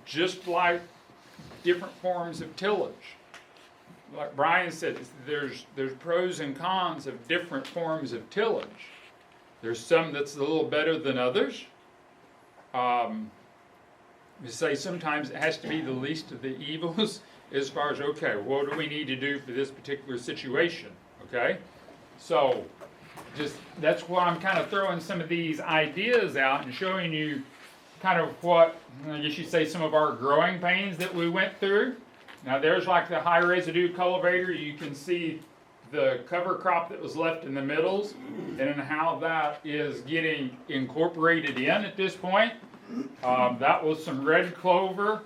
Just like different forms of tillage. Like Brian said, there's pros and cons of different forms of tillage. There's some that's a little better than others. You say sometimes it has to be the least of the evils as far as, okay, what do we need to do for this particular situation, okay? So, just that's why I'm kind of throwing some of these ideas out and showing you kind of what, I guess you say, some of our growing pains that we went through. Now there's like the high residue cultivator. You can see the cover crop that was left in the middles and how that is getting incorporated in at this point. That was some red clover.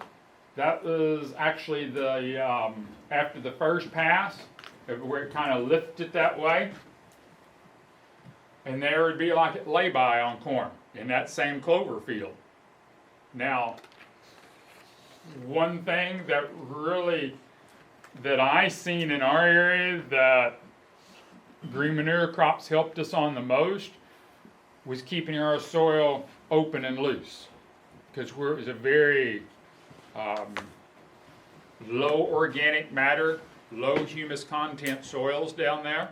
That was actually the after the first pass, where it kind of lifted that way. And there would be like it lay-by on corn in that same clover field. Now, one thing that I seen in our area that green manure crops helped us on the most was keeping our soil open and loose, because it was a very low organic matter, low humus content soils down there.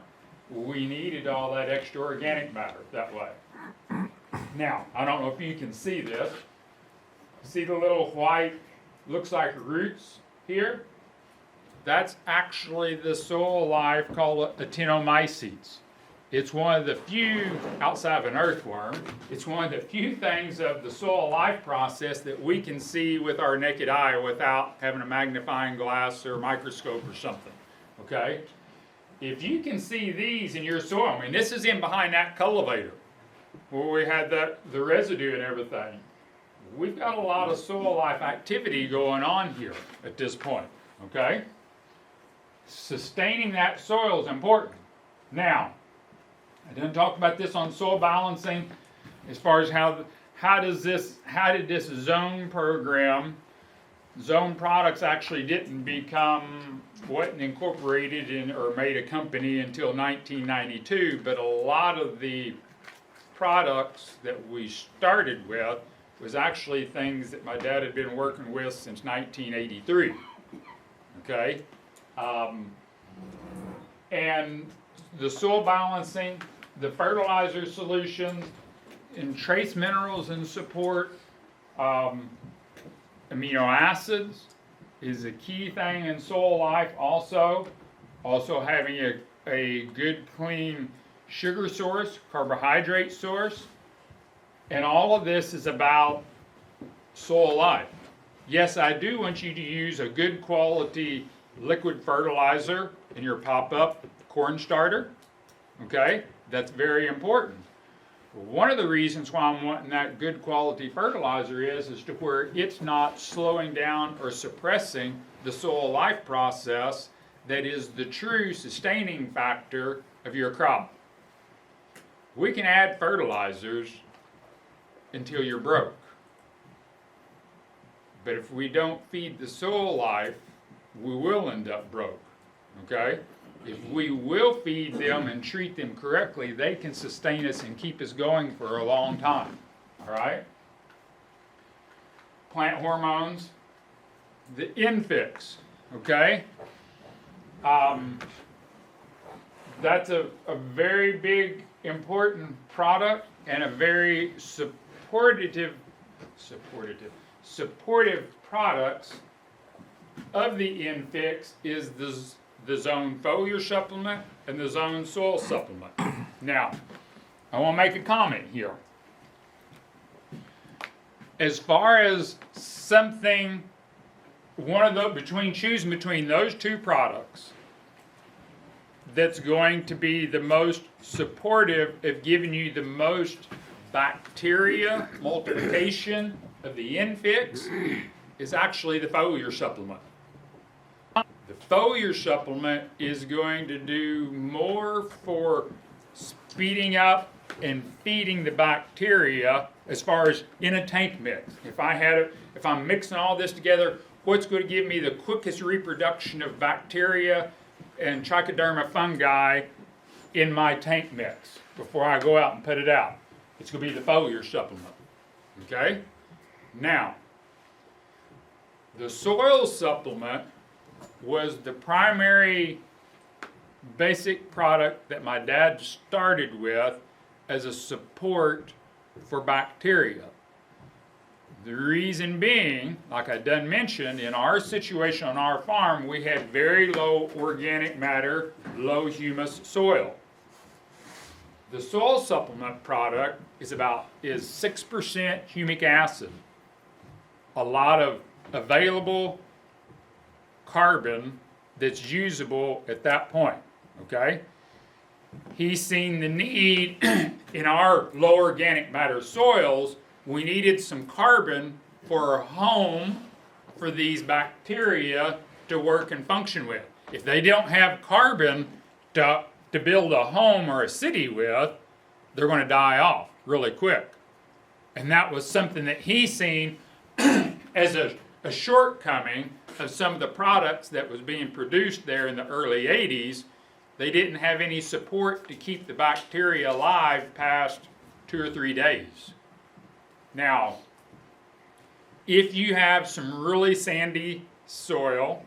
We needed all that extra organic matter that way. Now, I don't know if you can see this. See the little white, looks like roots here? That's actually the soil life called actinomycetes. It's one of the few, outside of an earthworm, it's one of the few things of the soil life process that we can see with our naked eye without having a magnifying glass or microscope or something, okay? If you can see these in your soil, I mean, this is in behind that cultivator where we had the residue and everything. We've got a lot of soil life activity going on here at this point, okay? Sustaining that soil is important. Now, I didn't talk about this on soil balancing as far as how did this zone program Zone Products actually wasn't incorporated in or made a company until 1992, but a lot of the products that we started with was actually things that my dad had been working with since 1983. Okay? And the soil balancing, the fertilizer solutions, and trace minerals and support, amino acids is a key thing in soil life also. Also having a good clean sugar source, carbohydrate source, and all of this is about soil life. Yes, I do want you to use a good quality liquid fertilizer in your pop-up corn starter, okay? That's very important. One of the reasons why I'm wanting that good quality fertilizer is to where it's not slowing down or suppressing the soil life process that is the true sustaining factor of your crop. We can add fertilizers until you're broke. But if we don't feed the soil life, we will end up broke, okay? If we will feed them and treat them correctly, they can sustain us and keep us going for a long time, all right? Plant hormones, the infix, okay? That's a very big, important product and a very supportive products of the infix is the zone foliar supplement and the zone soil supplement. Now, I want to make a comment here. As far as something, choosing between those two products that's going to be the most supportive of giving you the most bacteria multiplication of the infix is actually the foliar supplement. The foliar supplement is going to do more for speeding up and feeding the bacteria as far as in a tank mix. If I'm mixing all this together, what's going to give me the quickest reproduction of bacteria and trichoderma fungi in my tank mix before I go out and put it out? It's going to be the foliar supplement. Okay? Now, the soil supplement was the primary basic product that my dad started with as a support for bacteria. The reason being, like I done mentioned, in our situation on our farm, we had very low organic matter, low humus soil. The soil supplement product is 6% humic acid. A lot of available carbon that's usable at that point, okay? He's seen the need in our low organic matter soils. We needed some carbon for a home for these bacteria to work and function with. If they don't have carbon to build a home or a city with, they're going to die off really quick. And that was something that he's seen as a shortcoming of some of the products that was being produced there in the early 80s. They didn't have any support to keep the bacteria alive past 2 or 3 days. Now, if you have some really sandy soil,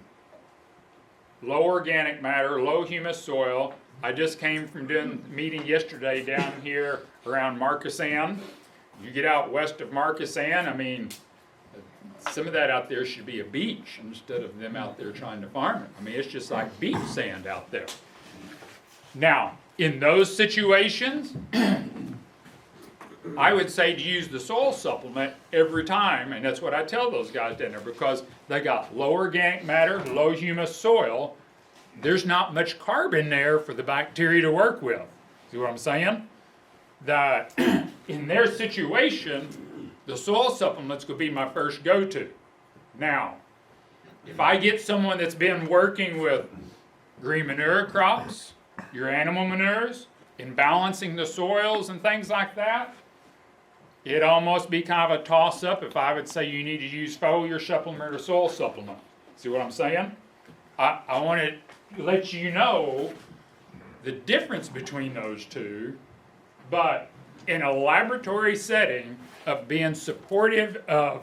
low organic matter, low humus soil, I just came from doing a meeting yesterday down here around Marcassan. You get out west of Marcassan, I mean, some of that out there should be a beach instead of them out there trying to farm it. I mean, it's just like beach sand out there. Now, in those situations, I would say to use the soil supplement every time, and that's what I tell those guys down there, because they got low organic matter, low humus soil. There's not much carbon there for the bacteria to work with. See what I'm saying? That in their situation, the soil supplement's going to be my first go-to. Now, if I get someone that's been working with green manure crops, your animal manures, in balancing the soils and things like that, it'd almost be kind of a toss-up if I would say you need to use foliar supplement or soil supplement. See what I'm saying? I want to let you know the difference between those two, but in a laboratory setting of being supportive of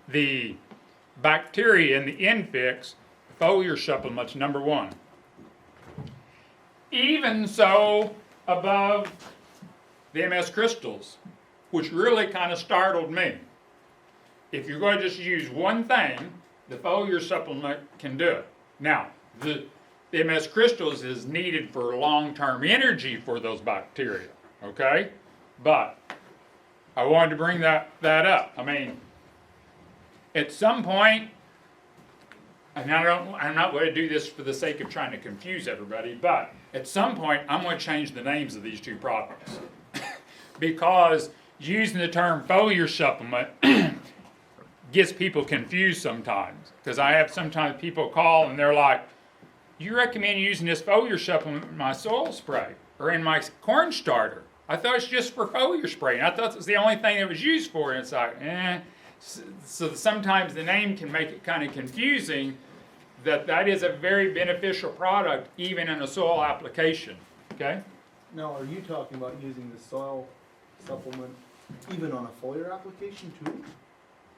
the bacteria in the infix, foliar supplement's number one. Even so, above the MS crystals, which really kind of startled me. If you're going to just use one thing, the foliar supplement can do it. Now, the MS crystals is needed for long-term energy for those bacteria, okay? But I wanted to bring that up. I mean, at some point, and I'm not going to do this for the sake of trying to confuse everybody, but at some point, I'm going to change the names of these two products. Because using the term foliar supplement gets people confused sometimes. Because I have sometimes people call and they're like, you recommend using this foliar supplement in my soil spray or in my corn starter? I thought it's just for foliar spray. And I thought it was the only thing it was used for. And it's like, So sometimes the name can make it kind of confusing that is a very beneficial product even in a soil application, okay? Now, are you talking about using the soil supplement even on a foliar application too?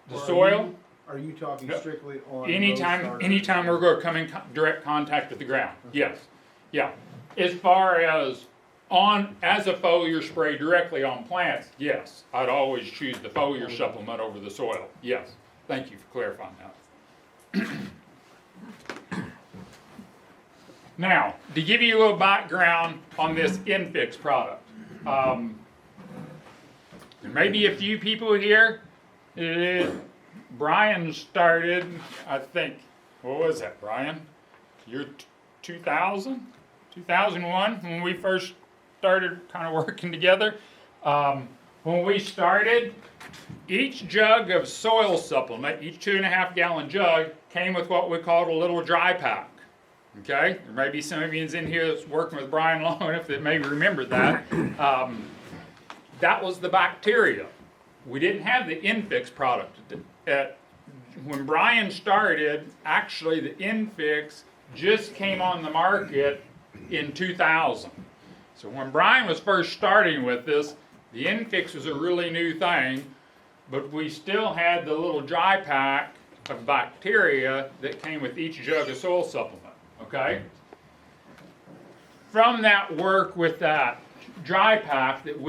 The Or soil? Are you talking No. strictly on Anytime we're going to come in direct contact with the ground, yes. Yeah. As far as as a foliar spray directly on plants, yes. I'd always choose the foliar supplement over the soil, yes. Thank you for clarifying that. Now, to give you a little background on this Infix product, there may be a few people here. Brian started, I think, what was that, Brian? Year 2000? 2001, when we first started kind of working together. When we started, each jug of soil supplement, each 2.5 gallon jug, came with what we called a little dry pack. Okay, there may be some of you in here that's working with Brian long enough that may remember that. That was the bacteria. We didn't have the Infix product. When Brian started, actually the Infix just came on the market in 2000. So when Brian was first starting with this, the Infix was a really new thing, but we still had the little dry pack of bacteria that came with each jug of soil supplement. Okay? From that work with that dry pack that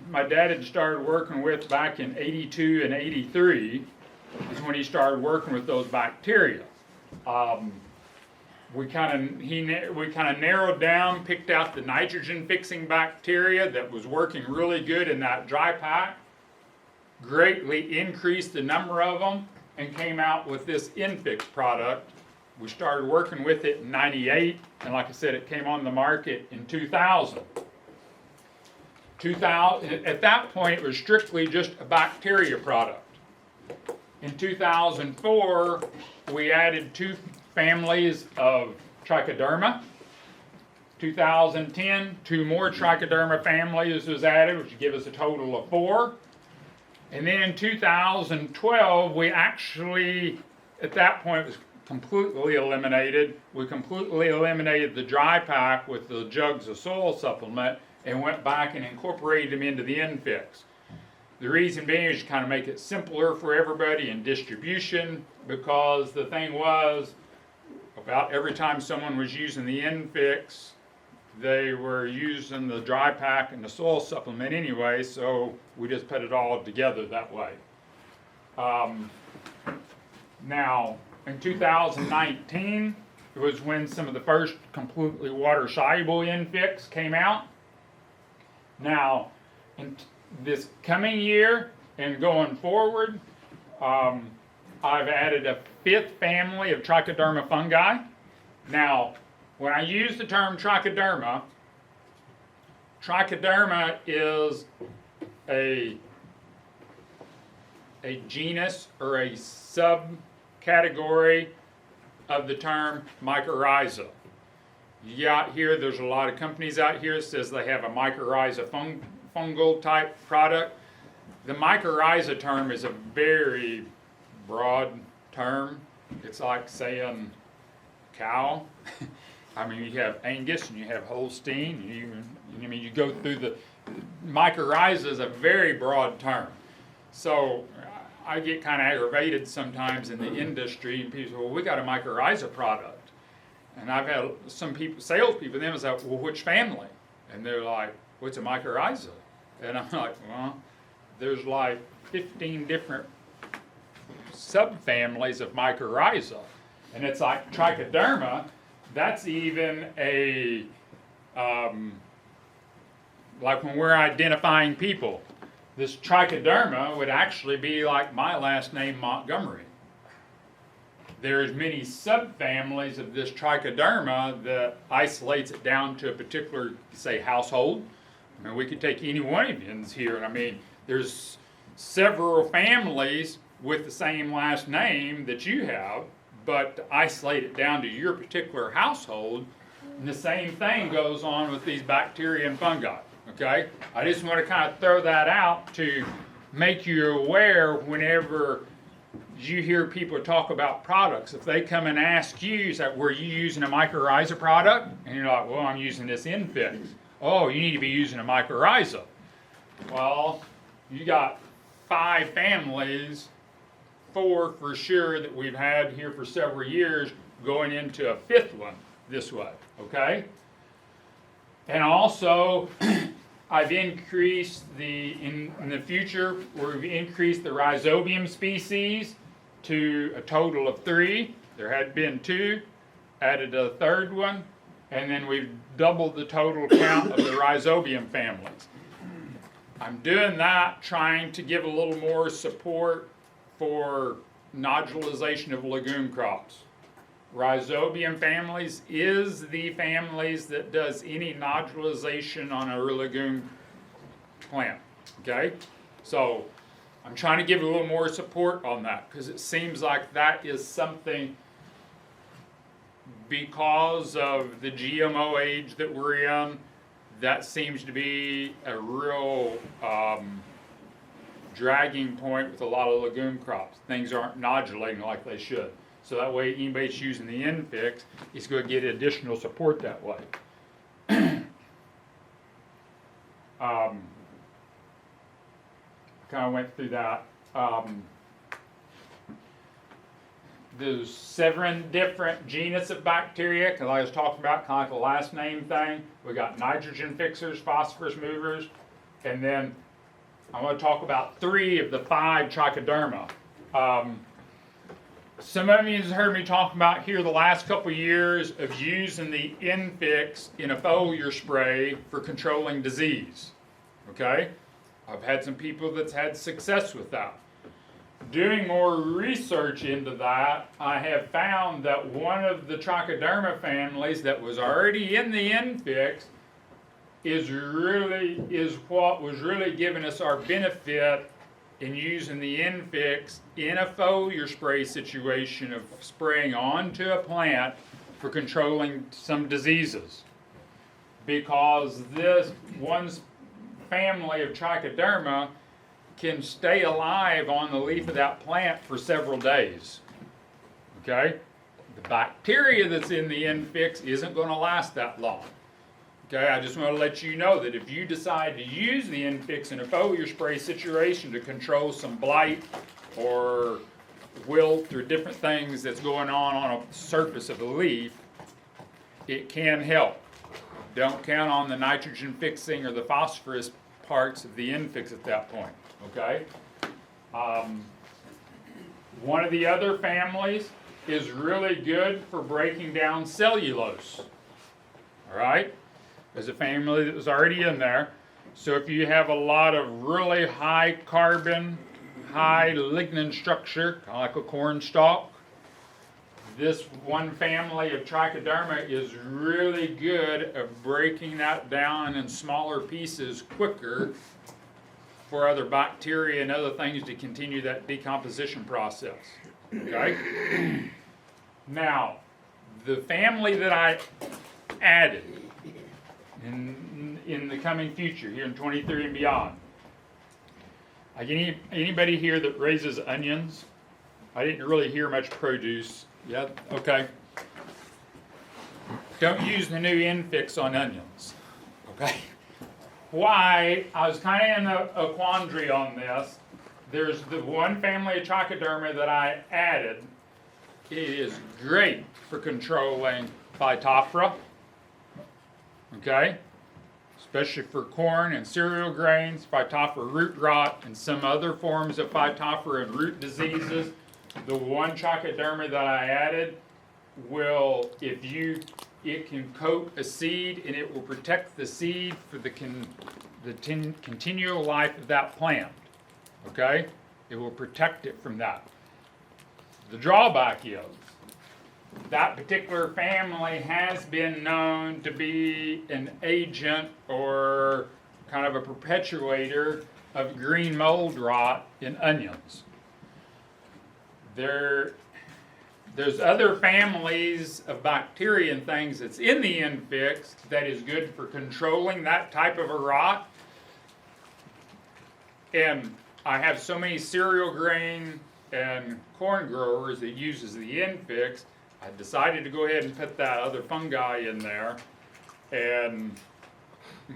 my dad had started working with back in 82 and 83 is when he started working with those bacteria. We kind of narrowed down, picked out the nitrogen fixing bacteria that was working really good in that dry pack, greatly increased the number of them, and came out with this Infix product. We started working with it in 98, and like I said, it came on the market in 2000. At that point, it was strictly just a bacteria product. In 2004, we added 2 families of trichoderma. 2010, 2 more trichoderma families was added, which would give us a total of 4. And then in 2012, we actually, at that point, was completely eliminated. We completely eliminated the dry pack with the jugs of soil supplement and went back and incorporated them into the Infix. The reason being is to kind of make it simpler for everybody in distribution, because the thing was, about every time someone was using the Infix, they were using the dry pack and the soil supplement anyway, so we just put it all together that way. Now, in 2019, it was when some of the first completely water-soluble Infix came out. Now, in this coming year and going forward, I've added a 5th family of trichoderma fungi. Now, when I use the term trichoderma is a genus or a subcategory of the term mycorrhiza. You out here, there's a lot of companies out here that says they have a mycorrhiza fungal type product. the mycorrhiza term is a very broad term. It's like saying cow. I mean, you have Angus and you have Holstein. You go through the mycorrhiza is a very broad term. So I get kind of aggravated sometimes in the industry, and people say, well, we got a mycorrhiza product. And I've had some people, salespeople, them say, well, which family? And they're like, what's a mycorrhiza? And I'm like, well, there's like 15 different subfamilies of mycorrhiza. And it's like trichoderma, that's even a, like when we're identifying people, this trichoderma would actually be like my last name, Montgomery. There's many subfamilies of this trichoderma that isolates it down to a particular, say, household. I mean, we could take any one of you here, and I mean, there's several families with the same last name that you have, but to isolate it down to your particular household, and the same thing goes on with these bacteria and fungi, okay? I just want to kind of throw that out to make you aware whenever you hear people talk about products. If they come and ask you, say, were you using a mycorrhiza product? And you're like, well, I'm using this Infix. Oh, you need to be using a mycorrhiza. Well, you got 5 families, 4 for sure that we've had here for several years, going into a 5th one this way, okay? And also, I've increased in the future, we've increased the rhizobium species to a total of 3. There had been 2, added a 3rd one, and then we've doubled the total count of the rhizobium families. I'm doing that, trying to give a little more support for nodulization of legume crops. Rhizobium families is the families that does any nodulization on a legume plant, okay? So I'm trying to give a little more support on that because it seems like that is something, because of the GMO age that we're in, that seems to be a real dragging point with a lot of legume crops. Things aren't nodulating like they should. So that way anybody that's using the Infix is going to get additional support that way. I kind of went through that. There's 7 different genus of bacteria, because I was talking about kind of like the last name thing. We got nitrogen fixers, phosphorus movers, and then I'm going to talk about 3 of the 5 trichoderma. Some of you have heard me talk about here the last couple of years of using the Infix in a foliar spray for controlling disease. Okay? I've had some people that's had success with that. Doing more research into that, I have found that one of the trichoderma families that was already in the Infix is what was really giving us our benefit in using the Infix in a foliar spray situation of spraying onto a plant for controlling some diseases. Because this one family of trichoderma can stay alive on the leaf of that plant for several days. Okay? The bacteria that's in the Infix isn't going to last that long. Okay, I just want to let you know that if you decide to use the Infix in a foliar spray situation to control some blight or wilt or different things that's going on a surface of the leaf, it can help. Don't count on the nitrogen fixing or the phosphorus parts of the Infix at that point. Okay? One of the other families is really good for breaking down cellulose. All right? There's a family that was already in there. So if you have a lot of really high carbon, high lignin structure, kind of like a corn stalk, this one family of trichoderma is really good at breaking that down in smaller pieces quicker for other bacteria and other things to continue that decomposition process. Okay? Now, the family that I added in the coming future, here in 23 and beyond, Like anybody here that raises onions? I didn't really hear much produce. Yeah, okay. Don't use the new infix on onions, okay? Why? I was kind of in a quandary on this. There's the one family of trichoderma that I added. It is great for controlling Phytophthora, okay? Especially for corn and cereal grains, Phytophthora root rot, and some other forms of Phytophthora and root diseases. The one trichoderma that I added will, it can coat a seed and it will protect the seed for the continual life of that plant, okay? It will protect it from that. The drawback is, that particular family has been known to be an agent or kind of a perpetuator of green mold rot in onions. There's other families of bacteria and things that's in the infix that is good for controlling that type of a rot. And I have so many cereal grain and corn growers that uses the infix, I decided to go ahead and put that other fungi in there and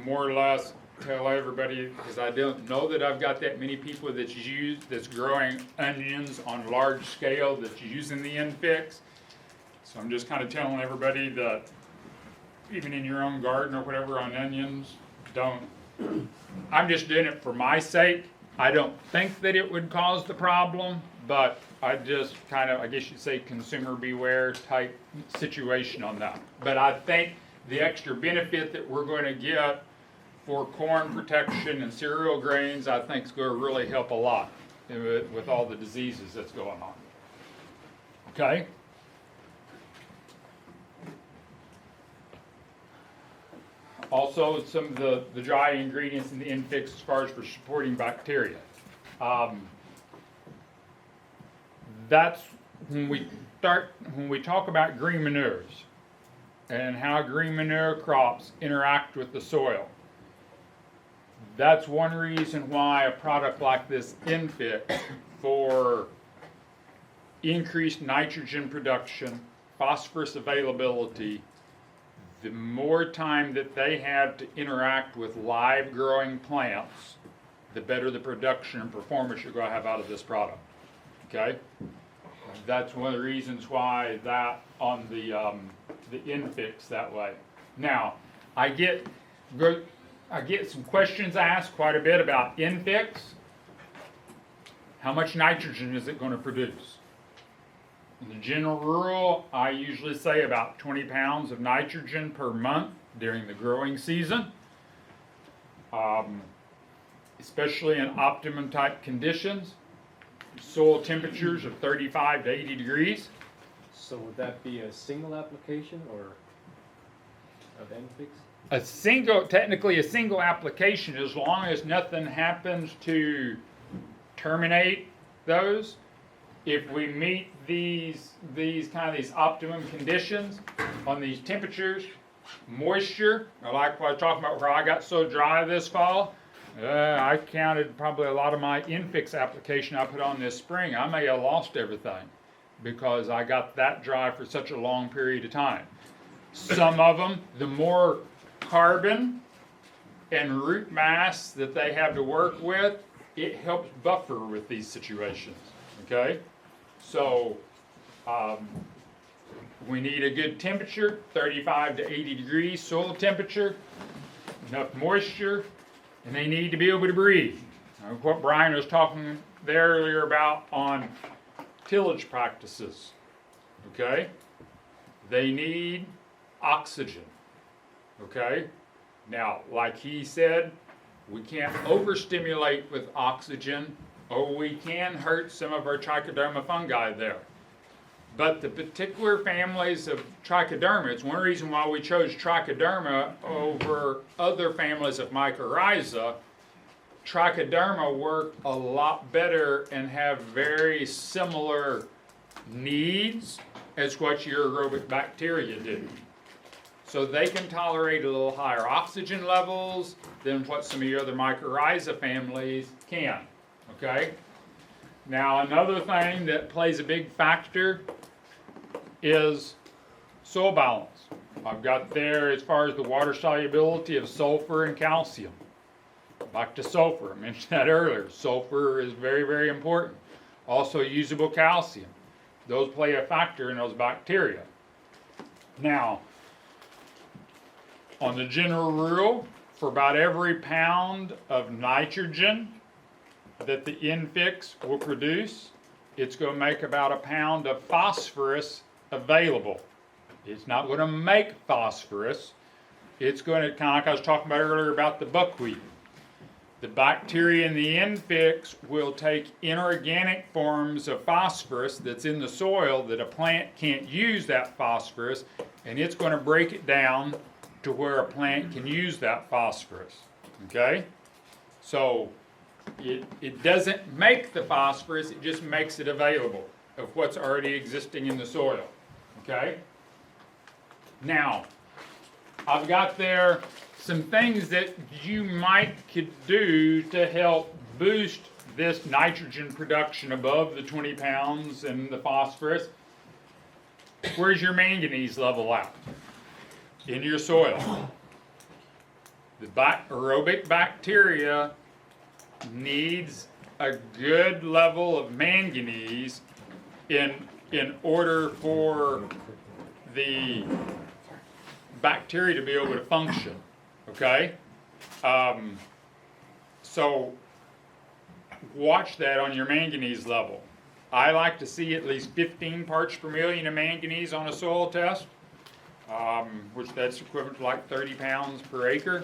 more or less tell everybody, because I don't know that I've got that many people that's growing onions on large scale that's using the infix. So I'm just kind of telling everybody that even in your own garden or whatever on onions, don't. I'm just doing it for my sake. I don't think that it would cause the problem, but I just kind of, I guess you'd say, consumer beware type situation on that. But I think the extra benefit that we're going to get for corn protection and cereal grains, I think is going to really help a lot with all the diseases that's going on. Okay? Also, some of the dry ingredients in the infix as far as for supporting bacteria. That's when we talk about green manures and how green manure crops interact with the soil. That's one reason why a product like this infix for increased nitrogen production, phosphorus availability, the more time that they have to interact with live growing plants, the better the production and performance you're going to have out of this product. Okay? That's one of the reasons why that on the infix that way. Now, I get some questions asked quite a bit about infix. How much nitrogen is it going to produce? In the general rule, I usually say about 20 pounds of nitrogen per month during the growing season, especially in optimum type conditions. Soil temperatures of 35 to 80 degrees. So would that be a single application or of Enfix? Technically a single application, as long as nothing happens to terminate those. If we meet these optimum conditions on these temperatures, moisture, like what I was talking about where I got so dry this fall, I counted probably a lot of my infix application I put on this spring. I may have lost everything because I got that dry for such a long period of time. Some of them, the more carbon and root mass that they have to work with, it helps buffer with these situations, okay? So we need a good temperature, 35 to 80 degrees soil temperature, enough moisture, and they need to be able to breathe. What Brian was talking there earlier about on tillage practices, okay? They need oxygen, okay? Now, like he said, we can't overstimulate with oxygen, or we can hurt some of our trichoderma fungi there. But the particular families of trichoderma, it's one reason why we chose trichoderma over other families of mycorrhiza. Trichoderma work a lot better and have very similar needs as what your aerobic bacteria do. So they can tolerate a little higher oxygen levels than what some of your other mycorrhiza families can. okay? Now, another thing that plays a big factor is soil balance. I've got there as far as the water solubility of sulfur and calcium. Back to sulfur, I mentioned that earlier. Sulfur is very, very important. Also usable calcium. Those play a factor in those bacteria. Now, on the general rule, for about every pound of nitrogen that the infix will produce, it's going to make about a pound of phosphorus available. It's not going to make phosphorus. It's going to, kind of like I was talking about earlier about the buckwheat. The bacteria in the infix will take inorganic forms of phosphorus that's in the soil that a plant can't use that phosphorus, and it's going to break it down to where a plant can use that phosphorus. Okay? So it doesn't make the phosphorus, it just makes it available of what's already existing in the soil. Okay? Now, I've got there some things that you could do to help boost this nitrogen production above the 20 pounds and the phosphorus. Where's your manganese level at? In your soil. The aerobic bacteria needs a good level of manganese in order for the bacteria to be able to function. Okay? So watch that on your manganese level. I like to see at least 15 parts per million of manganese on a soil test, which that's equivalent to like 30 pounds per acre.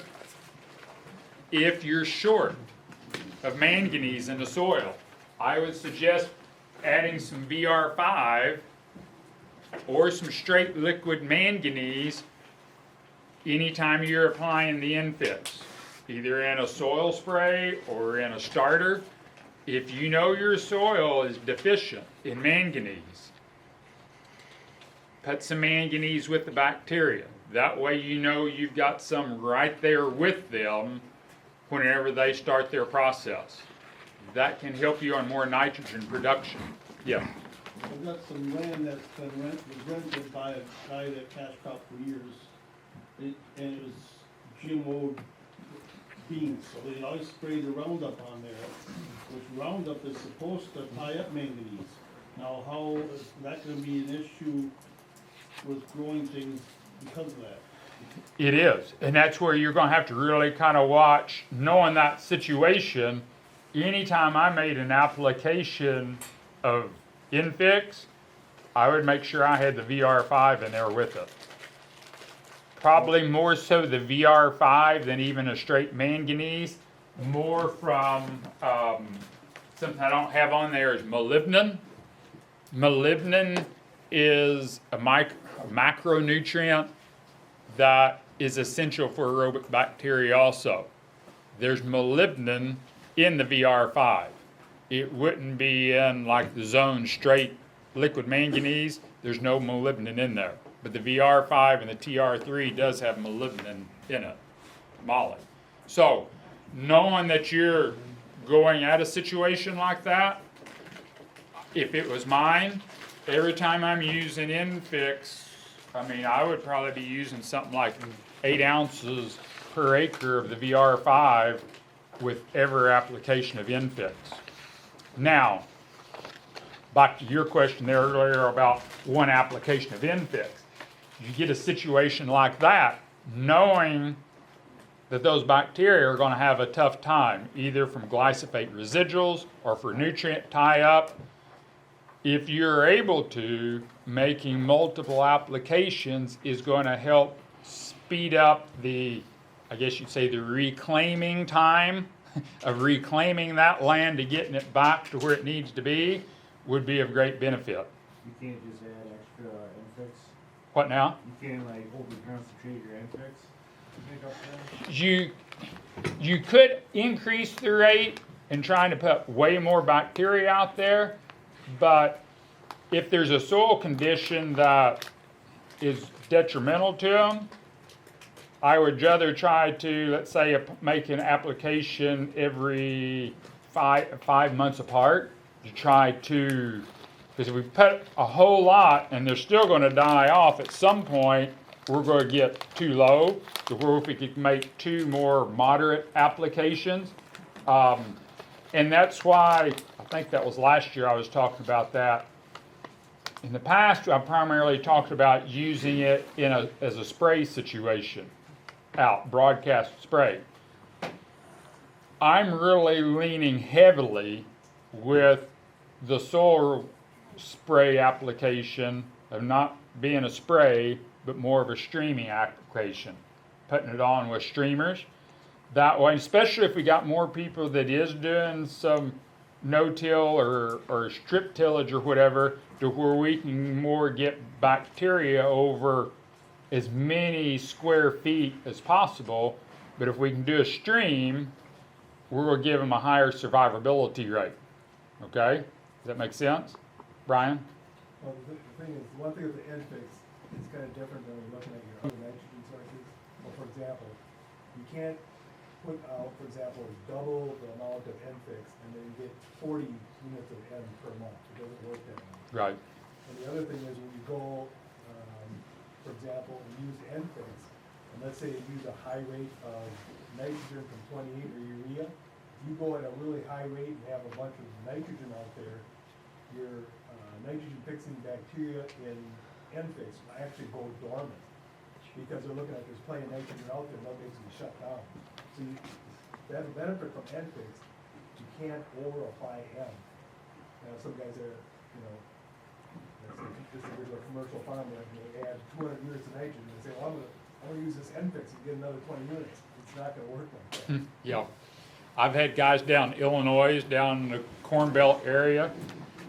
If you're short of manganese in the soil, I would suggest adding some VR5 or some straight liquid manganese anytime you're applying the infix, either in a soil spray or in a starter. If you know your soil is deficient in manganese, put some manganese with the bacteria. That way you know you've got some right there with them whenever they start their process. That can help you on more nitrogen production. Yeah. I've got some land that's been rented by a guy that cash cropped for years. And it was GMO beans, so they always sprayed the Roundup on there, which Roundup is supposed to tie up manganese. Now, how is that gonna be an issue with growing things because of that? It is, and that's where you're gonna have to really kind of watch, knowing that situation. Anytime I made an application of infix, I would make sure I had the VR5 in there with it. Probably more so the VR5 than even a straight manganese. More from something I don't have on there is molybdenum. Molybdenum is a macronutrient that is essential for aerobic bacteria also. There's molybdenum in the VR5. It wouldn't be in like the zone straight liquid manganese. There's no molybdenum in there. But the VR5 and the TR3 does have molybdenum in it, moly. So, knowing that you're going at a situation like that, if it was mine, every time I'm using infix, I mean, I would probably be using something like 8 ounces per acre of the VR5 with every application of infix. Now, back to your question there earlier about one application of infix. You get a situation like that, knowing that those bacteria are going to have a tough time, either from glyphosate residuals or for nutrient tie-up. If you're able to, making multiple applications is going to help speed up the, I guess you'd say, the reclaiming time of reclaiming that land to getting it back to where it needs to be would be of great benefit. You can't just add extra infix? What now? You can't like over concentrate your infix to make up for that? You could increase the rate in trying to put way more bacteria out there, but if there's a soil condition that is detrimental to them, I would rather try to, let's say, make an application every five months apart to try to, because if we put a whole lot and they're still going to die off at some point, we're going to get too low. So where if we could make 2 more moderate applications. And that's why, I think that was last year I was talking about that. In the past, I primarily talked about using it as a spray situation, broadcast spray. I'm really leaning heavily with the soil spray application of not being a spray, but more of a streaming application, putting it on with streamers. That way, especially if we got more people that is doing some no-till or strip tillage or whatever, to where we can more get bacteria over as many square feet as possible. But if we can do a stream, we're going to give them a higher survivability rate. Okay? Does that make sense? Brian? Well, the thing is, one thing with the end fix, it's kind of different than looking at your other nitrogen sources. Well, for example, you can't put out, for example, double the amount of end fix and then get 40 units of N per month. It doesn't work that way. Right. And the other thing is when you go, for example, and use end fix, and let's say you use a high rate of nitrogen from 28 or urea, if you go at a really high rate and have a bunch of nitrogen out there, your nitrogen fixing bacteria in end fix will actually go dormant because they're looking at there's plenty of nitrogen out there, that makes them shut down. So you have a benefit from end fix, you can't over apply N. Now some guys are, you know, just a regular commercial farm, they add 200 units of nitrogen and say, well, I'm gonna use this end fix and get another 20 units. It's not gonna work like that. Yeah. I've had guys down in Illinois, down in the Corn Belt area,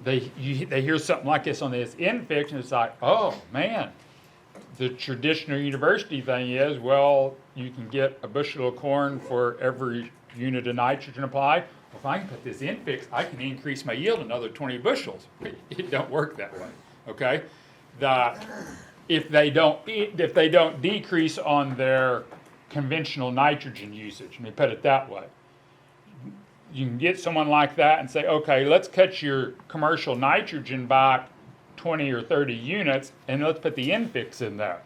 they hear something like this on this infix, and it's like, oh man, the traditional university thing is, well, you can get a bushel of corn for every unit of nitrogen applied. Well, if I can put this infix, I can increase my yield another 20 bushels. It don't work that way, okay? If they don't decrease on their conventional nitrogen usage, let me put it that way. You can get someone like that and say, okay, let's cut your commercial nitrogen back 20 or 30 units and let's put the infix in there.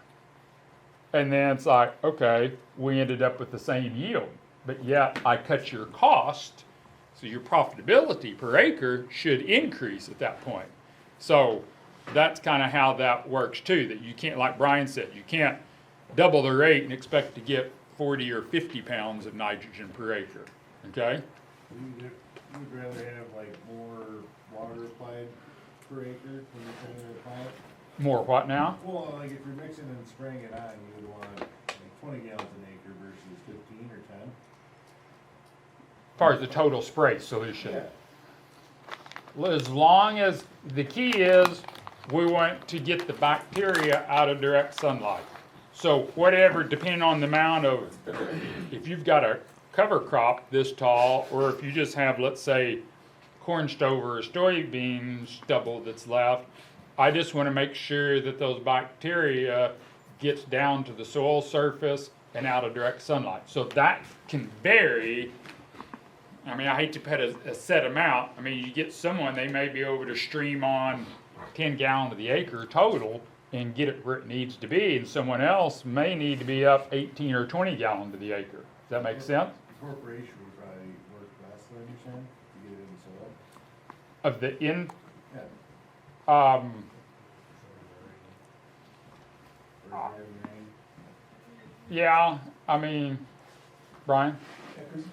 And then it's like, okay, we ended up with the same yield, but yet I cut your cost, so your profitability per acre should increase at that point. So that's kind of how that works too, that you can't, like Brian said, you can't double the rate and expect to get 40 or 50 pounds of nitrogen per acre, okay? You'd rather have like more water applied per acre when you're trying to apply it? More what now? Well, like if you're mixing and spraying it on, you would want like 20 gallons an acre versus 15 or 10. As far as the total spray solution. Yeah. As long as, the key is, we want to get the bacteria out of direct sunlight. So whatever, depending on the amount of, if you've got a cover crop this tall, or if you just have, let's say, corn stover or soybean stubble that's left, I just want to make sure that those bacteria gets down to the soil surface and out of direct sunlight. So that can vary. I mean, I hate to put a set amount. I mean, you get someone, they may be able to stream on 10 gallons to the acre total and get it where it needs to be, and someone else may need to be up 18 or 20 gallons to the acre. Does that make sense? Incorporation would probably work best, I understand, to get it in soil. Of the in, Yeah. Or heavy rain. yeah, I mean, Brian? Yeah, 'cause,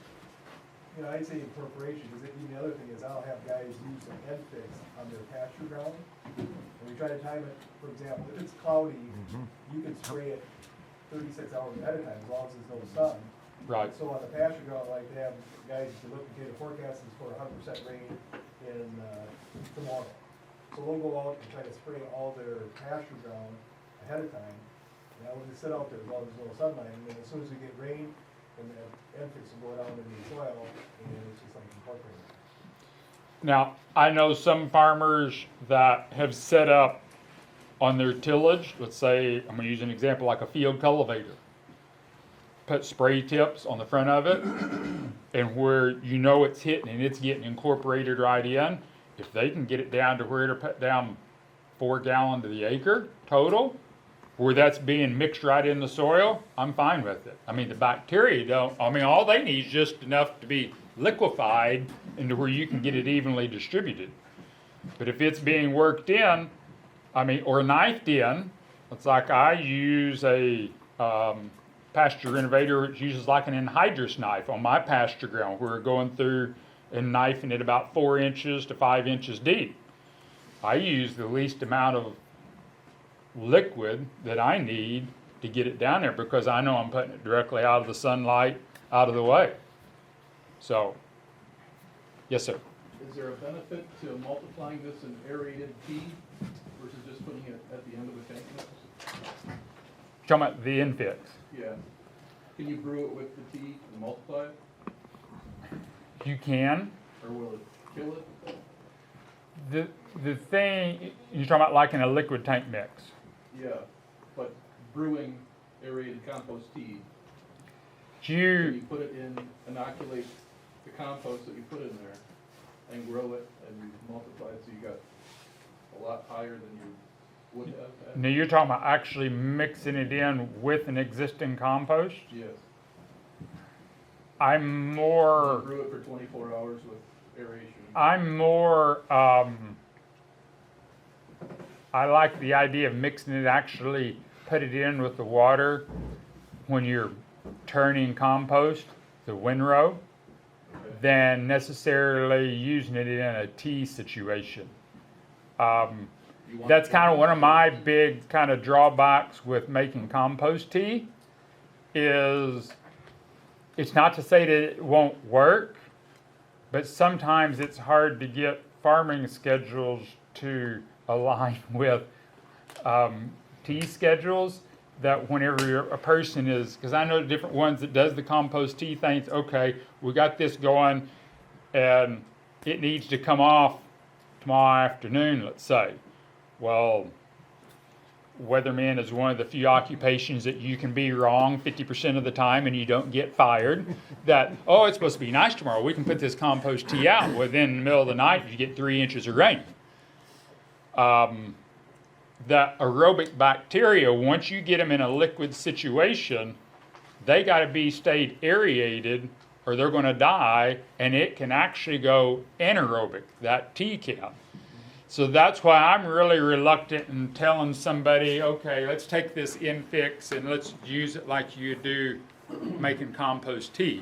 you know, I'd say incorporation, because even the other thing is I'll have guys use some end fix on their pasture ground. And we try to time it, for example, if it's cloudy, you can spray it 36 hours ahead of time, as long as there's no sun. Right. So on the pasture ground, like they have guys to look and the forecast is for 100% rain in tomorrow. So we'll go out and try to spray all their pasture ground ahead of time. And that will just sit out there as long as there's no sunlight. And then as soon as we get rain, then the infix will go down into the soil, and it's just like incorporating. Now, I know some farmers that have set up on their tillage, let's say, I'm gonna use an example like a field cultivator. put spray tips on the front of it, and where you know it's hitting and it's getting incorporated right in, if they can get it down to where it'll put down 4 gallon to the acre total, where that's being mixed right in the soil, I'm fine with it. I mean, the bacteria don't, I mean, all they need is just enough to be liquefied into where you can get it evenly distributed. But if it's being worked in, I mean, or knifed in, it's like I use a pasture innovator, it uses like an anhydrous knife on my pasture ground. We're going through and knifing it about 4 inches to 5 inches deep. I use the least amount of liquid that I need to get it down there because I know I'm putting it directly out of the sunlight, out of the way. So, yes, sir. Is there a benefit to multiplying this in aerated tea versus just putting it at the end of the tank mix? Talking about the infix. Yeah. Can you brew it with the tea and multiply it? You can. Or will it kill it? The thing, you're talking about like in a liquid tank mix. Yeah, but brewing aerated compost tea, You, you put it in, inoculate the compost that you put in there, and grow it, and you multiply it, so you got a lot higher than you would have had. now you're talking about actually mixing it in with an existing compost? Yes. I'm more, Brew it for 24 hours with aeration. I'm more, I like the idea of mixing it, actually put it in with the water when you're turning compost, the windrow, than necessarily using it in a tea situation. That's kind of one of my big kind of drawbacks with making compost tea is it's not to say that it won't work, but sometimes it's hard to get farming schedules to align with tea schedules, that whenever a person is, because I know different ones that does the compost tea things, okay, we got this going and it needs to come off tomorrow afternoon, let's say. Well, weatherman is one of the few occupations that you can be wrong 50% of the time and you don't get fired. That, oh, it's supposed to be nice tomorrow, we can put this compost tea out. Within the middle of the night, you get 3 inches of rain. The aerobic bacteria, once you get them in a liquid situation, they got to be stayed aerated or they're going to die, and it can actually go anaerobic, that tea can. So that's why I'm really reluctant in telling somebody, okay, let's take this infix and let's use it like you do making compost tea.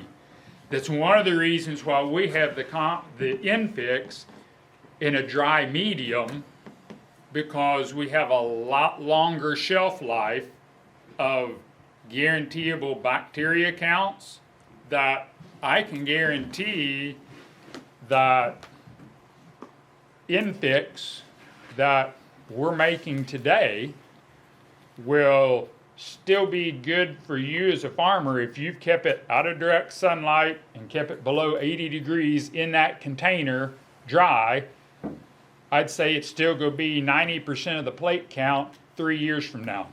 That's one of the reasons why we have the infix in a dry medium, because we have a lot longer shelf life of guaranteeable bacteria counts, that I can guarantee that infix that we're making today will still be good for you as a farmer if you've kept it out of direct sunlight and kept it below 80 degrees in that container dry. I'd say it's still going to be 90% of the plate count 3 years from now.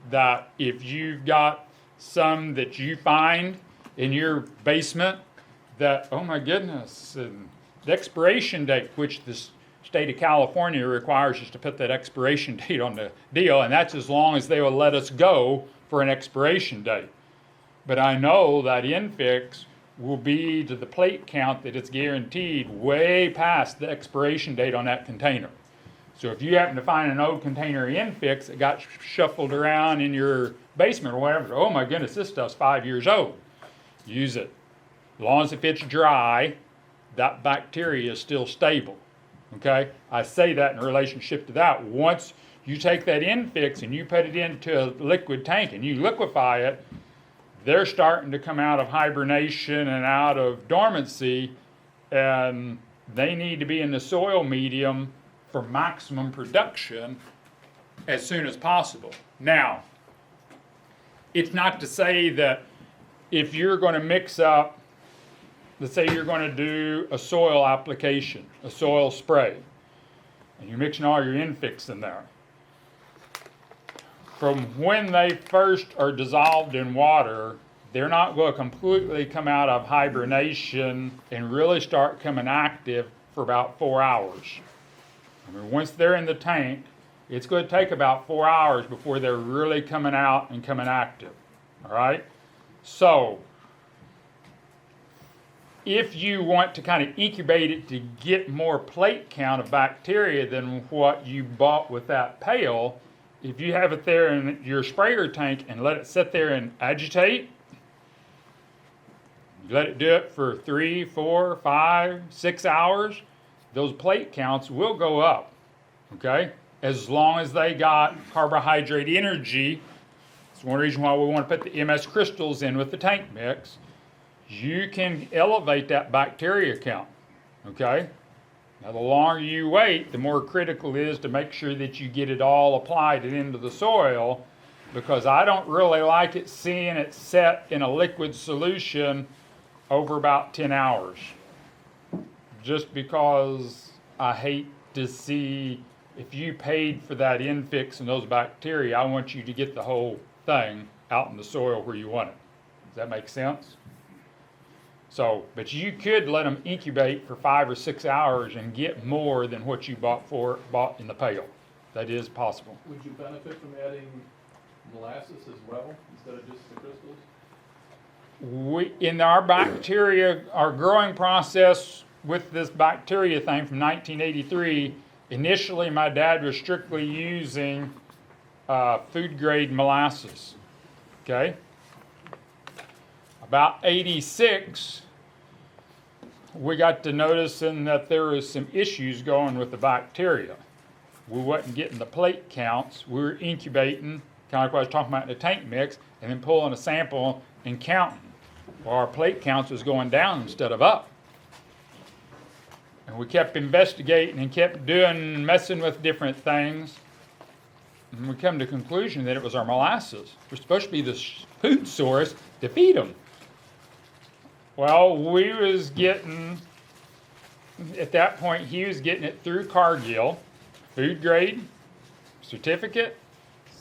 That if you've got some that you find in your basement that, oh my goodness, and the expiration date, which the state of California requires us to put that expiration date on the deal, and that's as long as they will let us go for an expiration date. But I know that infix will be to the plate count that it's guaranteed way past the expiration date on that container. So if you happen to find an old container infix that got shuffled around in your basement or whatever, oh my goodness, this stuff's 5 years old, use it. As long as if it's dry, that bacteria is still stable. Okay? I say that in relationship to that. Once you take that infix and you put it into a liquid tank and you liquefy it, they're starting to come out of hibernation and out of dormancy, and they need to be in the soil medium for maximum production as soon as possible. Now, it's not to say that if you're going to mix up, let's say you're going to do a soil application, a soil spray, and you're mixing all your infix in there. from when they first are dissolved in water, they're not going to completely come out of hibernation and really start coming active for about 4 hours. I mean, once they're in the tank, it's going to take about 4 hours before they're really coming out and coming active. All right? So, if you want to kind of incubate it to get more plate count of bacteria than what you bought with that pail, if you have it there in your sprayer tank and let it sit there and agitate, you let it do it for 3, 4, 5, 6 hours, those plate counts will go up, okay? As long as they got carbohydrate energy. It's one reason why we want to put the MS crystals in with the tank mix. You can elevate that bacteria count, okay? Now, the longer you wait, the more critical it is to make sure that you get it all applied and into the soil, because I don't really like it seeing it set in a liquid solution over about 10 hours. Just because I hate to see, if you paid for that infix and those bacteria, I want you to get the whole thing out in the soil where you want it. Does that make sense? So, but you could let them incubate for 5 or 6 hours and get more than what you bought in the pail. That is possible. Would you benefit from adding molasses as well, instead of just the crystals? In our bacteria, our growing process with this bacteria thing from 1983, initially my dad was strictly using food grade molasses, okay? About 86, we got to noticing that there was some issues going with the bacteria. We wasn't getting the plate counts. We were incubating, kind of like what I was talking about in the tank mix, and then pulling a sample and counting. Well, our plate counts was going down instead of up. And we kept investigating and kept messing with different things. And we come to the conclusion that it was our molasses. We're supposed to be the food source to feed them. Well, we was getting, at that point, he was getting it through Cargill, food grade, certificate.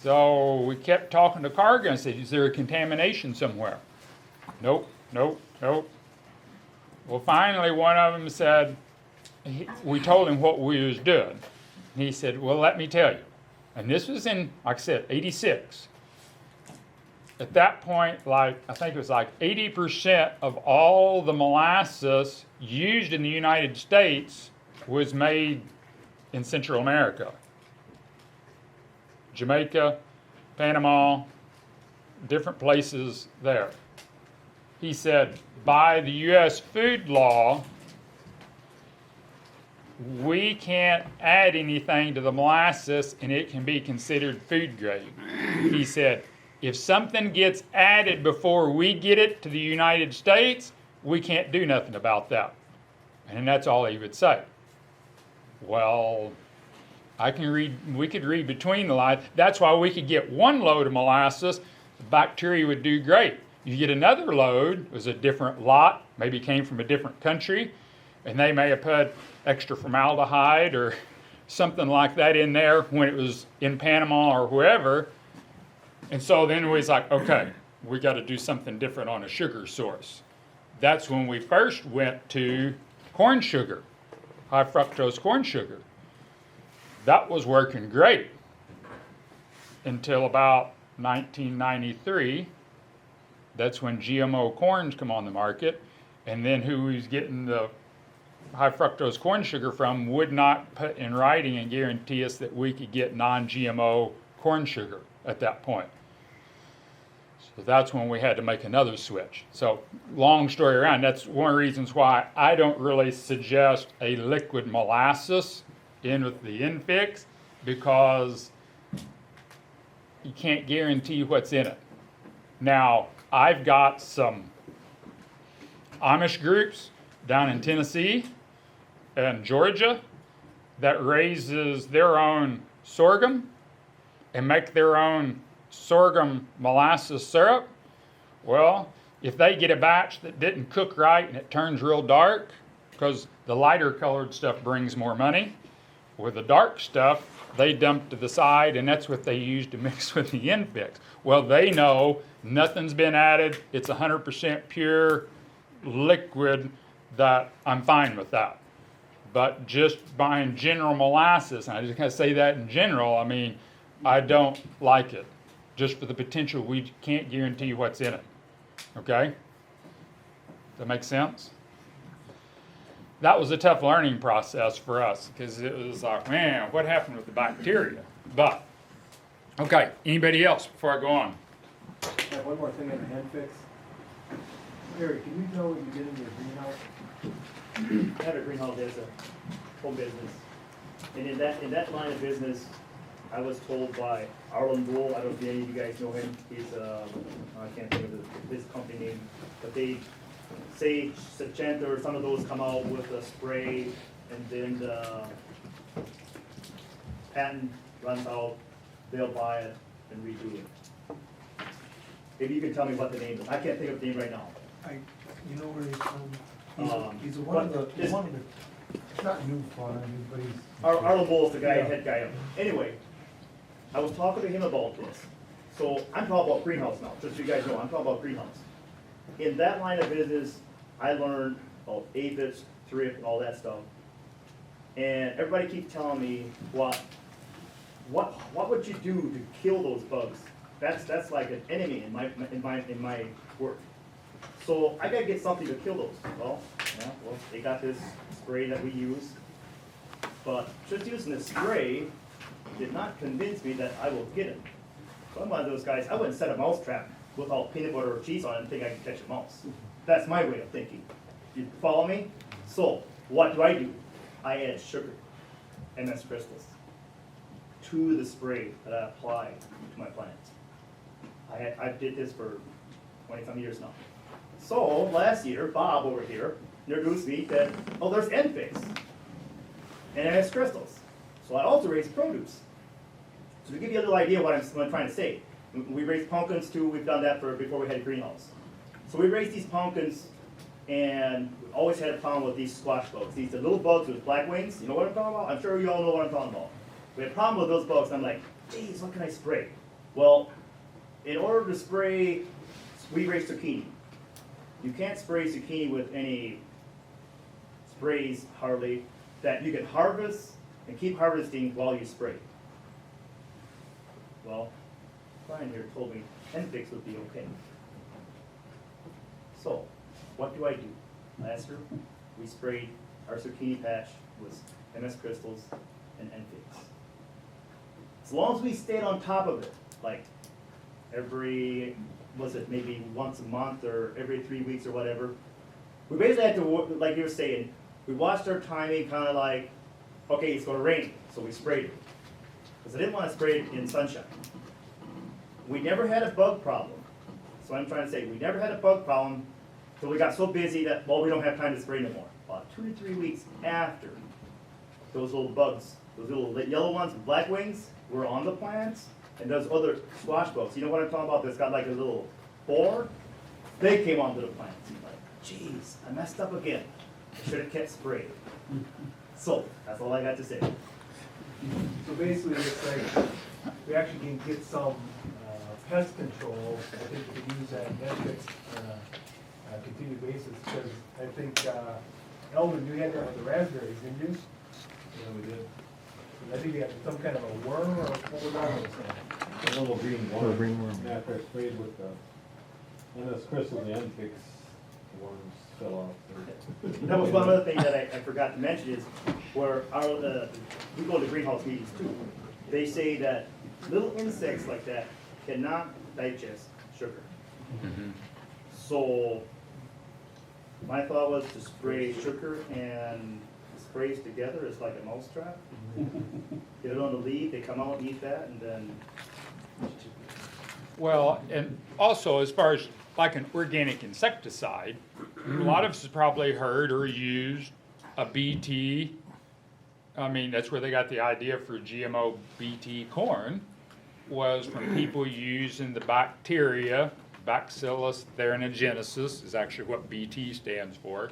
So we kept talking to Cargill and said, is there a contamination somewhere? Nope, nope, nope. Well, finally, one of them said, we told him what we was doing. And he said, well, let me tell you. And this was in, like I said, 86. At that point, I think it was 80% of all the molasses used in the United States was made in Central America. Jamaica, Panama, different places there. He said, by the U.S. food law, we can't add anything to the molasses and it can be considered food grade. He said, if something gets added before we get it to the United States, we can't do nothing about that. And that's all he would say. Well, we could read between the lines. That's why we could get one load of molasses, the bacteria would do great. You get another load, it was a different lot, maybe came from a different country, and they may have put extra formaldehyde or something like that in there when it was in Panama or wherever. And so then we was like, okay, we got to do something different on a sugar source. That's when we first went to corn sugar, high fructose corn sugar. That was working great until about 1993. That's when GMO corns come on the market. And then who was getting the high fructose corn sugar from would not put in writing and guarantee us that we could get non-GMO corn sugar at that point. So that's when we had to make another switch. So long story around, that's one of the reasons why I don't really suggest a liquid molasses in with the infix, because you can't guarantee what's in it. Now, I've got some Amish groups down in Tennessee and Georgia that raises their own sorghum and make their own sorghum molasses syrup. Well, if they get a batch that didn't cook right and it turns real dark, because the lighter colored stuff brings more money, with the dark stuff, they dump to the side, and that's what they use to mix with the infix. Well, they know nothing's been added, it's 100% pure liquid, that I'm fine with that. But just buying general molasses, and I just gotta say that in general, I mean, I don't like it. Just for the potential, we can't guarantee what's in it, okay? That makes sense? That was a tough learning process for us, because it was like, man, what happened with the bacteria? But, okay, anybody else before I go on? I have one more thing on the hand fix. Harry, can you tell what you did in your greenhouse? I have a greenhouse as a home business. And in that line of business, I was told by Arlen Bull, I don't know if any of you guys know him, he's, I can't think of his company name, but they say Sepchenta or some of those come out with a spray, and then the patent runs out, they'll buy it and redo it. Maybe you can tell me what the name is. I can't think of the name right now. You know where he's from? He's but this- it's not new farm, but he's. Arlen Bull is the guy, head guy. Anyway, I was talking to him about this. So I'm talking about greenhouse now, just so you guys know, I'm talking about greenhouse. In that line of business, I learned about aphids, thrift, and all that stuff. And everybody keeps telling me, what would you do to kill those bugs? That's like an enemy in my work. So I gotta get something to kill those. Well, they got this spray that we use, but just using the spray did not convince me that I will get it. So I'm one of those guys, I wouldn't set a mouse trap without peanut butter or cheese on it and think I can catch a mouse. That's my way of thinking. You follow me? So, what do? I add sugar, MS crystals, to the spray that I apply to my plants. I did this for 20-some years now. So, last year, Bob over here introduced me that, oh, there's Enfix and MS crystals. So I also raise produce. So to give you a little idea what I'm trying to say, we raise pumpkins too. We've done that before we had a greenhouse. So we raised these pumpkins, and we always had a problem with these squash bugs. These are little bugs with black wings. You know what I'm talking about? I'm sure you all know what I'm talking about. We had a problem with those bugs. And I'm like, geez, what can I spray? Well, in order to spray, we raise zucchini. You can't spray zucchini with any sprays hardly that you can harvest and keep harvesting while you spray. Well, Brian here told me Enfix would be okay. So, what do? Last year, we sprayed our zucchini patch with MS crystals and Enfix. As long as we stayed on top of it, like maybe once a month or every 3 weeks or whatever, we basically had to, like you were saying, we watched our timing kind of like, okay, it's going to rain, so we sprayed it. Because I didn't want to spray it in sunshine. We never had a bug problem. So I'm trying to say, we never had a bug problem until we got so busy that, well, we don't have time to spray anymore. About 2 to 3 weeks after those little bugs, those little yellow ones with black wings, were on the plants, and those other squash bugs, you know what I'm talking about, that's got like a little boar? They came onto the plants. Like, geez, I messed up again. I should have kept spraying. So, that's all I got to say. So basically, it's like, we actually can get some pest control. I think we can use that Enfix on a continued basis, because I think, Elvin, you had that with the raspberries, didn't you? Yeah, we did. I think you had some kind of a worm, or what was that? A little green worm. Little green worm. After I sprayed with the MS crystal, the Enfix worms fell off. That was one other thing that I forgot to mention is where we go to greenhouse meetings too. They say that little insects like that cannot digest sugar. Mm-hmm. So my thought was to spray sugar and sprays together. It's like a mouse trap. Get it on the leaf, they come out and eat that, and then. Well, and also as far as like an organic insecticide, a lot of us have probably heard or used a BT. I mean, that's where they got the idea for GMO BT corn, was from people using the bacteria, Bacillus thuringiensis is actually what BT stands for,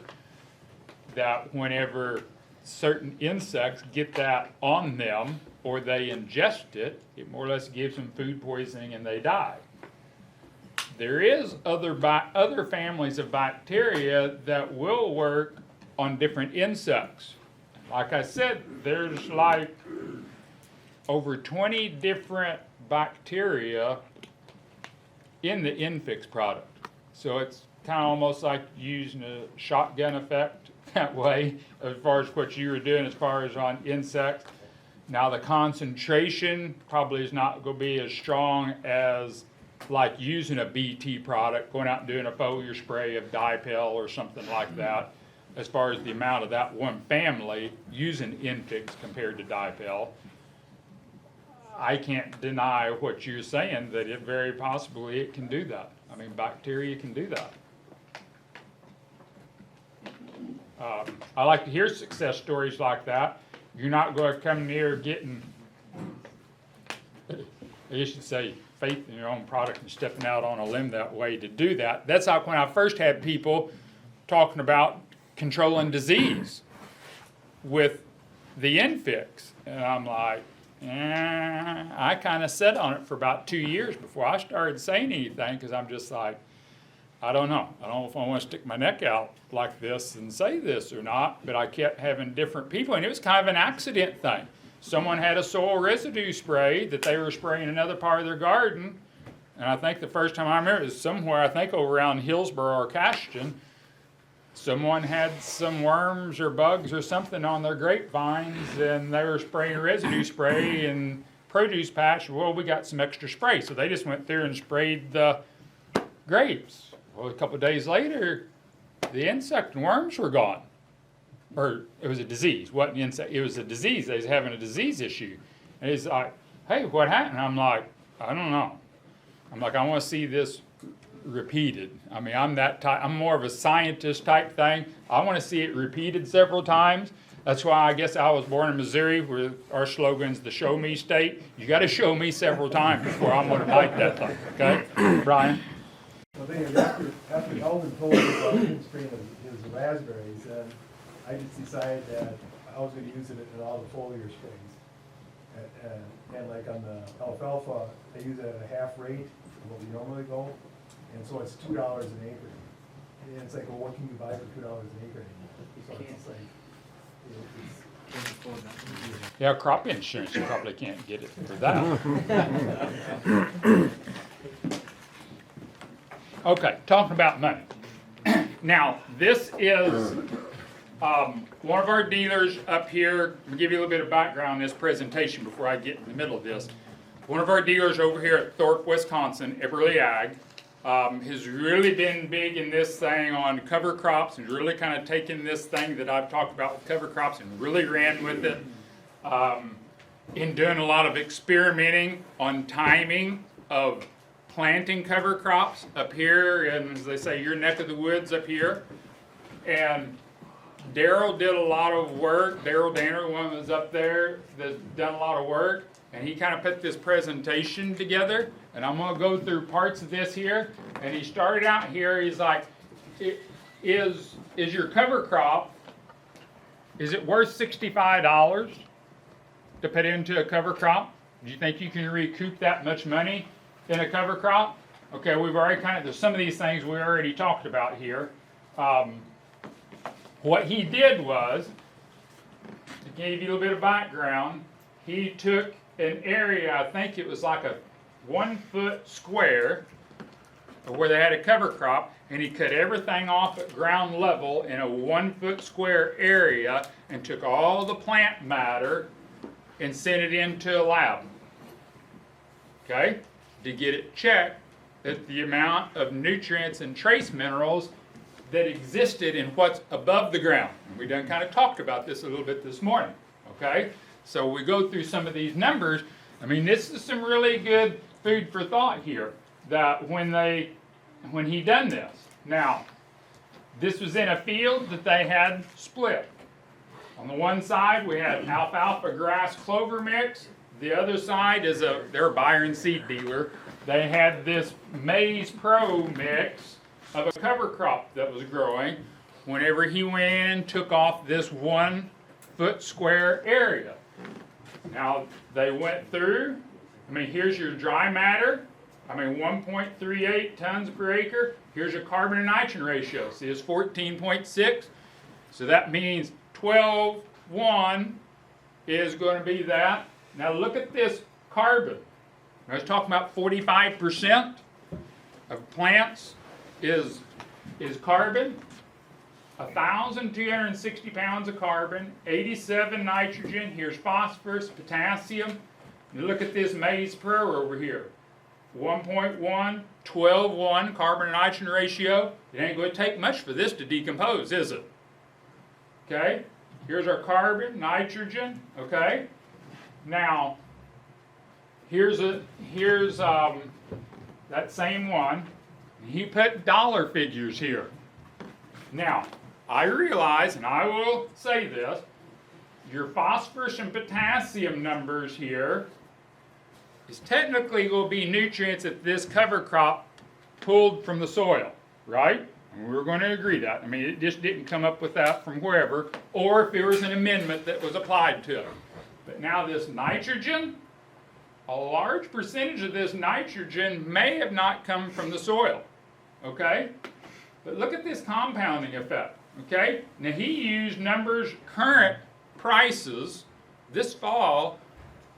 that whenever certain insects get that on them or they ingest it, it more or less gives them food poisoning and they die. There is other families of bacteria that will work on different insects. Like I said, there's like over 20 different bacteria in the Infix product. So it's kind of almost like using a shotgun effect that way as far as what you were doing as far as on insects. Now the concentration probably is not going to be as strong as like using a BT product, going out and doing a foliar spray of dipel or something like that, as far as the amount of that one family using Infix compared to dipel. I can't deny what you're saying, that it very possibly it can do that. I mean, bacteria can do that. I like to hear success stories like that. You're not going to come near getting, you should say, faith in your own product and stepping out on a limb that way to do that. That's like when I first had people talking about controlling disease with the Infix. And I'm like, I kind of sat on it for about 2 years before I started saying anything, because I'm just like, I don't know. I don't know if I want to stick my neck out like this and say this or not, but I kept having different people, and it was kind of an accident thing. Someone had a soil residue spray that they were spraying another part of their garden, and I think the first time I remember it was somewhere, I think over around Hillsborough or Cashton. Someone had some worms or bugs or something on their grapevines, and they were spraying residue spray and produce patch. Well, we got some extra spray, so they just went through and sprayed the grapes. Well, a couple of days later, the insect and worms were gone. Or it was a disease, wasn't an insect, it was a disease. They was having a disease issue. And he's like, hey, what happened? I'm like, I don't know. I'm like, I want to see this repeated. I mean, I'm that type, I'm more of a scientist type thing. I want to see it repeated several times. That's why I guess I was born in Missouri, where our slogan's the show me state. You got to show me several times before I'm going to bite that thing. Okay, Brian? Well, after Eldon told me about spraying his raspberries, I just decided that I was going to use it in all the foliar sprays. And like on the alfalfa, I use it at a half rate of what we normally go. And so it's $2 an acre. And it's like, well, what can you buy for $2 an acre? So it's like, Yeah, crop insurance, you probably can't get it for that. Okay, talking about money. Now, this is one of our dealers up here. I'll give you a little bit of background on this presentation before I get in the middle of this. One of our dealers over here at Thorpe, Wisconsin, Eberly Ag, has really been big in this thing on cover crops, and really kind of taken this thing that I've talked about with cover crops and really ran with it in doing a lot of experimenting on timing of planting cover crops up here, and as they say, your neck of the woods up here. And Daryl did a lot of work. Daryl Danner, one that was up there, that's done a lot of work, and he kind of put this presentation together. And I'm going to go through parts of this here. And he started out here. He's like, "Is your cover crop? Is it worth $65 to put into a cover crop? Do you think you can recoup that much money in a cover crop?" Okay, we've already there's some of these things we already talked about here. What he did was, to give you a little bit of background, he took an area, I think it was like a 1 foot square, where they had a cover crop, and he cut everything off at ground level in a 1 foot square area and took all the plant matter and sent it into a lab. Okay? To get it checked that the amount of nutrients and trace minerals that existed in what's above the ground. And we done kind of talked about this a little bit this morning. Okay? So we go through some of these numbers. I mean, this is some really good food for thought here, that when he done this. Now, this was in a field that they had split. On the one side, we had alfalfa grass clover mix. The other side is they're a Byron seed dealer. They had this maize pro mix of a cover crop that was growing. Whenever he went in and took off this 1 foot square area. Now, they went through, I mean, here's your dry matter, 1.38 tons per acre. Here's your carbon and nitrogen ratio. See, it's 14.6. So that means 12.1 is going to be that. Now look at this carbon. I was talking about 45% of plants is carbon. 1,260 pounds of carbon, 87 nitrogen. Here's phosphorus, potassium. You look at this maize pro over here. 1.1, 12.1 carbon and nitrogen ratio. It ain't going to take much for this to decompose, is it? Okay? Here's our carbon, nitrogen, okay? Now, here's that same one. He put dollar figures here. Now, I realize, and I will say this, your phosphorus and potassium numbers here is technically will be nutrients that this cover crop pulled from the soil, right? And we're going to agree that. I mean, it just didn't come up with that from wherever, or if there was an amendment that was applied to it. But now this nitrogen, a large percentage of this nitrogen may have not come from the soil, okay? But look at this compounding effect, okay? Now he used numbers, current prices this fall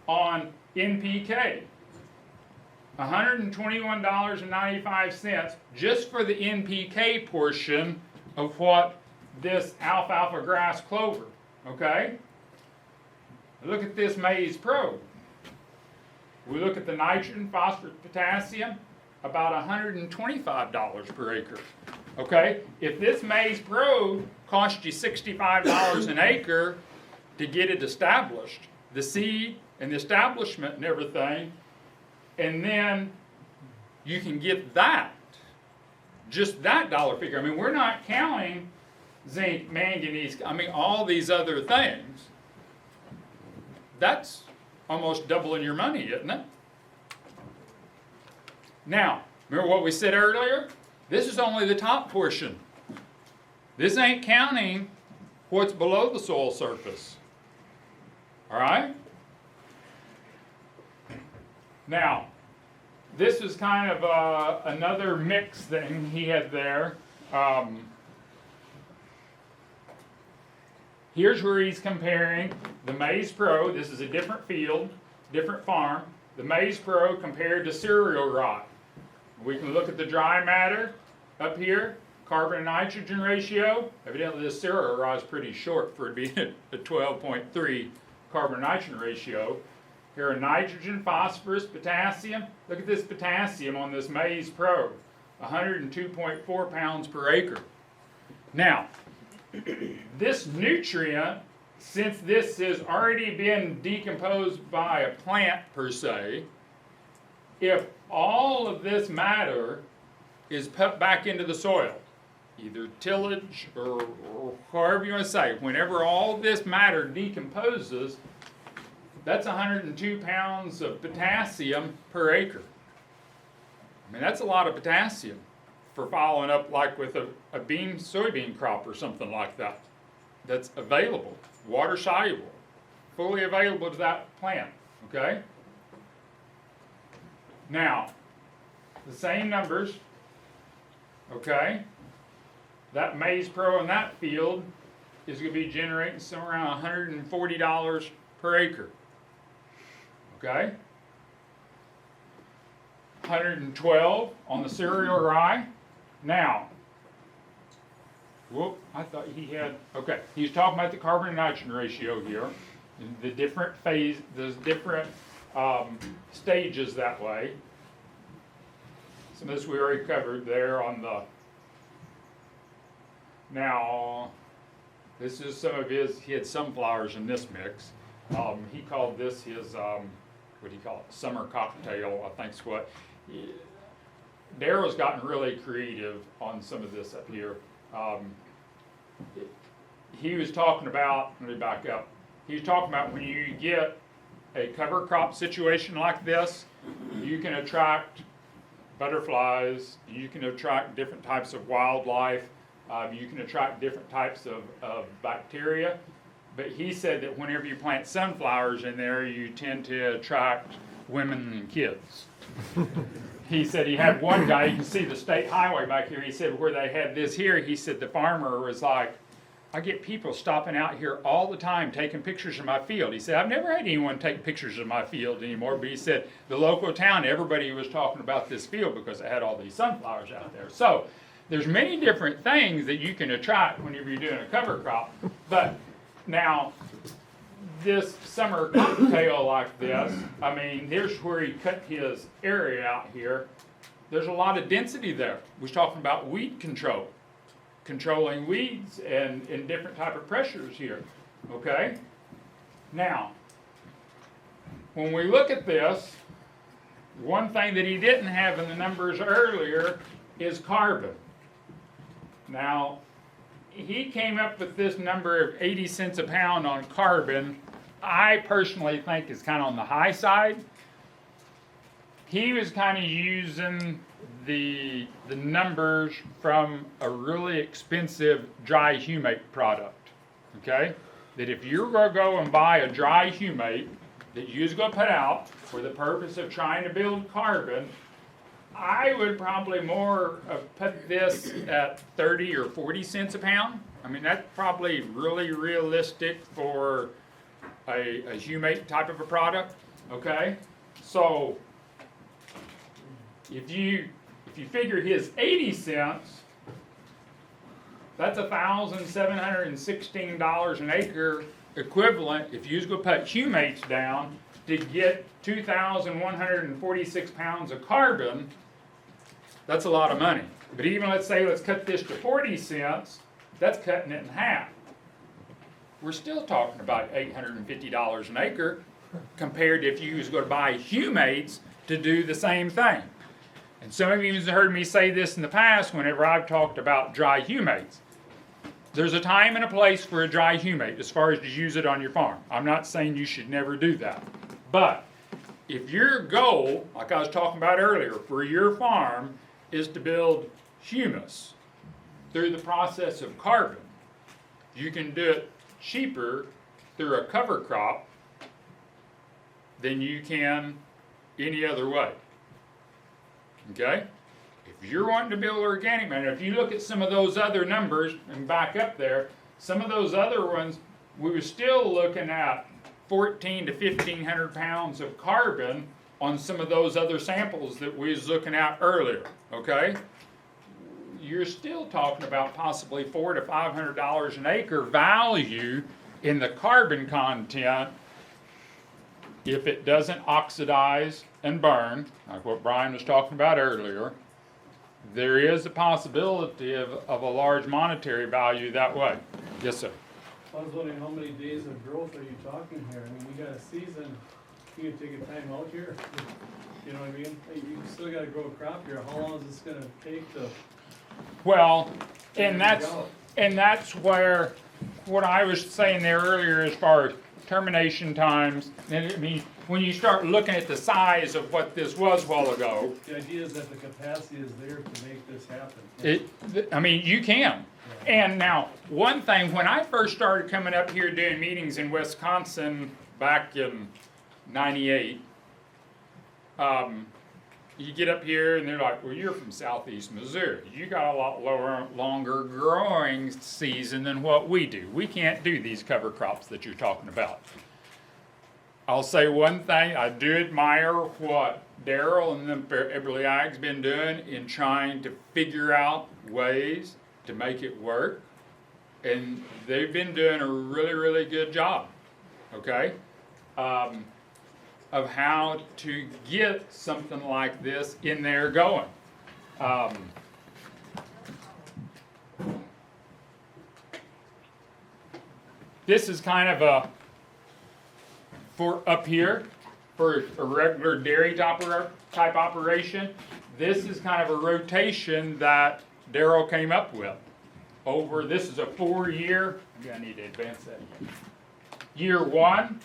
on NPK. $121.95 just for the NPK portion of what this alfalfa grass clover, okay? Look at this maize pro. We look at the nitrogen, phosphorus, potassium, about $125 per acre. Okay, if this maize pro cost you $65 an acre to get it established, the seed and the establishment and everything, and then you can get that, just that dollar figure. I mean, we're not counting zinc, manganese, all these other things. That's almost doubling your money, isn't it? Now, remember what we said earlier? This is only the top portion. This ain't counting what's below the soil surface. All right? Now, this is kind of another mix thing he had there. Here's where he's comparing the Maize Pro. This is a different field, different farm. The Maize Pro compared to cereal rot. We can look at the dry matter up here, carbon and nitrogen ratio. Evidently this cereal rot is pretty short for it to be a 12.3 carbon nitrogen ratio. Here are nitrogen, phosphorus, potassium. Look at this potassium on this Maize Pro, 102.4 pounds per acre. Now, this nutrient, since this has already been decomposed by a plant per se, if all of this matter is put back into the soil, either tillage or however you want to say, whenever all this matter decomposes, that's 102 pounds of potassium per acre. I mean, that's a lot of potassium for following up like with a soybean crop or something like that. That's available, water soluble, fully available to that plant, okay? Now, the same numbers, okay? That Maize Pro in that field is going to be generating somewhere around $140 per acre, okay? 112 on the cereal rye. Now, whoop, I thought he had, okay, he's talking about the carbon and nitrogen ratio here, the different phase, there's different stages that way. Some of this we already covered there on the, now, this is some of his, he had sunflowers in this mix. He called this his, what do you call it, summer cocktail, I think's what. Daryl's gotten really creative on some of this up here. He was talking about, let me back up, he was talking about when you get a cover crop situation like this, you can attract butterflies, you can attract different types of wildlife, you can attract different types of bacteria. but he said that whenever you plant sunflowers in there, you tend to attract women and kids. He said he had one guy, you can see the state highway back here, he said where they had this here, he said the farmer was like, I get people stopping out here all the time taking pictures of my field. He said, I've never had anyone take pictures of my field anymore, but he said the local town, everybody was talking about this field because it had all these sunflowers out there. So there's many different things that you can attract whenever you're doing a cover crop. But now, this summer cocktail like this, I mean, here's where he cut his area out here. There's a lot of density there. We're talking about weed control, controlling weeds and different type of pressures here, okay? Now, when we look at this, one thing that he didn't have in the numbers earlier is carbon. Now, he came up with this number of 80 cents a pound on carbon. I personally think is kind of on the high side. He was kind of using the numbers from a really expensive dry humate product, okay? That if you're going to go and buy a dry humate that you're going to put out for the purpose of trying to build carbon, I would probably more put this at 30 or 40 cents a pound. I mean, that's probably really realistic for a humate type of a product, okay? So if you figure his 80 cents, that's $1,716 an acre equivalent if you was going to put humates down to get 2,146 pounds of carbon. That's a lot of money. But even let's cut this to 40 cents, that's cutting it in half. We're still talking about $850 an acre compared to if you was going to buy humates to do the same thing. And some of you have heard me say this in the past whenever I've talked about dry humates. There's a time and a place for a dry humate as far as to use it on your farm. I'm not saying you should never do that. But if your goal, like I was talking about earlier, for your farm is to build humus through the process of carbon, you can do it cheaper through a cover crop than you can any other way. Okay? If you're wanting to build organic matter, if you look at some of those other numbers and back up there, some of those other ones, we were still looking at 1,400 to 1,500 pounds of carbon on some of those other samples that we was looking at earlier, okay? You're still talking about possibly $400 to $500 an acre value in the carbon content if it doesn't oxidize and burn, like what Brian was talking about earlier. There is a possibility of a large monetary value that way. Yes, sir. I was wondering how many days of growth are you talking here? I mean, you got a season, you can take a time out here, you know what I mean? You still gotta grow a crop here, how long is this gonna take to? Well, and that's where, what I was saying there earlier as far as termination times, and I mean, when you start looking at the size of what this was a while ago. The idea is that the capacity is there to make this happen. I mean, you can. And now, one thing, when I first started coming up here doing meetings in Wisconsin back in '98, you get up here and they're like, well, you're from southeast Missouri. You got a lot longer growing season than what we do. We can't do these cover crops that you're talking about. I'll say one thing, I do admire what Daryl and the Eberly Ag's been doing in trying to figure out ways to make it work. And they've been doing a really, really good job, okay, of how to get something like this in there going. This is kind of a, for up here, for a regular dairy type operation, this is kind of a rotation that Daryl came up with. This is a 4-year, maybe I need to advance that again. Year 1,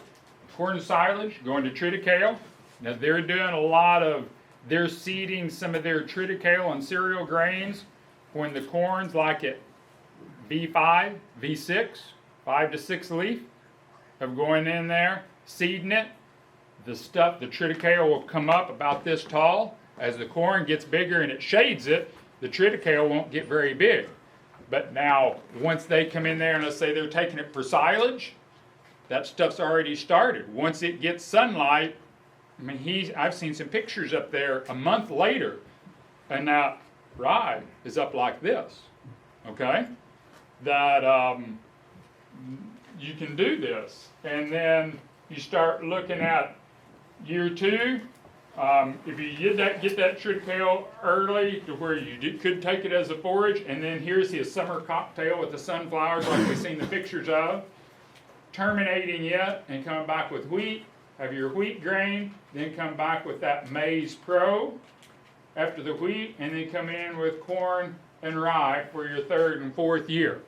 corn silage, going to triticale. Now they're doing a lot of, they're seeding some of their triticale and cereal grains when the corn's like at V5, V6, 5 to 6 leaf. of going in there, seeding it, the triticale will come up about this tall. As the corn gets bigger and it shades it, the triticale won't get very big. But now, once they come in there and let's say they're taking it for silage, that stuff's already started. Once it gets sunlight, I mean, I've seen some pictures up there a month later, and that rye is up like this, okay? That you can do this. And then you start looking at year 2. If you get that triticale early to where you could take it as a forage, and then here's his summer cocktail with the sunflowers like we've seen the pictures of, terminating it and coming back with wheat, have your wheat grain, then come back with that maize pro after the wheat, and then come in with corn and rye for your 3rd and 4th year.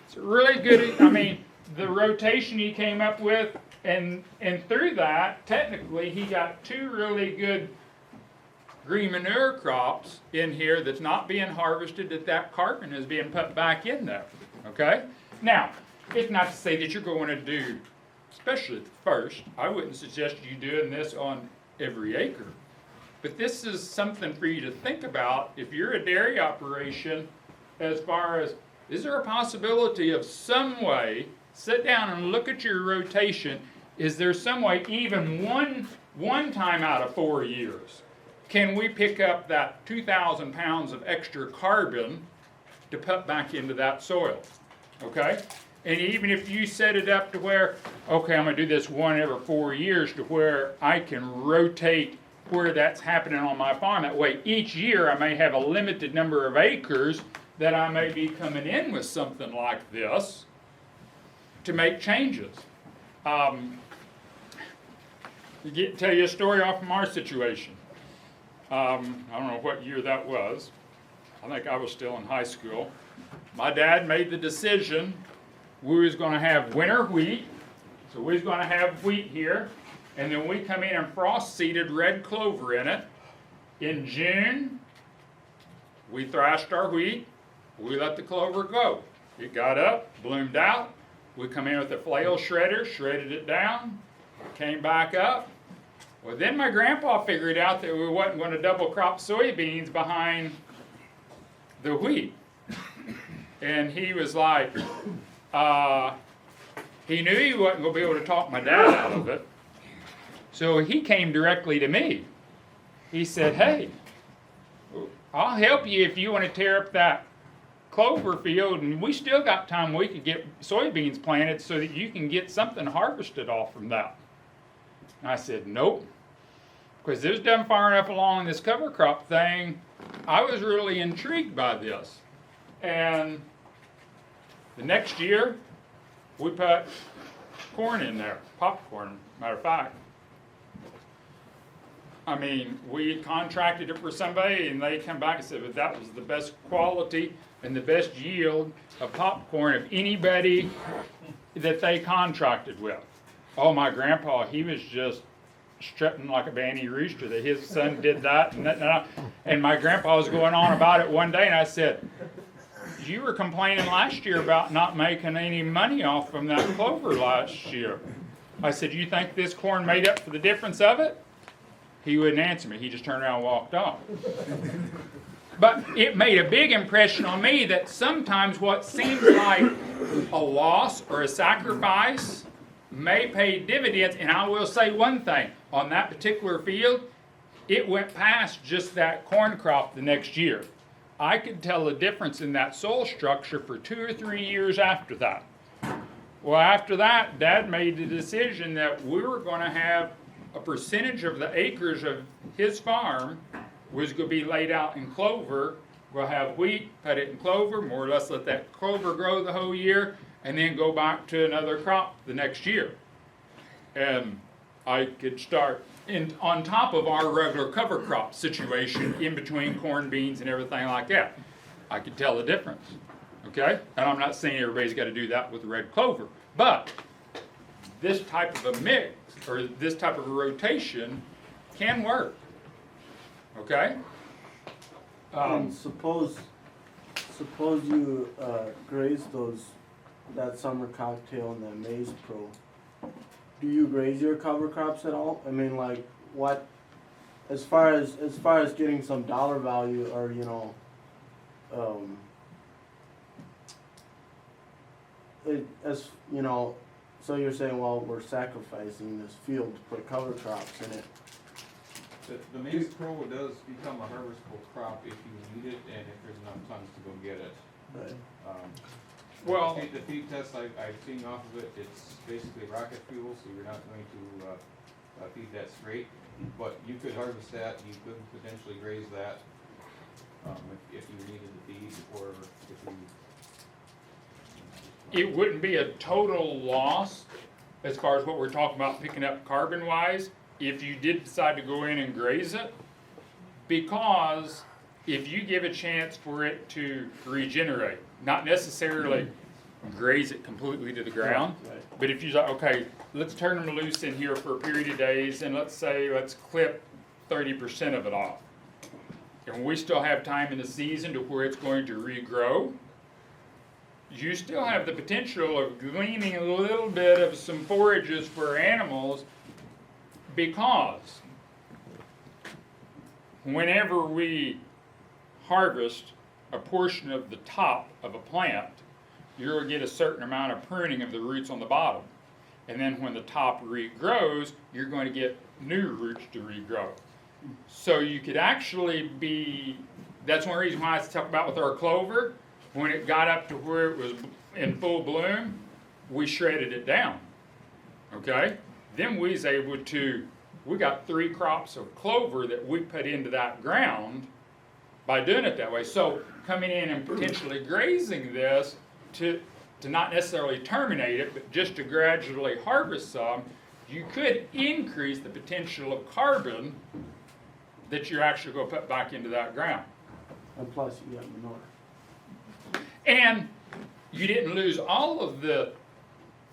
It's really good. I mean, the rotation he came up with, and through that, technically, he got 2 really good green manure crops in here that's not being harvested, that carbon is being put back in there, okay? Now, it's not to say that you're going to do, especially at first, I wouldn't suggest you doing this on every acre. But this is something for you to think about if you're a dairy operation, as far as, is there a possibility of some way, sit down and look at your rotation, is there some way, even one time out of 4 years, can we pick up that 2,000 pounds of extra carbon to put back into that soil, okay? And even if you set it up to where, okay, I'm gonna do this 1 every 4 years to where I can rotate where that's happening on my farm. That way, each year I may have a limited number of acres that I may be coming in with something like this to make changes. Tell you a story off from our situation. I don't know what year that was. I think I was still in high school. My dad made the decision we was going to have winter wheat, so we was going to have wheat here, and then we come in and frost seeded red clover in it. In June, we thrashed our wheat, we let the clover go. It got up, bloomed out, we come in with a flail shredder, shredded it down, came back up. Well, then my grandpa figured out that we wasn't going to double crop soybeans behind the wheat. And he was like, he knew he wasn't going to be able to talk my dad out of it. So he came directly to me. He said, hey, I'll help you if you want to tear up that clover field, and we still got time we could get soybeans planted so that you can get something harvested off from that. And I said, nope, because this done far enough along this cover crop thing, I was really intrigued by this. And the next year, we put corn in there, popcorn, matter of fact. I mean, we contracted it for somebody, and they come back and said, but that was the best quality and the best yield of popcorn of anybody that they contracted with. Oh, my grandpa, he was just strutting like a banty rooster that his son did that and that. And my grandpa was going on about it one day, and I said, you were complaining last year about not making any money off from that clover last year. I said, you think this corn made up for the difference of it? He wouldn't answer me. He just turned around and walked off. But it made a big impression on me that sometimes what seems like a loss or a sacrifice may pay dividends. And I will say one thing. On that particular field, it went past just that corn crop the next year. I could tell the difference in that soil structure for 2 or 3 years after that. Well, after that, Dad made the decision that we were going to have a percentage of the acres of his farm was going to be laid out in clover. We'll have wheat, put it in clover, more or less let that clover grow the whole year, and then go back to another crop the next year. And I could start on top of our regular cover crop situation in between corn, beans, and everything like that. I could tell the difference, okay? And I'm not saying everybody's got to do that with red clover, but this type of a mix or this type of a rotation can work, okay? Suppose you graze that summer cocktail and that maize pro. do you graze your cover crops at all? I mean, like, what, as far as getting some dollar value, or, you know, as, you know, so you're saying, well, we're sacrificing this field to put cover crops in it. The maize crow does become a harvestable crop if you need it and if there's enough tons to go get it. Right. Well- The feed test I've seen off of it, it's basically rocket fuel, so you're not going to feed that straight. But you could harvest that, you could potentially graze that, if you needed the feed, or if you. It wouldn't be a total loss as far as what we're talking about picking up carbon wise if you did decide to go in and graze it, because if you give a chance for it to regenerate, not necessarily graze it completely to the ground, Right. but if you say, okay, let's turn them loose in here for a period of days and let's clip 30% of it off. And we still have time in the season to where it's going to regrow. You still have the potential of gleaning a little bit of some forages for animals, because whenever we harvest a portion of the top of a plant, you'll get a certain amount of pruning of the roots on the bottom. And then when the top regrows, you're going to get new roots to regrow. So you could actually that's one reason why I talk about with our clover, when it got up to where it was in full bloom, we shredded it down, okay? Then we was able to, we got 3 crops of clover that we put into that ground by doing it that way. So coming in and potentially grazing this to not necessarily terminate it, but just to gradually harvest some, you could increase the potential of carbon that you're actually going to put back into that ground. And plus you got manure. And you didn't lose all of the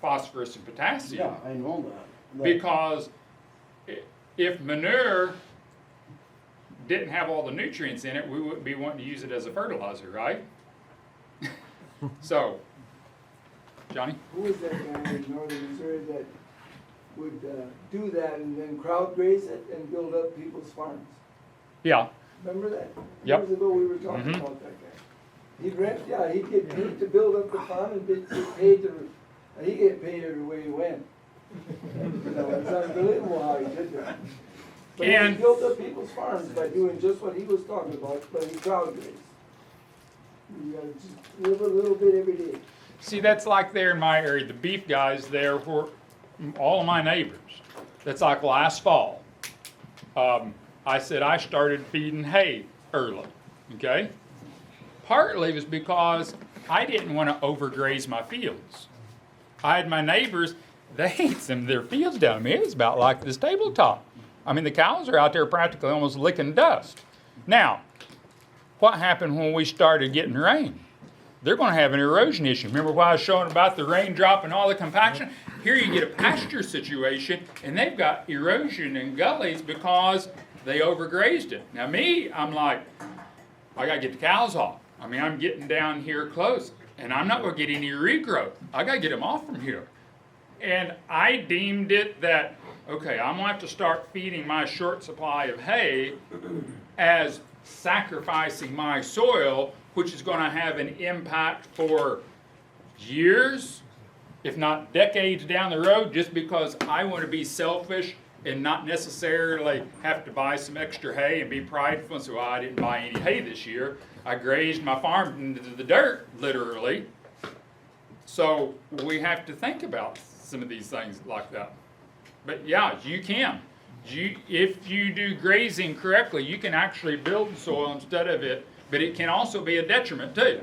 phosphorus and potassium. Yeah, I know that. Because if manure didn't have all the nutrients in it, we wouldn't be wanting to use it as a fertilizer, right? So, Johnny? Who was that guy in northern Missouri that would do that and then crowd graze it and build up people's farms? Yeah. Remember that? Yep. Years ago, we were talking about that guy. He'd get paid to build up the farm and he'd get paid every way he went. You know, it's unbelievable how he did that. But he built up people's farms by doing just what he was talking about, but he crowd grazed. You gotta just live a little bit every day. See, that's like there in my area, the beef guys there were all of my neighbors. That's like last fall. I said I started feeding hay early, okay? Partly was because I didn't want to overgraze my fields. I had my neighbors, they ate some of their fields down. I mean, it was about like this tabletop. I mean, the cows are out there practically almost licking dust. Now, what happened when we started getting rain? They're going to have an erosion issue. Remember what I was showing about the raindrop and all the compaction? Here you get a pasture situation, and they've got erosion in gullies because they overgrazed it. Now me, I'm like, I got to get the cows off. I mean, I'm getting down here close, and I'm not going to get any regrowth. I got to get them off from here. And I deemed it that, okay, I'm going to have to start feeding my short supply of hay as sacrificing my soil, which is going to have an impact for years, if not decades down the road, just because I want to be selfish and not necessarily have to buy some extra hay and be prideful and say, well, I didn't buy any hay this year. I grazed my farm into the dirt, literally. So we have to think about some of these things like that. But yeah, you can. If you do grazing correctly, you can actually build soil instead of it, but it can also be a detriment too.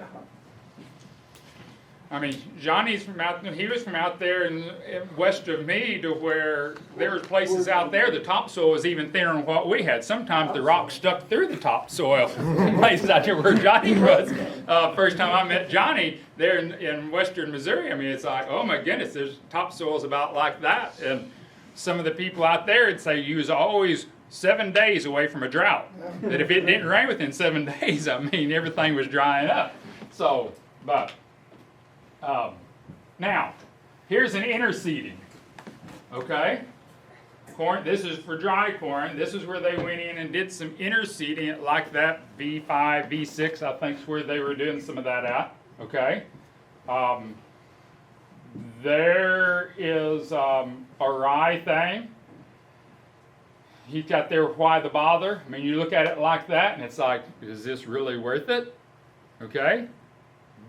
I mean, Johnny's from he was from out there in west of me to where there was places out there, the topsoil was even thinner than what we had. Sometimes the rock stuck through the topsoil. Places out there where Johnny was. First time I met Johnny there in western Missouri, I mean, it's like, oh my goodness, there's topsoil's about like that. And some of the people out there would say you was always 7 days away from a drought. That if it didn't rain within 7 days, I mean, everything was drying up. So, but... now, here's an interseeding, okay? Corn, this is for dry corn. This is where they went in and did some interseeding like that V5, V6, I think is where they were doing some of that at, okay? There is a rye thing. He's got there, why the bother? I mean, you look at it like that and it's like, is this really worth it? Okay?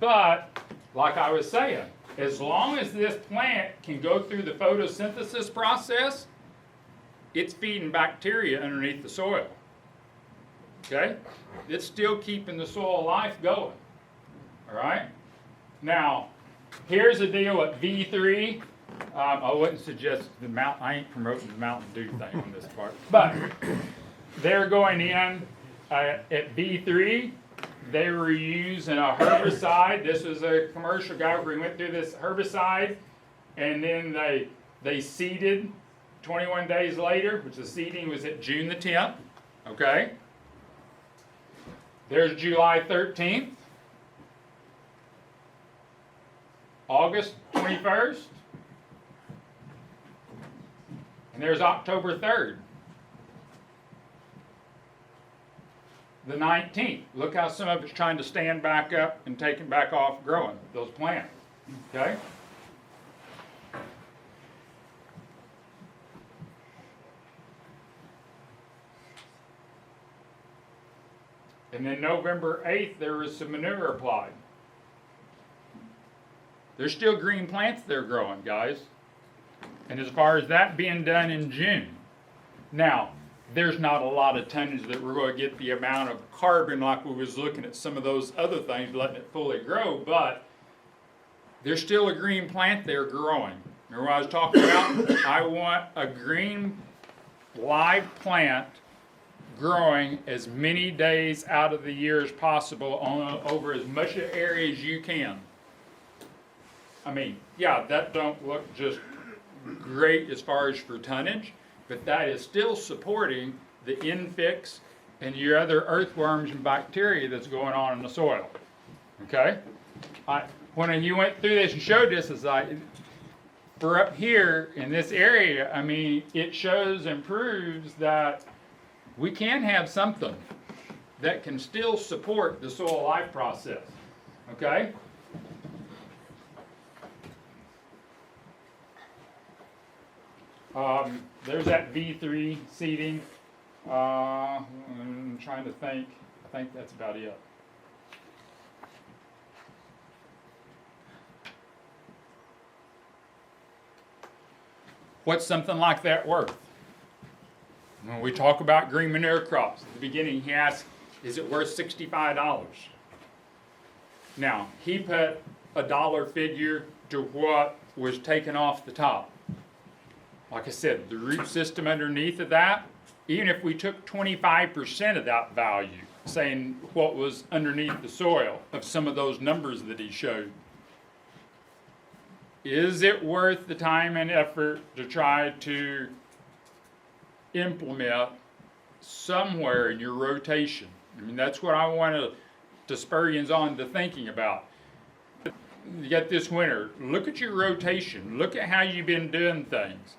But, like I was saying, as long as this plant can go through the photosynthesis process, it's feeding bacteria underneath the soil. Okay? It's still keeping the soil life going. All right? Now, here's the deal at V3. I wouldn't suggest the Mountain, I ain't promoting the Mountain Dew thing on this part. But they're going in at V3. They were using a herbicide. This was a commercial guy where he went through this herbicide, and then they seeded 21 days later, which the seeding was at June the 10th. Okay? There's July 13th. August 21st. And there's October 3rd. The 19th. Look how some of it's trying to stand back up and taking back off growing, those plants. Okay? And then November 8th, there was some manure applied. There's still green plants there growing, guys. And as far as that being done in June, now, there's not a lot of tonnage that we're going to get the amount of carbon like we was looking at some of those other things, letting it fully grow, but there's still a green plant there growing. Remember what I was talking about? I want a green live plant growing as many days out of the year as possible on over as much area as you can. I mean, yeah, that don't look just great as far as for tonnage, but that is still supporting the infix and your other earthworms and bacteria that's going on in the soil. Okay? When you went through this and showed this, it's like, for up here in this area, I mean, it shows and proves that we can have something that can still support the soil life process. Okay? There's that V3 seeding. I'm trying to think. I think that's about it. What's something like that worth? When we talk about green manure crops, at the beginning he asked, is it worth $65? Now, he put a dollar figure to what was taken off the top. Like I said, the root system underneath of that, even if we took 25% of that value, saying what was underneath the soil of some of those numbers that he showed, is it worth the time and effort to try to implement somewhere in your rotation? I mean, that's what I want to spur you on to thinking about. You got this winter, look at your rotation, look at how you've been doing things.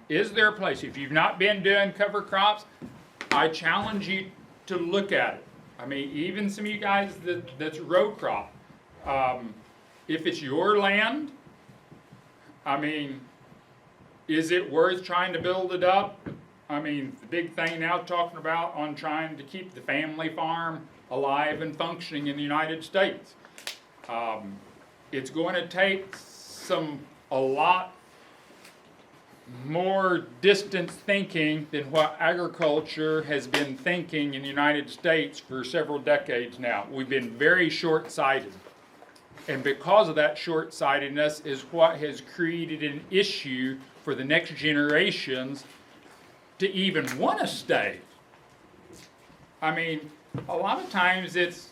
Is there a place, if you've not been doing cover crops, I challenge you to look at it. I mean, even some of you guys that's row crop, if it's your land, I mean, is it worth trying to build it up? I mean, the big thing now talking about on trying to keep the family farm alive and functioning in the United States. It's going to take a lot more distance thinking than what agriculture has been thinking in the United States for several decades now. We've been very short-sighted. And because of that short-sightedness is what has created an issue for the next generations to even want to stay. I mean, a lot of times it's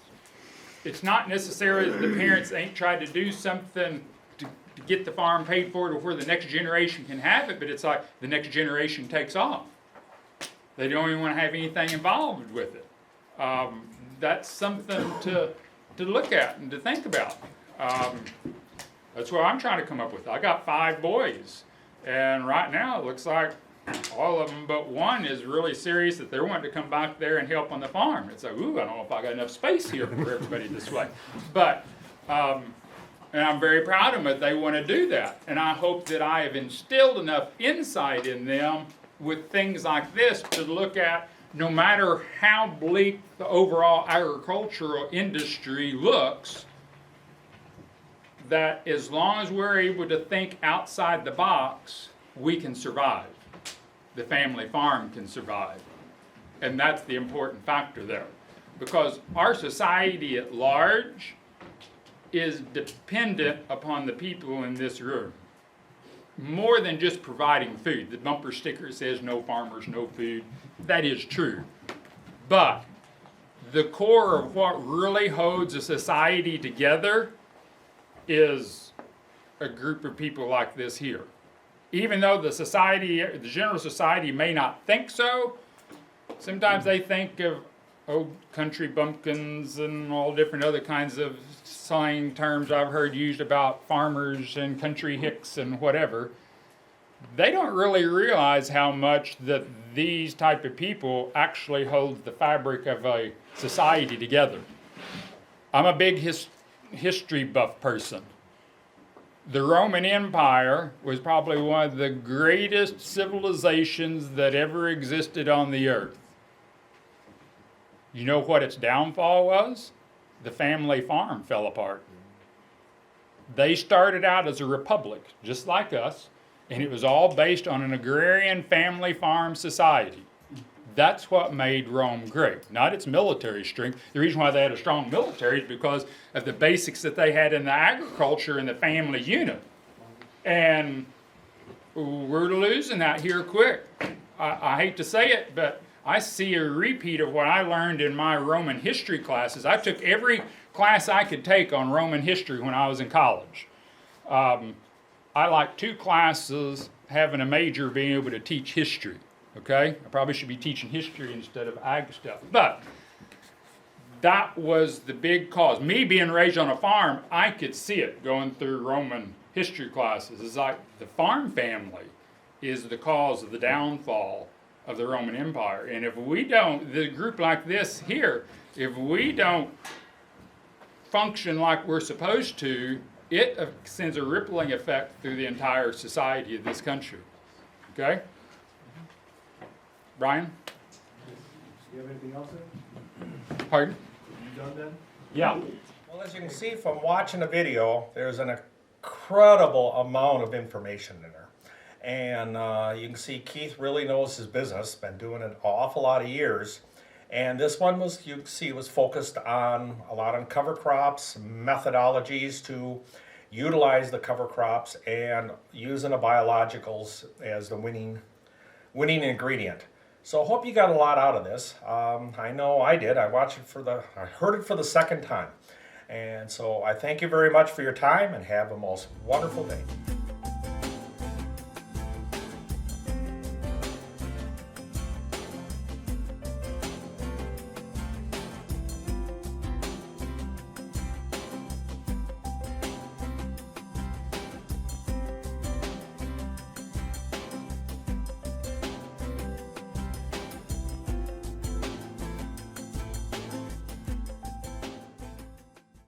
not necessarily that the parents ain't tried to do something to get the farm paid for to where the next generation can have it, but it's like the next generation takes off. They don't even want to have anything involved with it. That's something to look at and to think about. That's what I'm trying to come up with. I got 5 boys, And right now, it looks like all of them but one is really serious that they're wanting to come back there and help on the farm. It's like, ooh, I don't know if I got enough space here for everybody this way. But, and I'm very proud of them that they want to do that. And I hope that I have instilled enough insight in them with things like this to look at, no matter how bleak the overall agricultural industry looks, that as long as we're able to think outside the box, we can survive. The family farm can survive. And that's the important factor there. Because our society at large is dependent upon the people in this room. More than just providing food. The bumper sticker says no farmers, no food. That is true. But the core of what really holds a society together is a group of people like this here. Even though the society, the general society may not think so, sometimes they think of old country bumpkins and all different other kinds of slang terms I've heard used about farmers and country hicks and whatever. They don't really realize how much that these type of people actually hold the fabric of a society together. I'm a big history buff person. The Roman Empire was probably one of the greatest civilizations that ever existed on the earth. You know what its downfall was? The family farm fell apart. They started out as a republic, just like us, and it was all based on an agrarian family farm society. That's what made Rome great, not its military strength. The reason why they had a strong military is because of the basics that they had in the agriculture and the family unit. And we're losing that here quick. I hate to say it, but I see a repeat of what I learned in my Roman history classes. I took every class I could take on Roman history when I was in college. I like 2 classes having a major being able to teach history. Okay, I probably should be teaching history instead of ag stuff. But that was the big cause. Me being raised on a farm, I could see it going through Roman history classes. It's like the farm family is the cause of the downfall of the Roman Empire. And if we don't, the group like this here, if we don't function like we're supposed to, it sends a rippling effect through the entire society of this country. Okay? Brian? Do you have anything else in? Pardon? You done then? Yeah. Well, as you can see from watching the video, there's an incredible amount of information in there. And you can see Keith really knows his business, been doing it an awful lot of years. And this one was, you can see, was focused on a lot on cover crops, methodologies to utilize the cover crops, and using the biologicals as the winning ingredient. So I hope you got a lot out of this. I know I did. I heard it for the second time. And so I thank you very much for your time and have a most wonderful day.